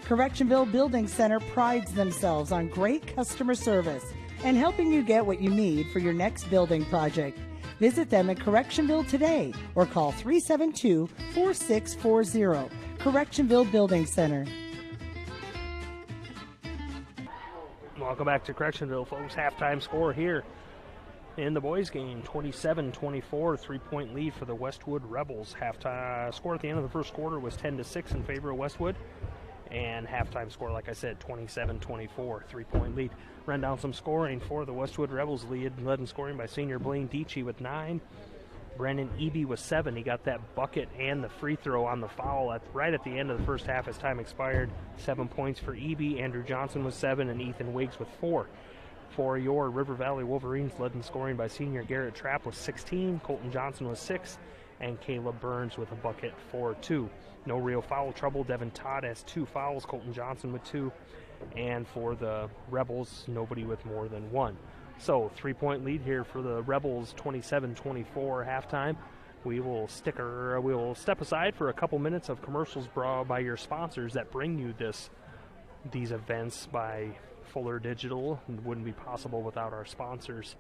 Correctionville Building Center prides themselves on great customer service and helping you get what you need for your next building project. Visit them in Correctionville today or call 372-4640. Correctionville Building Center. Welcome back to Correctionville, folks. Halftime score here in the boys' game, 27-24, three-point lead for the Westwood Rebels. Halftime score at the end of the first quarter was 10-6 in favor of Westwood. And halftime score, like I said, 27-24, three-point lead. Run down some scoring for the Westwood Rebels. Led in scoring by senior Blaine Dietschy with 9. Brandon Eby with 7. He got that bucket and the free throw on the foul right at the end of the first half as time expired. 7 points for Eby. Andrew Johnson with 7 and Ethan Wiggs with 4. For your River Valley Wolverines, led in scoring by senior Garrett Trapp with 16. Colton Johnson with 6. And Caleb Burns with a bucket for 2. No real foul trouble. Devin Todd has 2 fouls. Colton Johnson with 2. And for the Rebels, nobody with more than 1. So, 3-point lead here for the Rebels, 27-24 halftime. We will step aside for a couple minutes of commercials brought by your sponsors that bring you these events by Fuller Digital. It wouldn't be possible without our sponsors.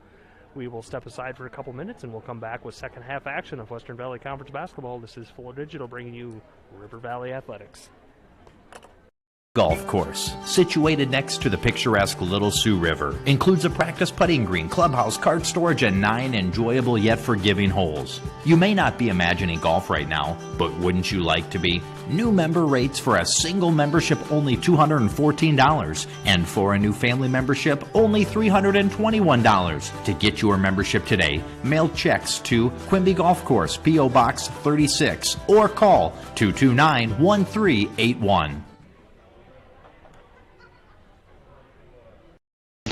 We will step aside for a couple minutes and we'll come back with second half action of Western Valley Conference basketball. This is Fuller Digital bringing you River Valley Athletics. Golf course, situated next to the picturesque Little Sioux River, includes a practice putting green, clubhouse, cart storage, and 9 enjoyable yet forgiving holes. You may not be imagining golf right now, but wouldn't you like to be? New member rates for a single membership only $214, and for a new family membership only $321. To get your membership today, mail checks to Quimby Golf Course, P.O. Box 36, or call 229-1381.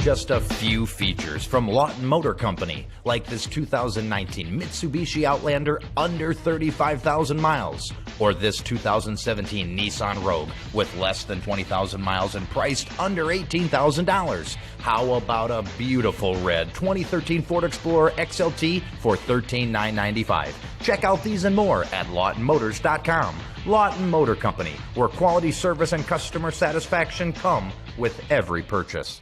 Just a few features from Lawton Motor Company, like this 2019 Mitsubishi Outlander under 35,000 miles, or this 2017 Nissan Rogue with less than 20,000 miles and priced under $18,000. How about a beautiful red 2013 Ford Explorer XLT for $13,995? Check out these and more at LawtonMotors.com. Lawton Motor Company, where quality service and customer satisfaction come with every purchase.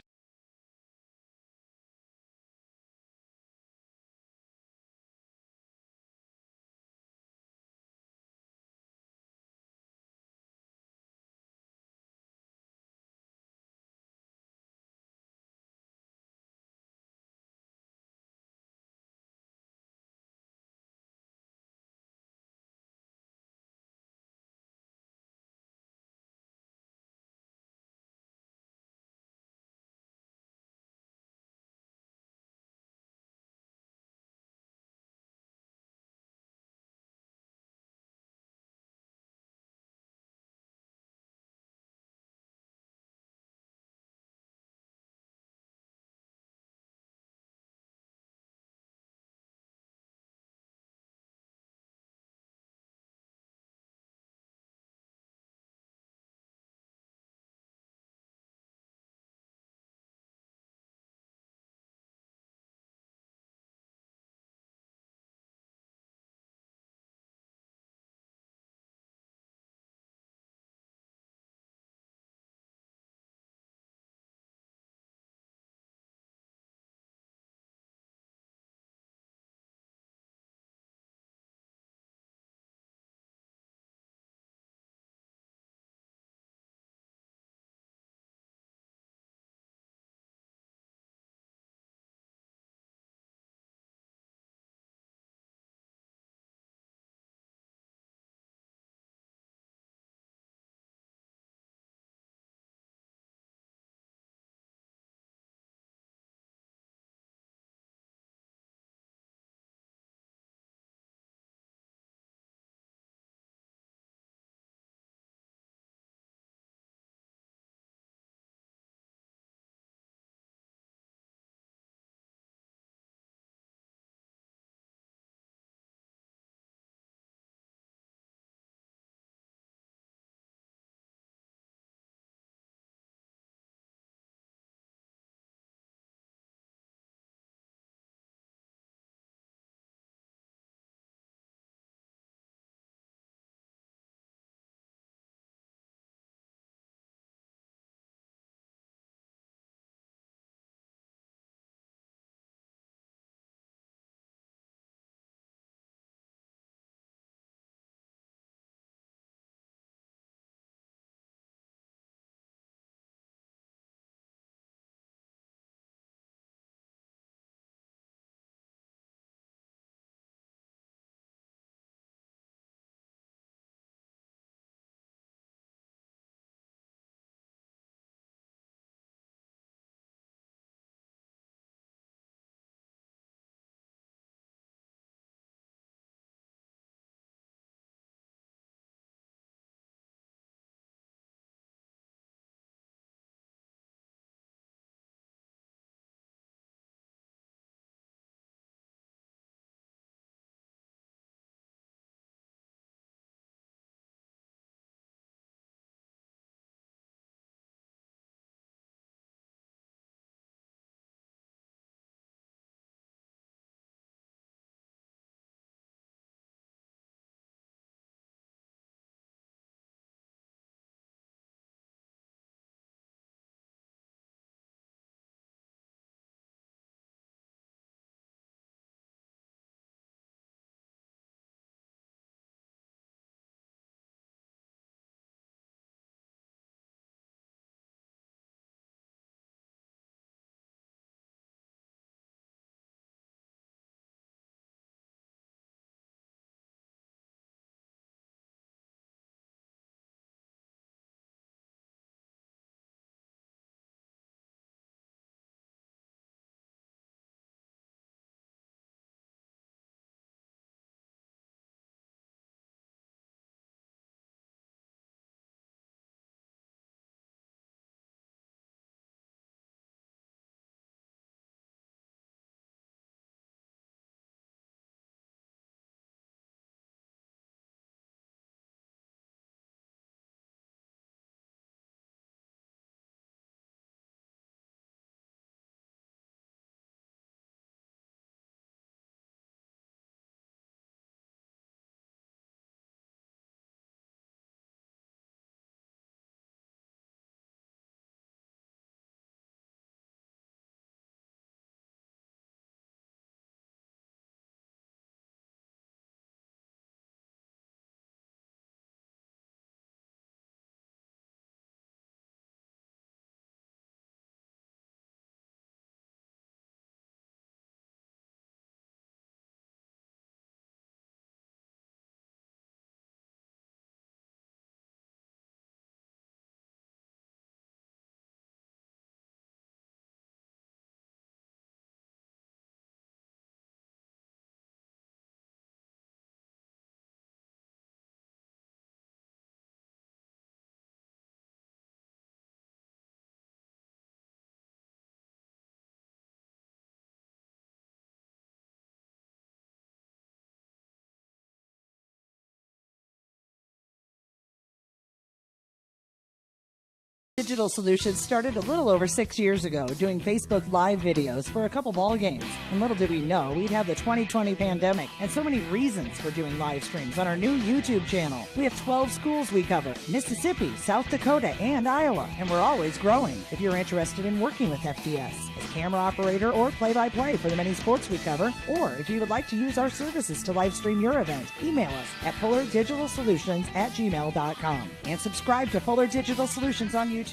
Digital Solutions started a little over 6 years ago doing Facebook Live videos for a couple ball games. And little did we know we'd have the 2020 pandemic and so many reasons for doing live streams on our new YouTube channel. We have 12 schools we cover: Mississippi, South Dakota, and Iowa, and we're always growing. If you're interested in working with FDS as camera operator or play-by-play for the many sports we cover, or if you would like to use our services to live stream your event, email us at fullerdigitalsolutions@gmail.com and subscribe to Fuller Digital Solutions on YouTube.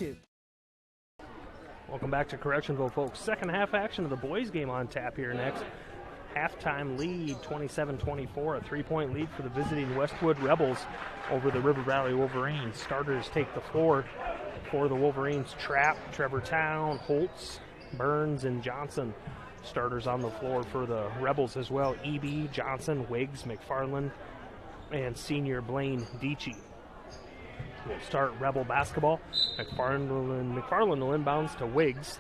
Welcome back to Correctionville, folks. Second half action of the boys game on tap here next. Halftime lead, 27-24, a 3-point lead for the visiting Westwood Rebels over the River Valley Wolverines. Starters take the floor for the Wolverines: Trapp, Trevor Town, Holtz, Burns, and Johnson. Starters on the floor for the Rebels as well: Eby, Johnson, Wiggs, McFarland, and senior Blaine Deachy. We'll start Rebel basketball. McFarland will inbounds to Wiggs.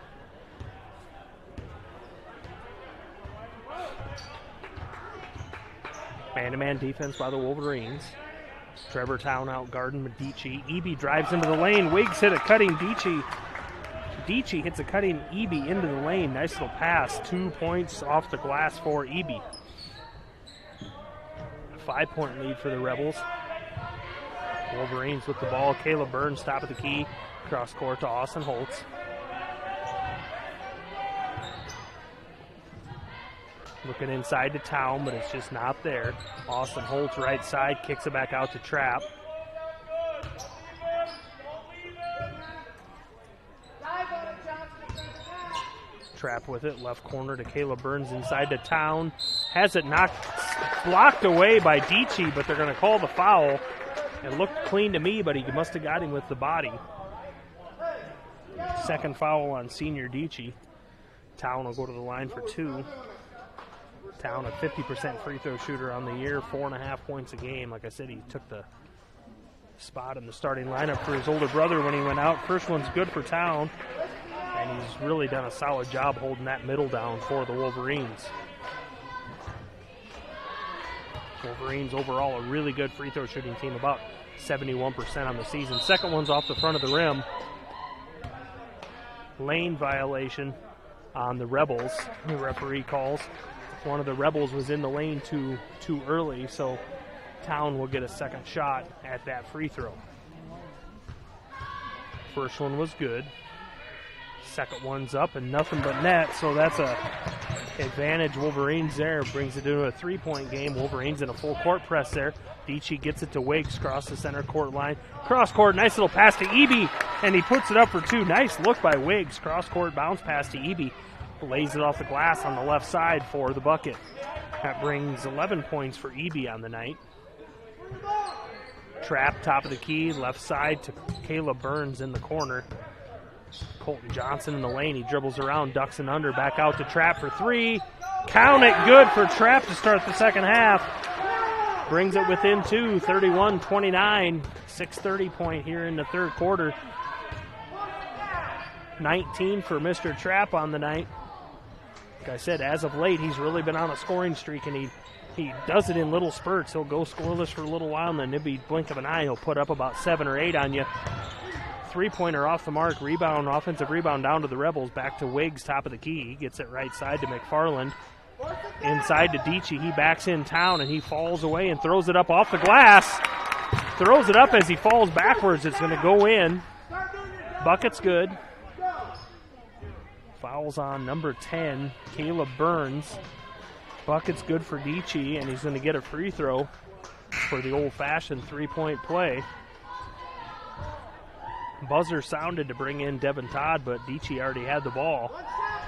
Man-to-man defense by the Wolverines. Trevor Town out guarding Medici. Eby drives into the lane. Wiggs hit a cutting Deachy. Deachy hits a cutting Eby into the lane. Nice little pass. 2 points off the glass for Eby. 5-point lead for the Rebels. Wolverines with the ball. Caleb Burns, top of the key. Cross court to Austin Holtz. Looking inside to Town, but it's just not there. Austin Holtz, right side, kicks it back out to Trapp. Trapp with it, left corner to Caleb Burns, inside to Town. Has it blocked away by Deachy, but they're going to call the foul. It looked clean to me, but he must have got him with the body. Second foul on senior Deachy. Town will go to the line for 2. Town, a 50% free throw shooter on the year, 4.5 points a game. Like I said, he took the spot in the starting lineup for his older brother when he went out. First one's good for Town, and he's really done a solid job holding that middle down for the Wolverines. Wolverines overall a really good free throw shooting team, about 71% on the season. Second one's off the front of the rim. Lane violation on the Rebels, the referee calls. One of the Rebels was in the lane too early, so Town will get a second shot at that free throw. First one was good. Second one's up and nothing but net, so that's a advantage Wolverines there. Brings it into a 3-point game. Wolverines in a full court press there. Deachy gets it to Wiggs, cross the center court line. Cross court, nice little pass to Eby, and he puts it up for 2. Nice look by Wiggs. Cross court bounce pass to Eby. Lays it off the glass on the left side for the bucket. That brings 11 points for Eby on the night. Trapp, top of the key, left side to Caleb Burns in the corner. Colton Johnson in the lane. He dribbles around, ducks and under, back out to Trapp for 3. Count it, good for Trapp to start the second half. Brings it within 2, 31-29. 6:30 point here in the third quarter. 19 for Mr. Trapp on the night. Like I said, as of late, he's really been on a scoring streak, and he does it in little spurts. He'll go scoreless for a little while, and then it'll be blink of an eye. He'll put up about 7 or 8 on you. 3-pointer off the mark, rebound, offensive rebound down to the Rebels. Back to Wiggs, top of the key. He gets it right side to McFarland. Inside to Deachy. He backs in Town, and he falls away and throws it up off the glass. Throws it up as he falls backwards. It's going to go in. Bucket's good. Fouls on number 10, Caleb Burns. Bucket's good for Deachy, and he's going to get a free throw for the old-fashioned 3-point play. Buzzer sounded to bring in Devin Todd, but Deachy already had the ball.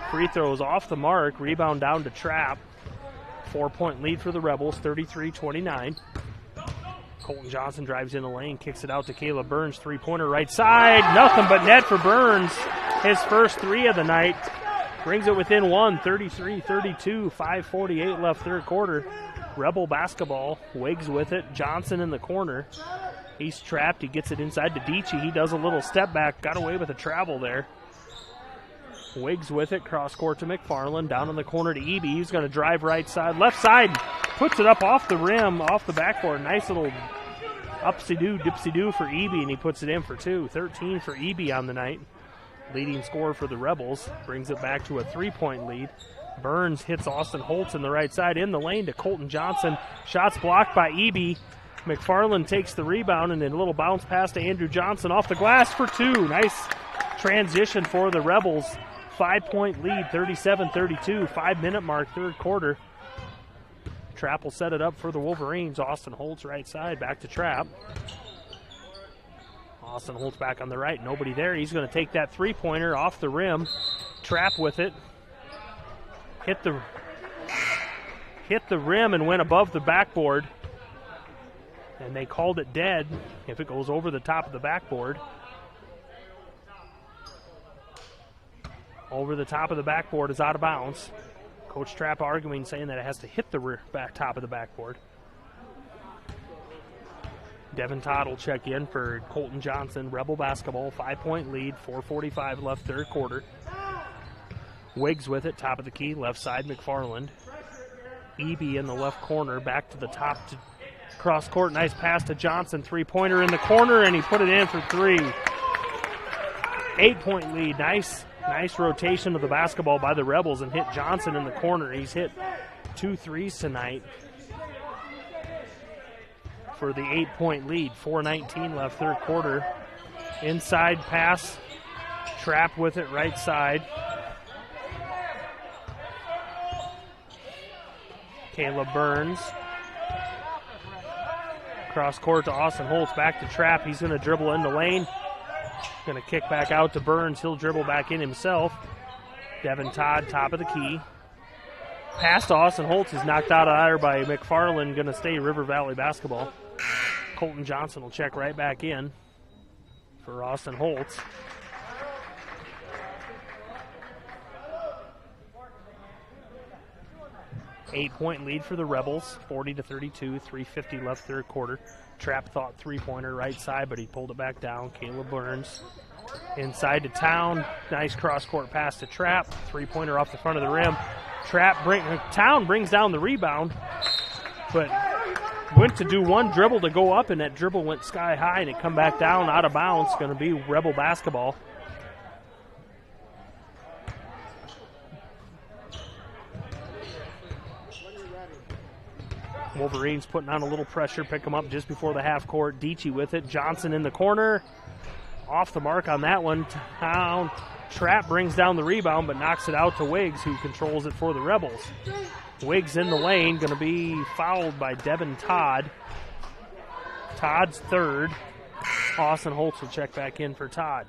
Free throws off the mark, rebound down to Trapp. 4-point lead for the Rebels, 33-29. Colton Johnson drives in the lane, kicks it out to Caleb Burns, 3-pointer right side. Nothing but net for Burns. His first 3 of the night. Brings it within 1, 33-32, 5:48 left third quarter. Rebel basketball. Wiggs with it. Johnson in the corner. He's trapped. He gets it inside to Deachy. He does a little step back. Got away with a travel there. Wiggs with it. Cross court to McFarland. Down in the corner to Eby. He's going to drive right side. Left side. Puts it up off the rim, off the backboard. Nice little Upsy-doo, dipsy-doo for Eby, and he puts it in for 2. 13 for Eby on the night. Leading scorer for the Rebels. Brings it back to a 3-point lead. Burns hits Austin Holtz in the right side in the lane to Colton Johnson. Shots blocked by Eby. McFarland takes the rebound, and then a little bounce pass to Andrew Johnson off the glass for 2. Nice transition for the Rebels. 5-point lead, 37-32. 5-minute mark, third quarter. Trapp will set it up for the Wolverines. Austin Holtz right side, back to Trapp. Austin Holtz back on the right, nobody there. He's going to take that three-pointer off the rim. Trapp with it. Hit the rim and went above the backboard. And they called it dead if it goes over the top of the backboard. Over the top of the backboard is out of bounds. Coach Trapp arguing, saying that it has to hit the top of the backboard. Devin Todd will check in for Colton Johnson. Rebel basketball, 5-point lead, 4:45 left, third quarter. Wiggs with it, top of the key, left side, McFarland. Eby in the left corner, back to the top to cross court. Nice pass to Johnson, three-pointer in the corner, and he put it in for 3. 8-point lead, nice rotation of the basketball by the Rebels and hit Johnson in the corner. He's hit 2 threes tonight for the 8-point lead. 4:19 left, third quarter. Inside pass, Trapp with it, right side. Caleb Burns. Cross court to Austin Holtz, back to Trapp. He's going to dribble in the lane. Going to kick back out to Burns. He'll dribble back in himself. Devin Todd, top of the key. Pass to Austin Holtz is knocked out of there by McFarland. Going to stay River Valley basketball. Colton Johnson will check right back in for Austin Holtz. Eight-point lead for the Rebels, 40-32, 3:50 left, third quarter. Trapp thought three-pointer right side, but he pulled it back down. Caleb Burns inside to Town. Nice cross-court pass to Trapp. Three-pointer off the front of the rim. Town brings down the rebound, but went to do one dribble to go up, and that dribble went sky high, and it come back down out of bounds. Going to be Rebel basketball. Wolverines putting on a little pressure, pick them up just before the half court. Dietschy with it. Johnson in the corner. Off the mark on that one. Town. Trapp brings down the rebound, but knocks it out to Wiggs, who controls it for the Rebels. Wiggs in the lane, going to be fouled by Devin Todd. Todd's third. Austin Holtz will check back in for Todd.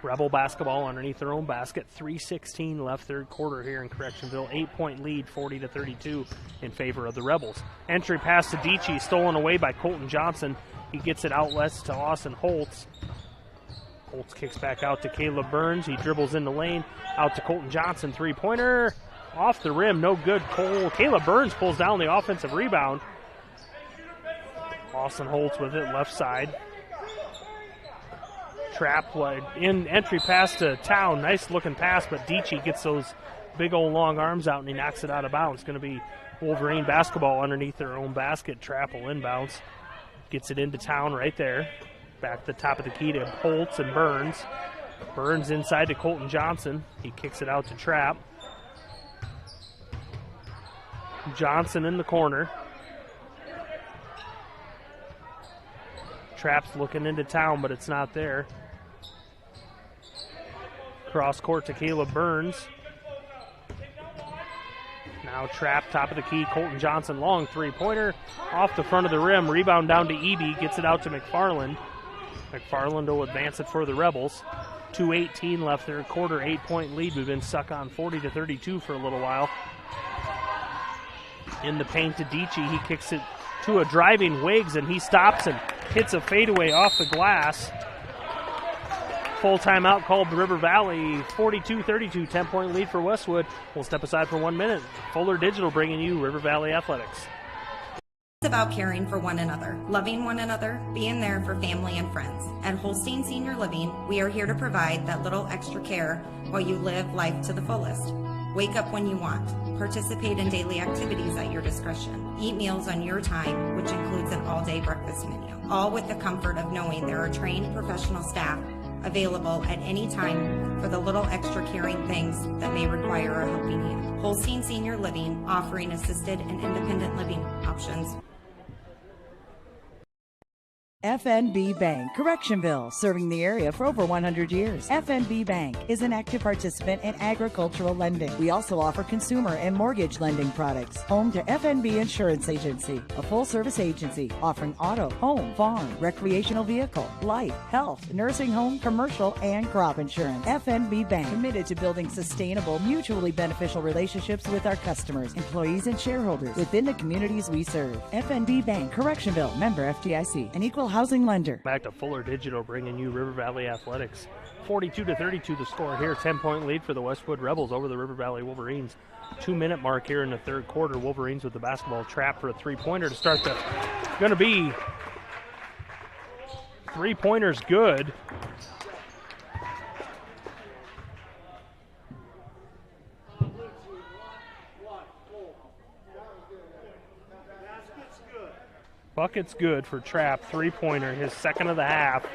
Rebel basketball underneath their own basket. 3:16 left, third quarter here in Correctionville. 8-point lead, 40-32 in favor of the Rebels. Entry pass to Dietschy, stolen away by Colton Johnson. He gets it out west to Austin Holtz. Holtz kicks back out to Caleb Burns. He dribbles in the lane, out to Colton Johnson. Three-pointer off the rim, no good. Caleb Burns pulls down the offensive rebound. Austin Holtz with it, left side. Trapp in entry pass to Town. Nice looking pass, but Dietschy gets those big old long arms out and he knocks it out of bounds. Going to be Wolverine basketball underneath their own basket. Trapp will inbounds. Gets it into Town right there. Back to the top of the key to Holtz and Burns. Burns inside to Colton Johnson. He kicks it out to Trapp. Johnson in the corner. Trapp's looking into Town, but it's not there. Cross court to Caleb Burns. Now Trapp, top of the key. Colton Johnson, long three-pointer. Off the front of the rim. Rebound down to Eby. Gets it out to McFarland. McFarland will advance it for the Rebels. 2:18 left, third quarter. 8-point lead. We've been stuck on 40-32 for a little while. In the paint to Dietschy. He kicks it to a driving Wiggs, and he stops and hits a fadeaway off the glass. Full timeout called River Valley. 42-32, 10-point lead for Westwood. We'll step aside for 1 minute. Fuller Digital bringing you River Valley Athletics. It's about caring for one another, loving one another, being there for family and friends. At Holstein Senior Living, we are here to provide that little extra care while you live life to the fullest. Wake up when you want. Participate in daily activities at your discretion. Eat meals on your time, which includes an all-day breakfast menu. All with the comfort of knowing there are trained professional staff available at any time for the little extra caring things that may require a helping hand. Holstein Senior Living, offering assisted and independent living options. FNB Bank, Correctionville, serving the area for over 100 years. FNB Bank is an active participant in agricultural lending. We also offer consumer and mortgage lending products. Home to FNB Insurance Agency, a full-service agency offering auto, home, farm, recreational vehicle, life, health, nursing home, commercial, and crop insurance. FNB Bank, committed to building sustainable, mutually beneficial relationships with our customers, employees, and shareholders within the communities we serve. FNB Bank, Correctionville, member FDIC, an equal housing lender. Back to Fuller Digital, bringing you River Valley Athletics. 42-32 the score here. 10-point lead for the Westwood Rebels over the River Valley Wolverines. 2-minute mark here in the third quarter. Wolverines with the basketball trap for a three-pointer to start the. Going to be three-pointers good. Bucket's good for Trapp, three-pointer, his second of the half.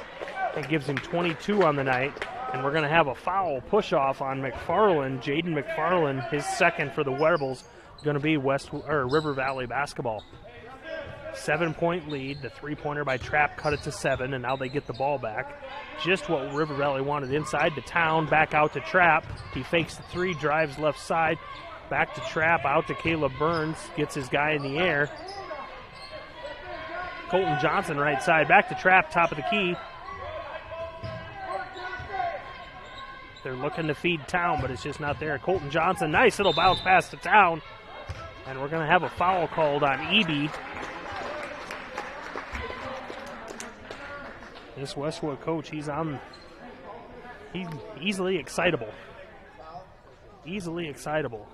It gives him 22 on the night. And we're going to have a foul push-off on McFarland. Jaden McFarland, his second for the Rebels, going to be River Valley basketball. 7-point lead. The three-pointer by Trapp cut it to 7, and now they get the ball back. Just what River Valley wanted. Inside to Town, back out to Trapp. He fakes the three, drives left side. Back to Trapp, out to Caleb Burns. Gets his guy in the air. Colton Johnson right side, back to Trapp, top of the key. They're looking to feed Town, but it's just not there. Colton Johnson, nice little bounce pass to Town. And we're going to have a foul called on Eby. This Westwood coach, he's easily excitable. Easily excitable.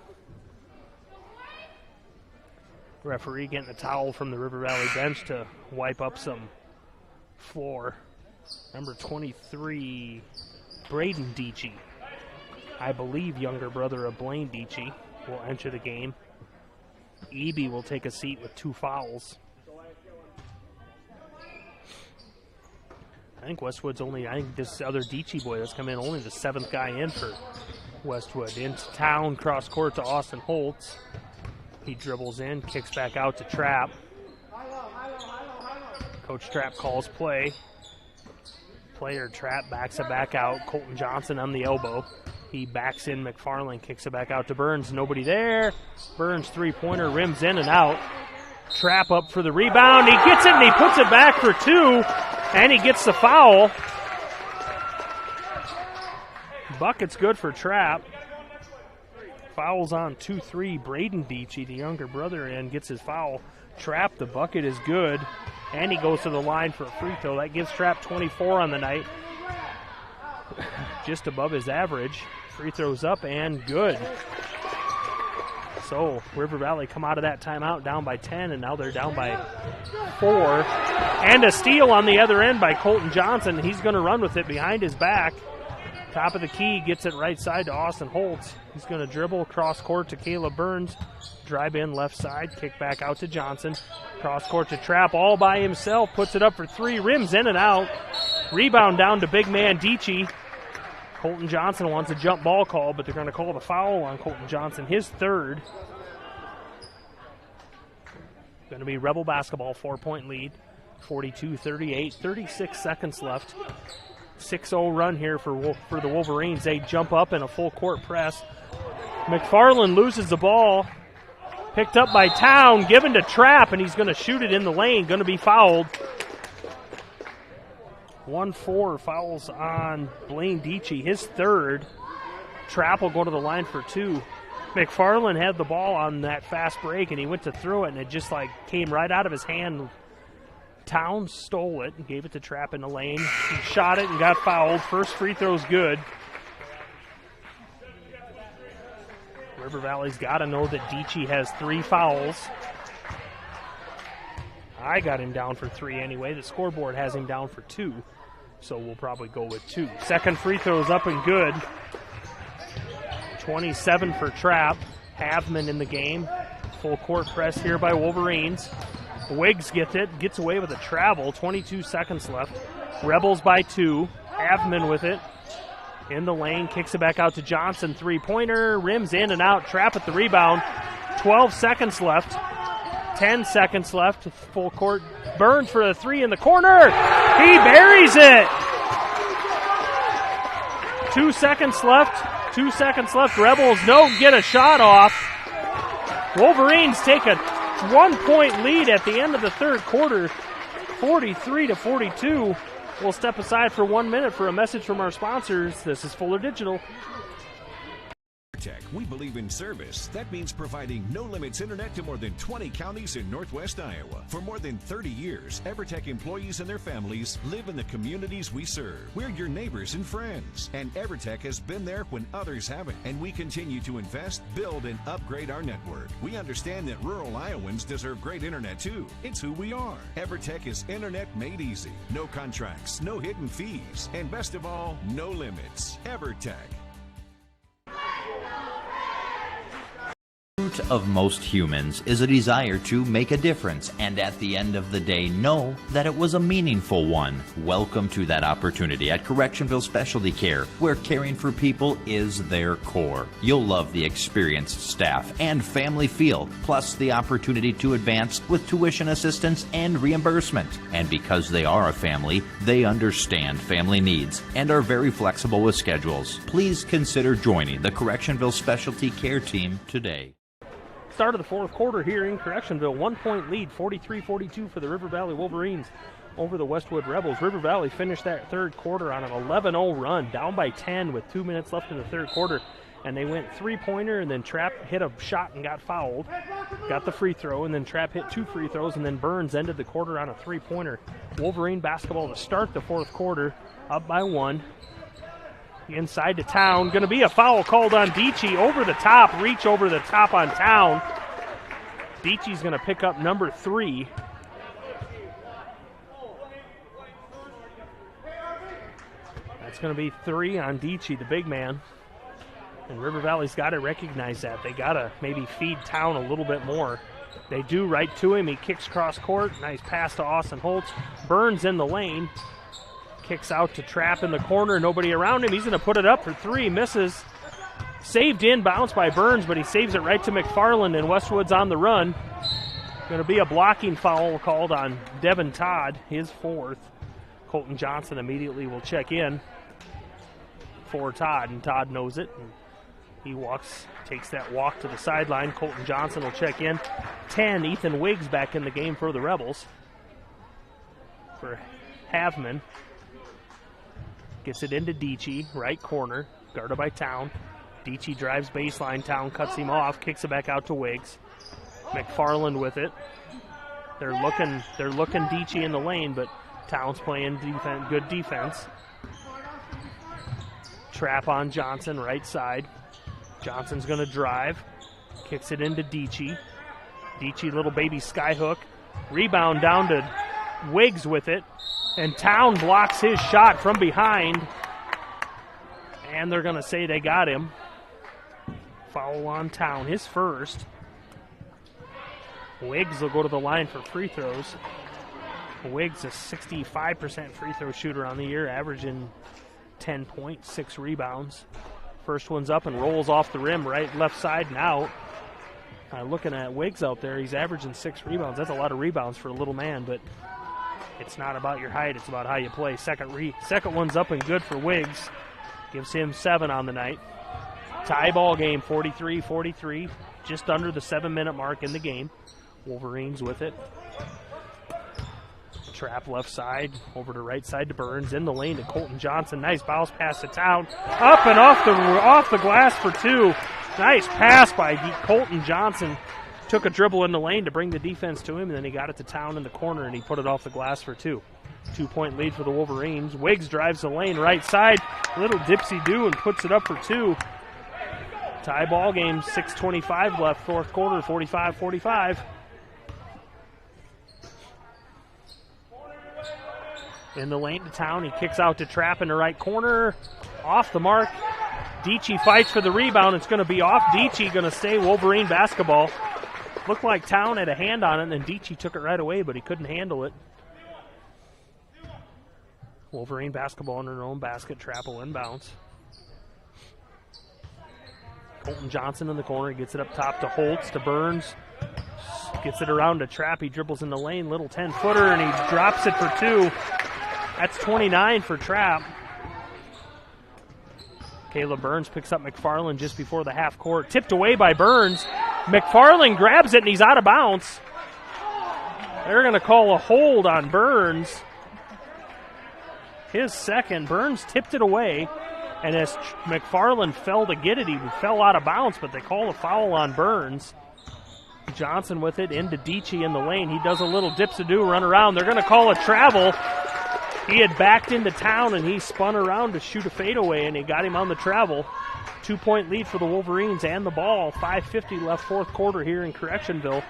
Referee getting a towel from the River Valley bench to wipe up some floor. Number 23, Braden Deachy, I believe younger brother of Blaine Deachy, will enter the game. Eby will take a seat with 2 fouls. I think Westwood's this other Deachy boy that's come in, only the 7th guy in for Westwood. Into Town, cross court to Austin Holtz. He dribbles in, kicks back out to Trapp. Coach Trapp calls play. Player Trapp backs it back out. Colton Johnson on the elbow. He backs in McFarland, kicks it back out to Burns. Nobody there. Burns three-pointer, rims in and out. Trapp up for the rebound. He gets it and he puts it back for 2. And he gets the foul. Bucket's good for Trapp. Fouls on 2-3. Braden Deachy, the younger brother, and gets his foul. Trapp, the bucket is good. And he goes to the line for a free throw. That gives Trapp 24 on the night. Just above his average. Free throws up and good. So River Valley come out of that timeout down by 10, and now they're down by 4. And a steal on the other end by Colton Johnson. He's going to run with it behind his back. Top of the key, gets it right side to Austin Holtz. He's going to dribble, cross court to Caleb Burns. Drive in left side, kick back out to Johnson. Cross court to Trapp all by himself, puts it up for 3, rims in and out. Rebound down to big man Deachy. Colton Johnson wants a jump ball call, but they're going to call the foul on Colton Johnson, his 3rd. Going to be Rebel basketball, 4-point lead, 42-38, 36 seconds left. 6-0 run here for the Wolverines. They jump up in a full court press. McFarland loses the ball. Picked up by Town, given to Trapp, and he's going to shoot it in the lane. Going to be fouled. 1-4 fouls on Blaine Deachy, his 3rd. Trapp will go to the line for 2. McFarland had the ball on that fast break, and he went to throw it, and it just came right out of his hand. Town stole it and gave it to Trapp in the lane. He shot it and got fouled. First free throw's good. River Valley's got to know that Deachy has 3 fouls. I got him down for 3 anyway. The scoreboard has him down for 2, so we'll probably go with 2. Second free throw is up and good. 27 for Trapp. Havman in the game. Full court press here by Wolverines. Wiggs gets away with a travel. 22 seconds left. Rebels by 2. Havman with it. In the lane, kicks it back out to Johnson. Three-pointer, rims in and out. Trapp at the rebound. 12 seconds left. 10 seconds left. Full court. Burns for a 3 in the corner. He buries it. 2 seconds left. 2 seconds left. Rebels get a shot off. Wolverines take a 1-point lead at the end of the third quarter. 43-42. We'll step aside for 1 minute for a message from our sponsors. This is Fuller Digital. We believe in service. That means providing no limits internet to more than 20 counties in Northwest Iowa. For more than 30 years, EverTech employees and their families live in the communities we serve. We're your neighbors and friends. And EverTech has been there when others haven't. And we continue to invest, build, and upgrade our network. We understand that rural Iowans deserve great internet too. It's who we are. EverTech is internet made easy. No contracts, no hidden fees, and best of all, no limits. EverTech. Of most humans is a desire to make a difference, and at the end of the day know that it was a meaningful one. Welcome to that opportunity at Correctionville Specialty Care, where caring for people is their core. You'll love the experienced staff and family feel, plus the opportunity to advance with tuition assistance and reimbursement. And because they are a family, they understand family needs and are very flexible with schedules. Please consider joining the Correctionville Specialty Care team today. Start of the fourth quarter here in Correctionville. 1-point lead, 43-42 for the River Valley Wolverines over the Westwood Rebels. River Valley finished that third quarter on an 11-0 run, down by 10 with 2 minutes left in the third quarter. And they went three-pointer, and then Trapp hit a shot and got fouled. Got the free throw, and then Trapp hit 2 free throws, and then Burns ended the quarter on a three-pointer. Wolverine basketball to start the fourth quarter, up by 1. Inside to Town. Going to be a foul called on Dietschy. Over the top. Reach over the top on Town. Dietschy's going to pick up number 3. That's going to be 3 on Dietschy, the big man. And River Valley's got to recognize that. They got to maybe feed Town a little bit more. They do right to him. He kicks cross court. Nice pass to Austin Holtz. Burns in the lane. Kicks out to Trapp in the corner. Nobody around him. He's going to put it up for 3. Misses. Saved in bounce by Burns, but he saves it right to McFarland, and Westwood's on the run. Going to be a blocking foul called on Devin Todd, his 4th. Colton Johnson immediately will check in for Todd, and Todd knows it. And he takes that walk to the sideline. Colton Johnson will check in. 10, Ethan Wiggs back in the game for the Rebels. For Havman. Gets it into Dietschy, right corner, guarded by Town. Dietschy drives baseline. Town cuts him off, kicks it back out to Wiggs. McFarland with it. They're looking Dietschy in the lane, but Town's playing good defense. Trapp on Johnson, right side. Johnson's going to drive, kicks it into Dietschy. Dietschy, little baby skyhook. Rebound down to Wiggs with it. And Town blocks his shot from behind. And they're going to say they got him. Foul on Town, his first. Wiggs will go to the line for free throws. Wiggs, a 65% free throw shooter on the year, averaging 10 points, 6 rebounds. First one's up and rolls off the rim, right, left side and out. Looking at Wiggs out there, he's averaging 6 rebounds. That's a lot of rebounds for a little man, but it's not about your height, it's about how you play. Second one's up and good for Wiggs. Gives him 7 on the night. Tie ball game, 43-43. Just under the 7-minute mark in the game. Wolverines with it. Trapp left side, over to right side to Burns. In the lane to Colton Johnson. Nice bounce pass to Town. Up and off the glass for 2. Nice pass by Colton Johnson. Took a dribble in the lane to bring the defense to him, and then he got it to Town in the corner, and he put it off the glass for 2. 2-point lead for the Wolverines. Wiggs drives the lane right side. Little dipsy-do and puts it up for 2. Tie ball game, 6:25 left, fourth quarter, 45-45. In the lane to Town. He kicks out to Trapp in the right corner. Off the mark. Dietschy fights for the rebound. It's going to be off Dietschy, going to stay Wolverine basketball. Looked like Town had a hand on it, and then Dietschy took it right away, but he couldn't handle it. Wolverine basketball in their own basket. Trap will inbounds. Colton Johnson in the corner. Gets it up top to Holtz, to Burns. Gets it around to Trap. He dribbles in the lane. Little 10-footer, and he drops it for two. That's 29 for Trap. Caleb Burns picks up McFarland just before the half court. Tipped away by Burns. McFarland grabs it, and he's out of bounds. They're going to call a hold on Burns. His second. Burns tipped it away, and as McFarland fell to get it, he fell out of bounds, but they call a foul on Burns. Johnson with it into Dietschy in the lane. He does a little dips-a-doo run around. They're going to call a travel. He had backed into Town, and he spun around to shoot a fadeaway, and he got him on the travel. 2-point lead for the Wolverines and the ball. 5:50 left fourth quarter here in Correctionville.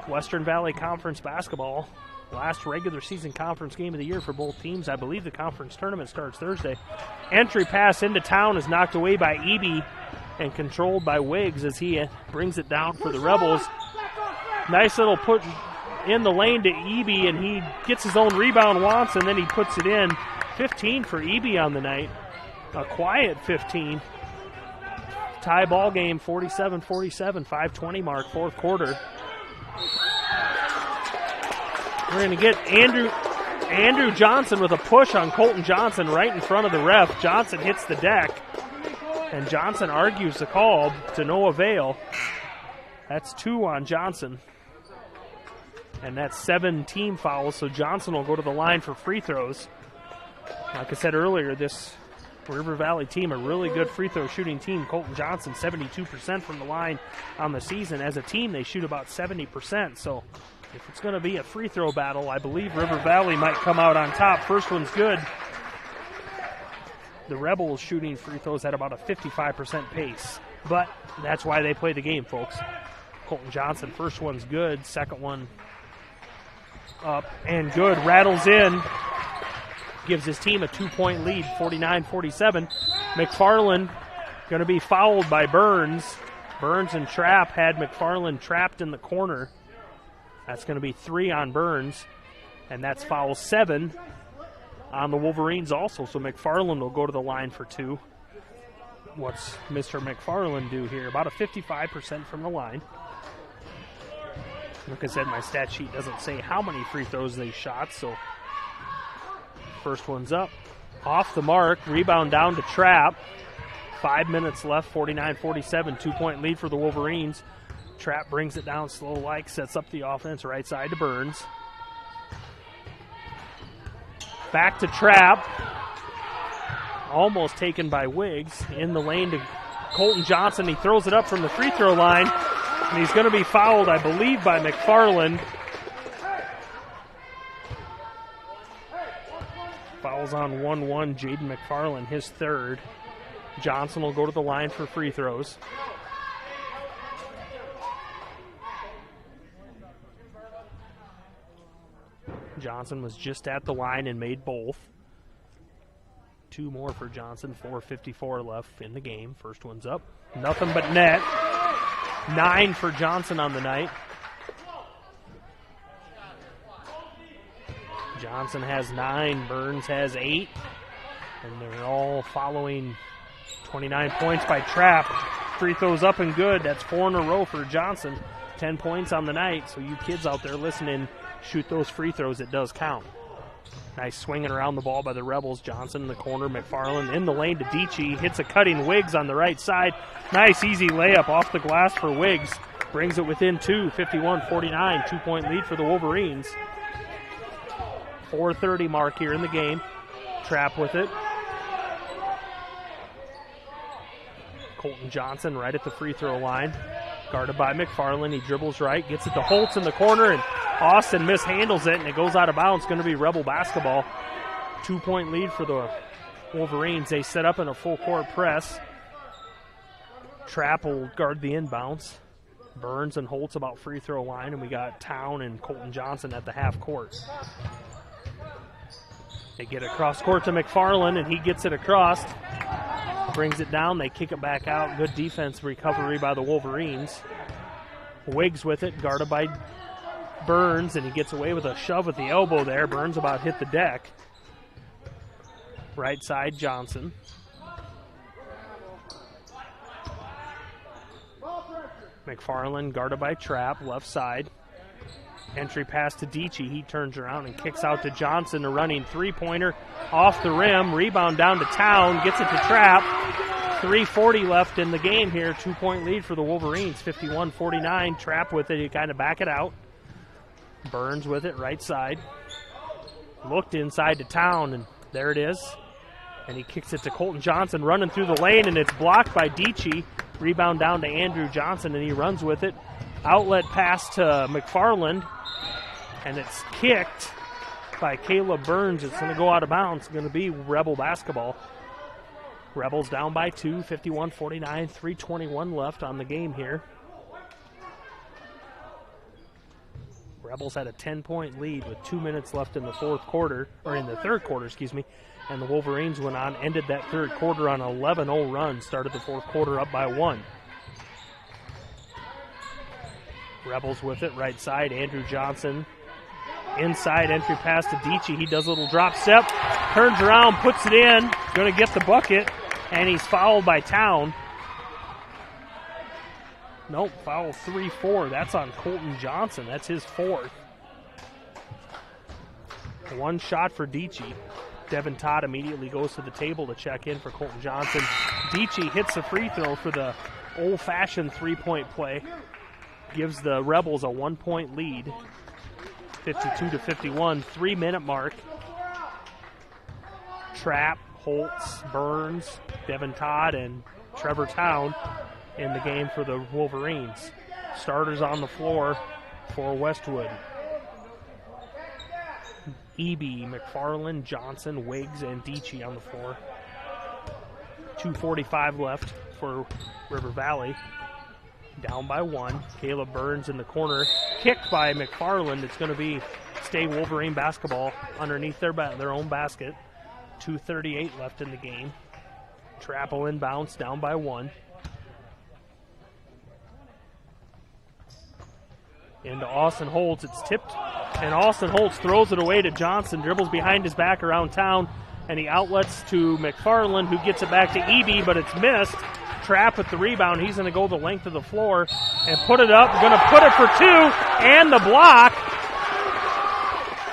Western Valley Conference basketball. Last regular season conference game of the year for both teams. I believe the conference tournament starts Thursday. Entry pass into Town is knocked away by Eby and controlled by Wiggs as he brings it down for the Rebels. Nice little put in the lane to Eby, and he gets his own rebound once, and then he puts it in. 15 for Eby on the night. A quiet 15. Tie ball game, 47-47, 5:20 mark, fourth quarter. We're going to get Andrew Johnson with a push on Colton Johnson right in front of the ref. Johnson hits the deck, and Johnson argues the call to no avail. That's 2 on Johnson, and that's 7 team fouls, so Johnson will go to the line for free throws. Like I said earlier, this River Valley team, a really good free throw shooting team. Colton Johnson, 72% from the line on the season. As a team, they shoot about 70%, so if it's going to be a free throw battle, I believe River Valley might come out on top. First one's good. The Rebels shooting free throws at about a 55% pace, but that's why they play the game, folks. Colton Johnson, first one's good. Second one up and good. Rattles in. Gives his team a 2-point lead, 49-47. McFarland going to be fouled by Burns. Burns and Trap had McFarland trapped in the corner. That's going to be 3 on Burns, and that's foul 7 on the Wolverines also, so McFarland will go to the line for 2. What's Mr. McFarland do here? About a 55% from the line. Like I said, my stat sheet doesn't say how many free throws they shot, so first one's up. Off the mark, rebound down to Trap. 5 minutes left, 49-47, 2-point lead for the Wolverines. Trap brings it down slow like, sets up the offense, right side to Burns. Back to Trap. Almost taken by Wiggs. In the lane to Colton Johnson. He throws it up from the free throw line. And he's going to be fouled, I believe, by McFarland. Fouls on 1-1, Jaden McFarland, his third. Johnson will go to the line for free throws. Johnson was just at the line and made both. 2 more for Johnson, 4:54 left in the game. First one's up. Nothing but net. 9 for Johnson on the night. Johnson has 9, Burns has 8, and they're all following 29 points by Trap. Free throws up and good. That's 4 in a row for Johnson. 10 points on the night, so you kids out there listening, shoot those free throws. It does count. Nice swinging around the ball by the Rebels. Johnson in the corner, McFarland in the lane to Dietschy. Hits a cutting Wiggs on the right side. Nice easy layup off the glass for Wiggs. Brings it within 2, 51-49. 2-point lead for the Wolverines. 4:30 mark here in the game. Trap with it. Colton Johnson right at the free throw line. Guarded by McFarland. He dribbles right, gets it to Holtz in the corner, and Austin mishandles it, and it goes out of bounds. Going to be Rebel basketball. 2-point lead for the Wolverines. They set up in a full court press. Trap will guard the inbounds. Burns and Holtz about free throw line, and we got Town and Colton Johnson at the half court. They get across court to McFarland, and he gets it across. brings it down. They kick it back out. Good defense recovery by the Wolverines. Wiggs with it, guarded by Burns, and he gets away with a shove at the elbow there. Burns about hit the deck. Right side, Johnson. McFarland guarded by Trapp, left side. Entry pass to Dietschy. He turns around and kicks out to Johnson, a running three-pointer off the rim. Rebound down to Town, gets it to Trapp. 3:40 left in the game here. 2-point lead for the Wolverines, 51-49. Trapp with it, he kind of back it out. Burns with it, right side. Looked inside to Town, and there it is. And he kicks it to Colton Johnson, running through the lane, and it's blocked by Dietschy. Rebound down to Andrew Johnson, and he runs with it. Outlet pass to McFarland, and it's kicked by Caleb Burns. It's going to go out of bounds. It's going to be Rebel basketball. Rebels down by 2, 51-49, 3:21 left on the game here. Rebels had a 10-point lead with 2 minutes left in the third quarter, excuse me. And the Wolverines went on, ended that third quarter on an 11-0 run, started the fourth quarter up by 1. Rebels with it, right side, Andrew Johnson. Inside entry pass to Dietschy. He does a little drop step, turns around, puts it in, going to get the bucket, and he's fouled by Town. Nope, foul 3-4. That's on Colton Johnson. That's his fourth. One shot for Dietschy. Devin Todd immediately goes to the table to check in for Colton Johnson. Dietschy hits a free throw for the old-fashioned three-point play. Gives the Rebels a 1-point lead. 52-51, 3-minute mark. Trapp, Holtz, Burns, Devin Todd, and Trevor Town in the game for the Wolverines. Starters on the floor for Westwood. Eby, McFarland, Johnson, Wiggs, and Dietschy on the floor. 2:45 left for River Valley. Down by 1. Caleb Burns in the corner. Kicked by McFarland. It's going to stay Wolverine basketball underneath their own basket. 2:38 left in the game. Trapp will inbounds, down by 1. Into Austin Holtz. It's tipped, and Austin Holtz throws it away to Johnson. Dribbles behind his back around Town, and he outlets to McFarland, who gets it back to Eby, but it's missed. Trapp with the rebound. He's going to go the length of the floor and put it up. Going to put it for 2, and the block.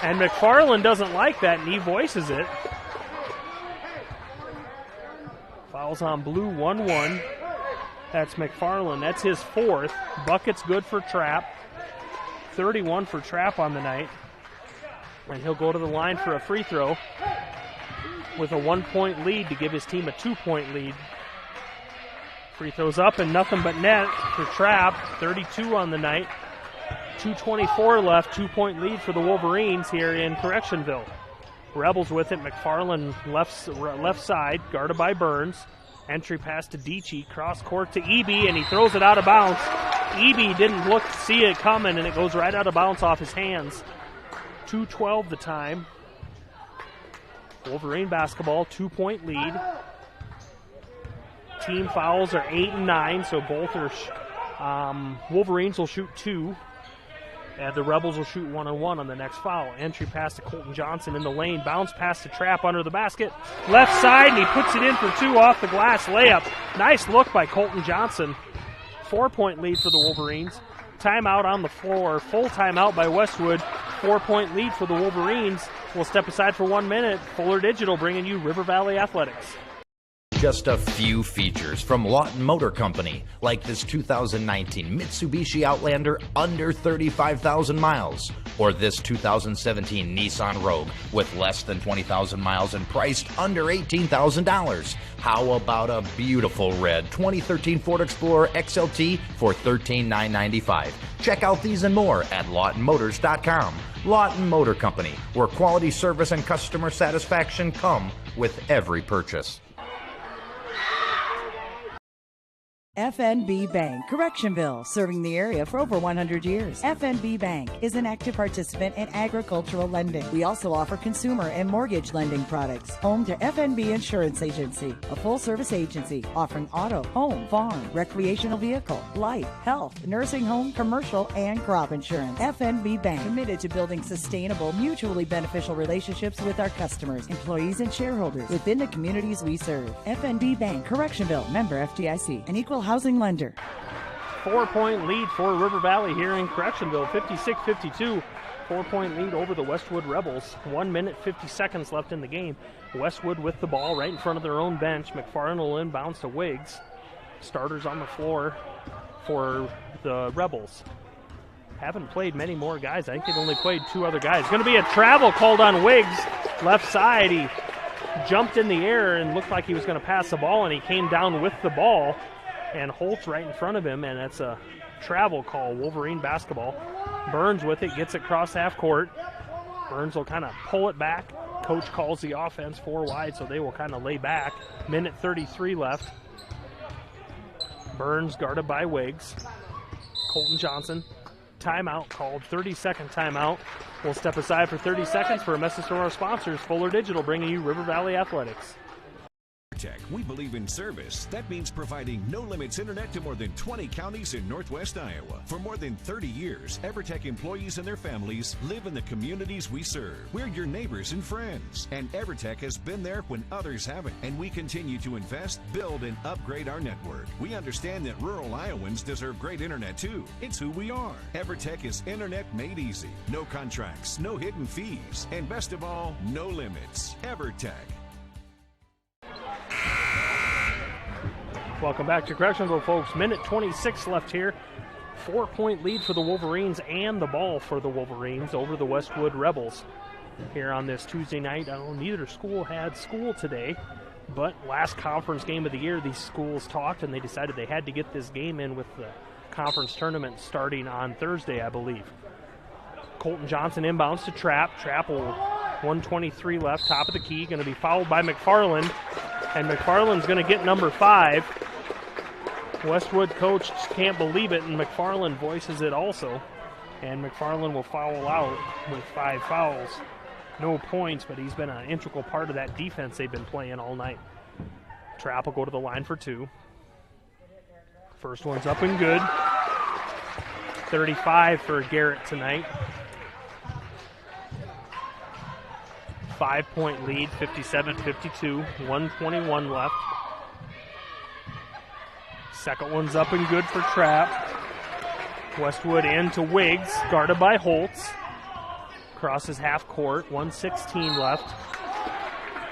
And McFarland doesn't like that, and he voices it. Fouls on blue, 1-1. That's McFarland. That's his fourth. Bucket's good for Trapp. 31 for Trapp on the night. And he'll go to the line for a free throw with a 1-point lead to give his team a 2-point lead. Free throws up and nothing but net for Trapp. 32 on the night. 2:24 left. 2-point lead for the Wolverines here in Correctionville. Rebels with it. McFarland left side, guarded by Burns. Entry pass to Dietschy. Cross court to Eby, and he throws it out of bounds. Eby didn't see it coming, and it goes right out of bounds off his hands. 2:12 the time. Wolverine basketball, 2-point lead. Team fouls are 8 and 9, so both are Wolverines will shoot 2, and the Rebels will shoot 1-on-1 on the next foul. Entry pass to Colton Johnson in the lane. Bounce pass to Trapp under the basket. Left side, and he puts it in for 2 off the glass layup. Nice look by Colton Johnson. 4-point lead for the Wolverines. Timeout on the floor. Full timeout by Westwood. 4-point lead for the Wolverines. We'll step aside for 1 minute. Fuller Digital bringing you River Valley Athletics. Just a few features from Lawton Motor Company, like this 2019 Mitsubishi Outlander under 35,000 miles, or this 2017 Nissan Rogue with less than 20,000 miles and priced under $18,000. How about a beautiful red 2013 Ford Explorer XLT for $13,995? Check out these and more at LawtonMotors.com. Lawton Motor Company, where quality service and customer satisfaction come with every purchase. FNB Bank, Correctionville, serving the area for over 100 years. FNB Bank is an active participant in agricultural lending. We also offer consumer and mortgage lending products. Home to FNB Insurance Agency, a full-service agency offering auto, home, farm, recreational vehicle, life, health, nursing home, commercial, and crop insurance. FNB Bank, committed to building sustainable, mutually beneficial relationships with our customers, employees, and shareholders within the communities we serve. FNB Bank, Correctionville, member FDIC, an equal housing lender. 4-point lead for River Valley here in Correctionville, 56-52. 4-point lead over the Westwood Rebels. 1 minute, 50 seconds left in the game. Westwood with the ball right in front of their own bench. McFarland will inbounds to Wiggs. Starters on the floor for the Rebels. Haven't played many more guys. I think they've only played 2 other guys. Going to be a travel called on Wiggs. Left side, he jumped in the air and looked like he was going to pass the ball, and he came down with the ball. And Holtz right in front of him, and that's a travel call, Wolverine basketball. Burns with it, gets it across half court. Burns will kind of pull it back. Coach calls the offense 4 wide, so they will kind of lay back. Minute 33 left. Burns guarded by Wiggs. Colton Johnson, timeout called, 30-second timeout. We'll step aside for 30 seconds for a message from our sponsors, Fuller Digital, bringing you River Valley Athletics. Tech, we believe in service. That means providing no-limits internet to more than 20 counties in Northwest Iowa. For more than 30 years, EverTech employees and their families live in the communities we serve. We're your neighbors and friends, and EverTech has been there when others haven't, and we continue to invest, build, and upgrade our network. We understand that rural Iowans deserve great internet too. It's who we are. EverTech is internet made easy. No contracts, no hidden fees, and best of all, no limits. EverTech. Welcome back to Correctionville, folks. Minute 26 left here. 4-point lead for the Wolverines and the ball for the Wolverines over the Westwood Rebels here on this Tuesday night. I know neither school had school today, but last conference game of the year, these schools talked and they decided they had to get this game in with the conference tournament starting on Thursday, I believe. Colton Johnson inbounds to Trapp. Trapp will 1:23 left, top of the key, going to be fouled by McFarland, and McFarland's going to get number 5. Westwood coach can't believe it, and McFarland voices it also, and McFarland will foul out with 5 fouls. No points, but he's been an integral part of that defense they've been playing all night. Trapp will go to the line for 2. First one's up and good. 35 for Garrett tonight. 5-point lead, 57-52, 1:21 left. Second one's up and good for Trapp. Westwood into Wiggs, guarded by Holtz. Crosses half court, 1:16 left.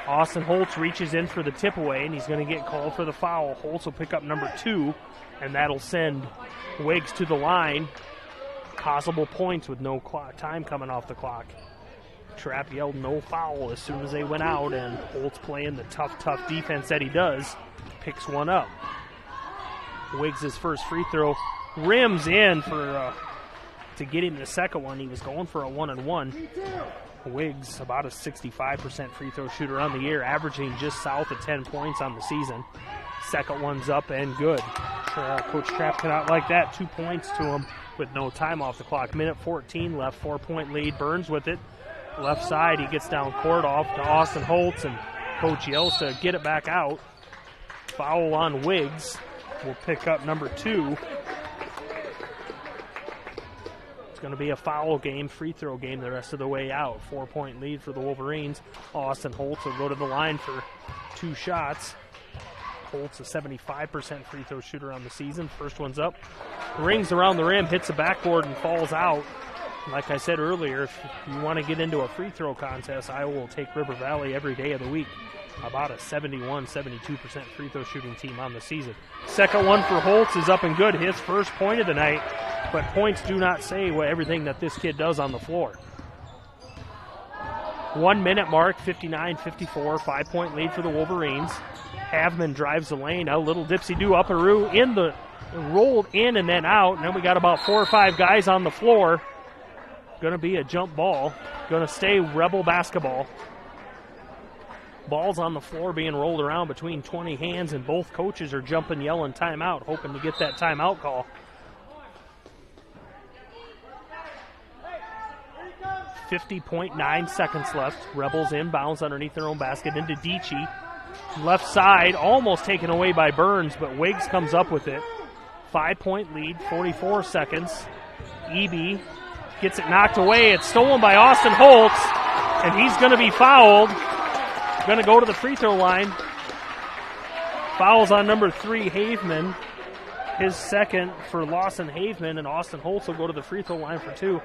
Austin Holtz reaches in for the tip away, and he's going to get called for the foul. Holtz will pick up number 2, and that'll send Wiggs to the line. Possible points with no time coming off the clock. Trapp yelled no foul as soon as they went out, and Holtz, playing the tough defense that he does, picks one up. Wiggs' first free throw rims in for to get him the second one. He was going for a 1-and-1. Wiggs, about a 65% free throw shooter on the year, averaging just south of 10 points on the season. Second one's up and good. Coach Trapp cannot like that. 2 points to him with no time off the clock. Minute 14 left, 4-point lead. Burns with it. Left side, he gets down court off to Austin Holtz, and Coach yells to get it back out. Foul on Wiggs. Will pick up number 2. It's going to be a foul game, free throw game the rest of the way out. 4-point lead for the Wolverines. Austin Holtz will go to the line for 2 shots. Holtz, a 75% free throw shooter on the season. First one's up. Rings around the rim, hits the backboard, and falls out. Like I said earlier, if you want to get into a free throw contest, Iowa will take River Valley every day of the week. About a 72% free throw shooting team on the season. Second one for Holtz is up and good. His first point of the night, but points do not say everything that this kid does on the floor. 1 minute mark, 59-54, 5-point lead for the Wolverines. Havman drives the lane, a little dipsy-do up-a-roo rolled in and then out, and then we got about 4 or 5 guys on the floor. Going to be a jump ball. Going to stay Rebel basketball. Ball's on the floor being rolled around between 20 hands, and both coaches are jumping, yelling timeout, hoping to get that timeout call. 50.9 seconds left. Rebels inbounds underneath their own basket into Dici. Left side, almost taken away by Burns, but Wiggs comes up with it. 5-point lead, 44 seconds. Eby gets it knocked away. It's stolen by Austin Holtz, and he's going to be fouled. Going to go to the free throw line. Fouls on number 3, Haveman. His second for Lawson Haveman, and Austin Holtz will go to the free throw line for 2.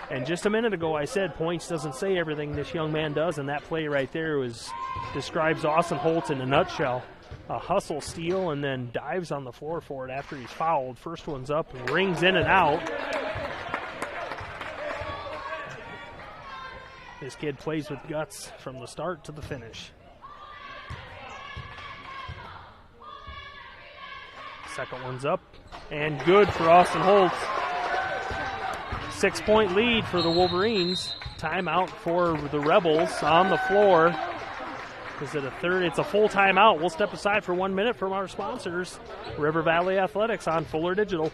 And just a minute ago I said points doesn't say everything this young man does, and that play right there describes Austin Holtz in a nutshell. A hustle steal and then dives on the floor for it after he's fouled. First one's up, rings in and out. This kid plays with guts from the start to the finish. Second one's up and good for Austin Holtz. 6-point lead for the Wolverines. Timeout for the Rebels on the floor. Is it a third? It's a full timeout. We'll step aside for 1 minute from our sponsors, River Valley Athletics on Fuller Digital.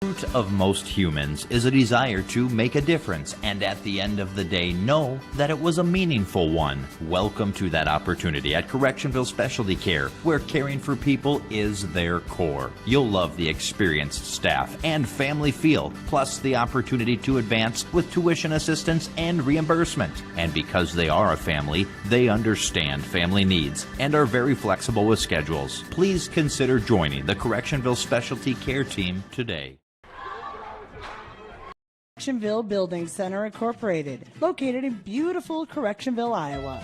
The root of most humans is a desire to make a difference, and at the end of the day, know that it was a meaningful one. Welcome to that opportunity at Correctionville Specialty Care, where caring for people is their core. You'll love the experienced staff and family feel, plus the opportunity to advance with tuition assistance and reimbursement. And because they are a family, they understand family needs and are very flexible with schedules. Please consider joining the Correctionville Specialty Care team today. Correctionville Building Center Incorporated, located in beautiful Correctionville, Iowa.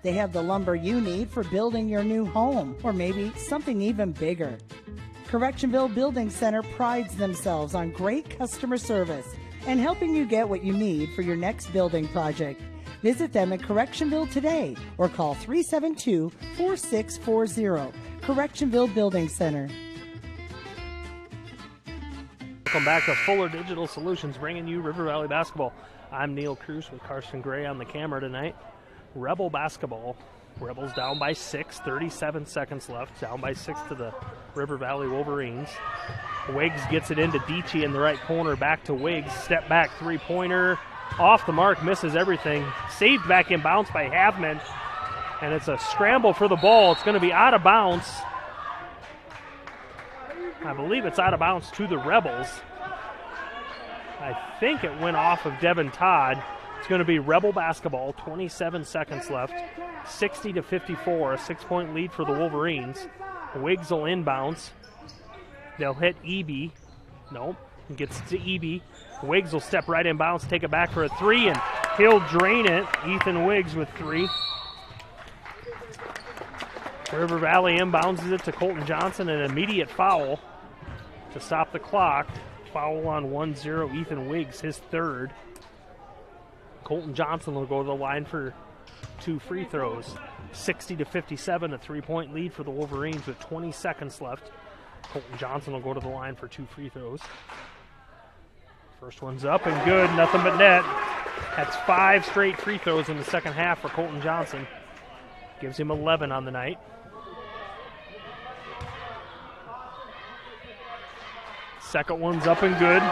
They have the lumber you need for building your new home, or maybe something even bigger. Correctionville Building Center prides themselves on great customer service and helping you get what you need for your next building project. Visit them in Correctionville today or call 372-4640. Correctionville Building Center. Welcome back to Fuller Digital Solutions, bringing you River Valley basketball. I'm Neil Cruz with Carson Gray on the camera tonight. Rebel basketball. Rebels down by 6, 37 seconds left. Down by 6 to the River Valley Wolverines. Wiggs gets it into Dici in the right corner. Back to Wiggs. Step back three-pointer. Off the mark, misses everything. Saved back in bounds by Haveman. And it's a scramble for the ball. It's going to be out of bounds. I believe it's out of bounds to the Rebels. I think it went off of Devin Todd. It's going to be Rebel basketball, 27 seconds left, 60-54, a 6-point lead for the Wolverines. Wiggs will inbounds. They'll hit Eby. Nope, gets to Eby. Wiggs will step right in bounds, take it back for a 3, and he'll drain it. Ethan Wiggs with 3. River Valley inbounds it to Colton Johnson, an immediate foul to stop the clock. Foul on 1-0, Ethan Wiggs, his third. Colton Johnson will go to the line for 2 free throws. 60-57, a 3-point lead for the Wolverines with 20 seconds left. Colton Johnson will go to the line for 2 free throws. First one's up and good, nothing but net. That's 5 straight free throws in the second half for Colton Johnson. Gives him 11 on the night. Second one's up and good.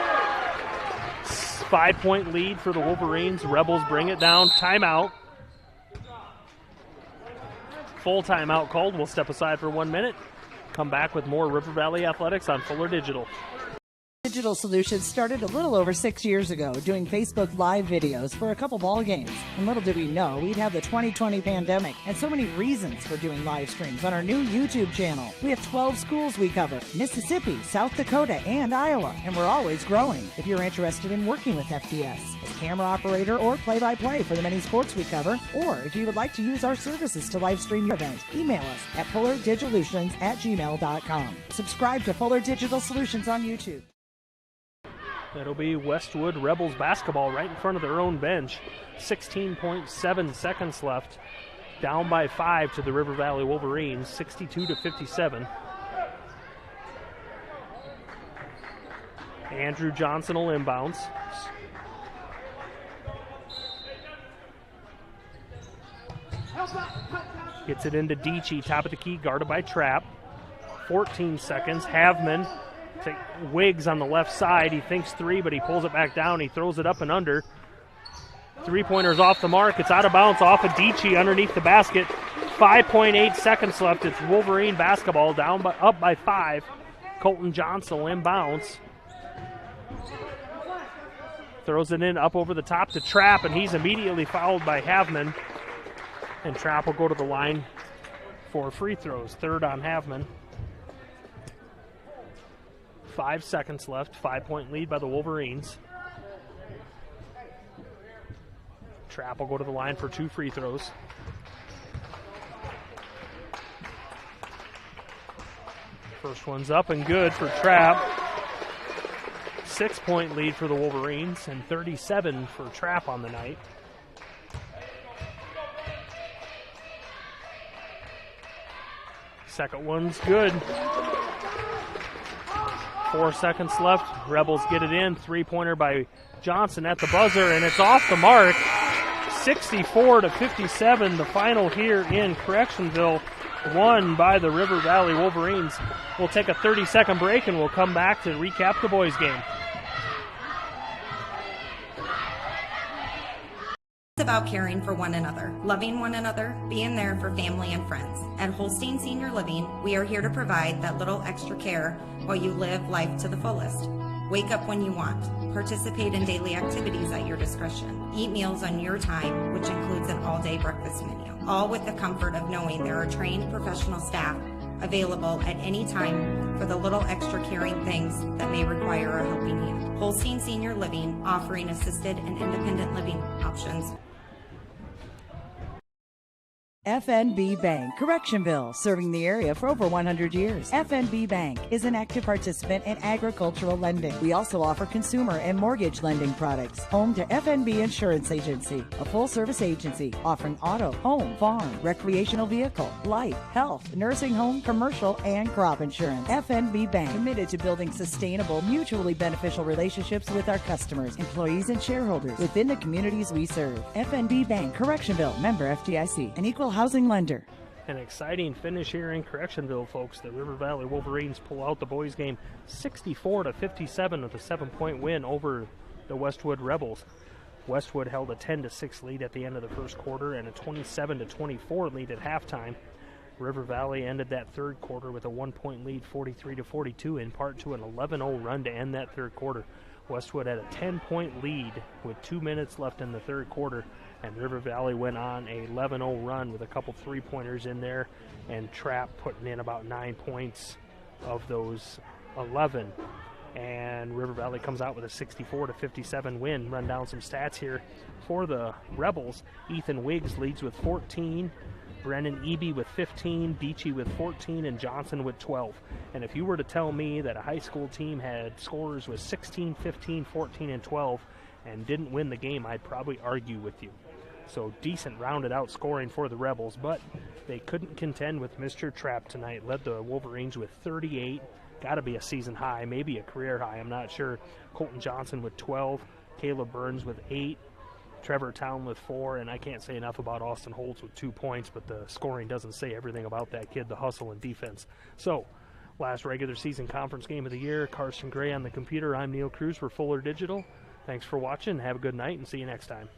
5-point lead for the Wolverines. Rebels bring it down. Timeout. Full timeout called. We'll step aside for 1 minute. Come back with more River Valley Athletics on Fuller Digital. Digital Solutions started a little over 6 years ago doing Facebook Live videos for a couple ball games. And little did we know we'd have the 2020 pandemic and so many reasons for doing live streams on our new YouTube channel. We have 12 schools we cover: Mississippi, South Dakota, and Iowa. And we're always growing. If you're interested in working with FDS as camera operator or play-by-play for the many sports we cover, or if you would like to use our services to live stream your events, email us at fullerdigitalsolutions@gmail.com. Subscribe to Fuller Digital Solutions on YouTube. That'll be Westwood Rebels basketball right in front of their own bench. 16.7 seconds left. Down by 5 to the River Valley Wolverines, 62-57. Andrew Johnson will inbounds. Gets it into Dietschy, top of the key, guarded by Trapp. 14 seconds. Havman to Wiggs on the left side. He thinks three, but he pulls it back down. He throws it up and under. Three-pointer's off the mark. It's out of bounds off of Dietschy underneath the basket. 5.8 seconds left. It's Wolverine basketball up by 5. Colton Johnson will inbounds. Throws it in up over the top to Trapp, and he's immediately fouled by Havman. And Trapp will go to the line for free throws. Third on Havman. 5 seconds left. 5-point lead by the Wolverines. Trapp will go to the line for 2 free throws. First one's up and good for Trapp. 6-point lead for the Wolverines and 37 for Trapp on the night. Second one's good. 4 seconds left. Rebels get it in. Three-pointer by Johnson at the buzzer, and it's off the mark. 64-57, the final here in Correctionville, won by the River Valley Wolverines. We'll take a 30-second break, and we'll come back to recap the boys' game. It's about caring for one another, loving one another, being there for family and friends. At Holstein Senior Living, we are here to provide that little extra care while you live life to the fullest. Wake up when you want. Participate in daily activities at your discretion. Eat meals on your time, which includes an all-day breakfast menu. All with the comfort of knowing there are trained professional staff available at any time for the little extra caring things that may require a helping hand. Holstein Senior Living, offering assisted and independent living options. FNB Bank, Correctionville, serving the area for over 100 years. FNB Bank is an active participant in agricultural lending. We also offer consumer and mortgage lending products. Home to FNB Insurance Agency, a full-service agency offering auto, home, farm, recreational vehicle, life, health, nursing home, commercial, and crop insurance. FNB Bank, committed to building sustainable, mutually beneficial relationships with our customers, employees, and shareholders within the communities we serve. FNB Bank, Correctionville, member FDIC, an equal housing lender. An exciting finish here in Correctionville, folks. The River Valley Wolverines pull out the boys' game 64-57 with a 7-point win over the Westwood Rebels. Westwood held a 10-6 lead at the end of the first quarter and a 27-24 lead at halftime. River Valley ended that third quarter with a 1-point lead, 43-42, in part to an 11-0 run to end that third quarter. Westwood had a 10-point lead with 2 minutes left in the third quarter, and River Valley went on a 11-0 run with a couple three-pointers in there, and Trapp putting in about 9 points of those 11. And River Valley comes out with a 64-57 win. Run down some stats here for the Rebels. Ethan Wiggs leads with 14. Brennan Eby with 15, Dietschy with 14, and Johnson with 12. And if you were to tell me that a high school team had scorers with 16, 15, 14, and 12 and didn't win the game, I'd probably argue with you. So decent rounded out scoring for the Rebels, but they couldn't contend with Mr. Trapp tonight. Led the Wolverines with 38. Got to be a season high, maybe a career high, I'm not sure. Colton Johnson with 12, Caleb Burns with 8, Trevor Town with 4, and I can't say enough about Austin Holtz with 2 points, but the scoring doesn't say everything about that kid, the hustle and defense. So, last regular season conference game of the year, Carson Gray on the computer. I'm Neil Cruz for Fuller Digital. Thanks for watching. Have a good night, and see you next time.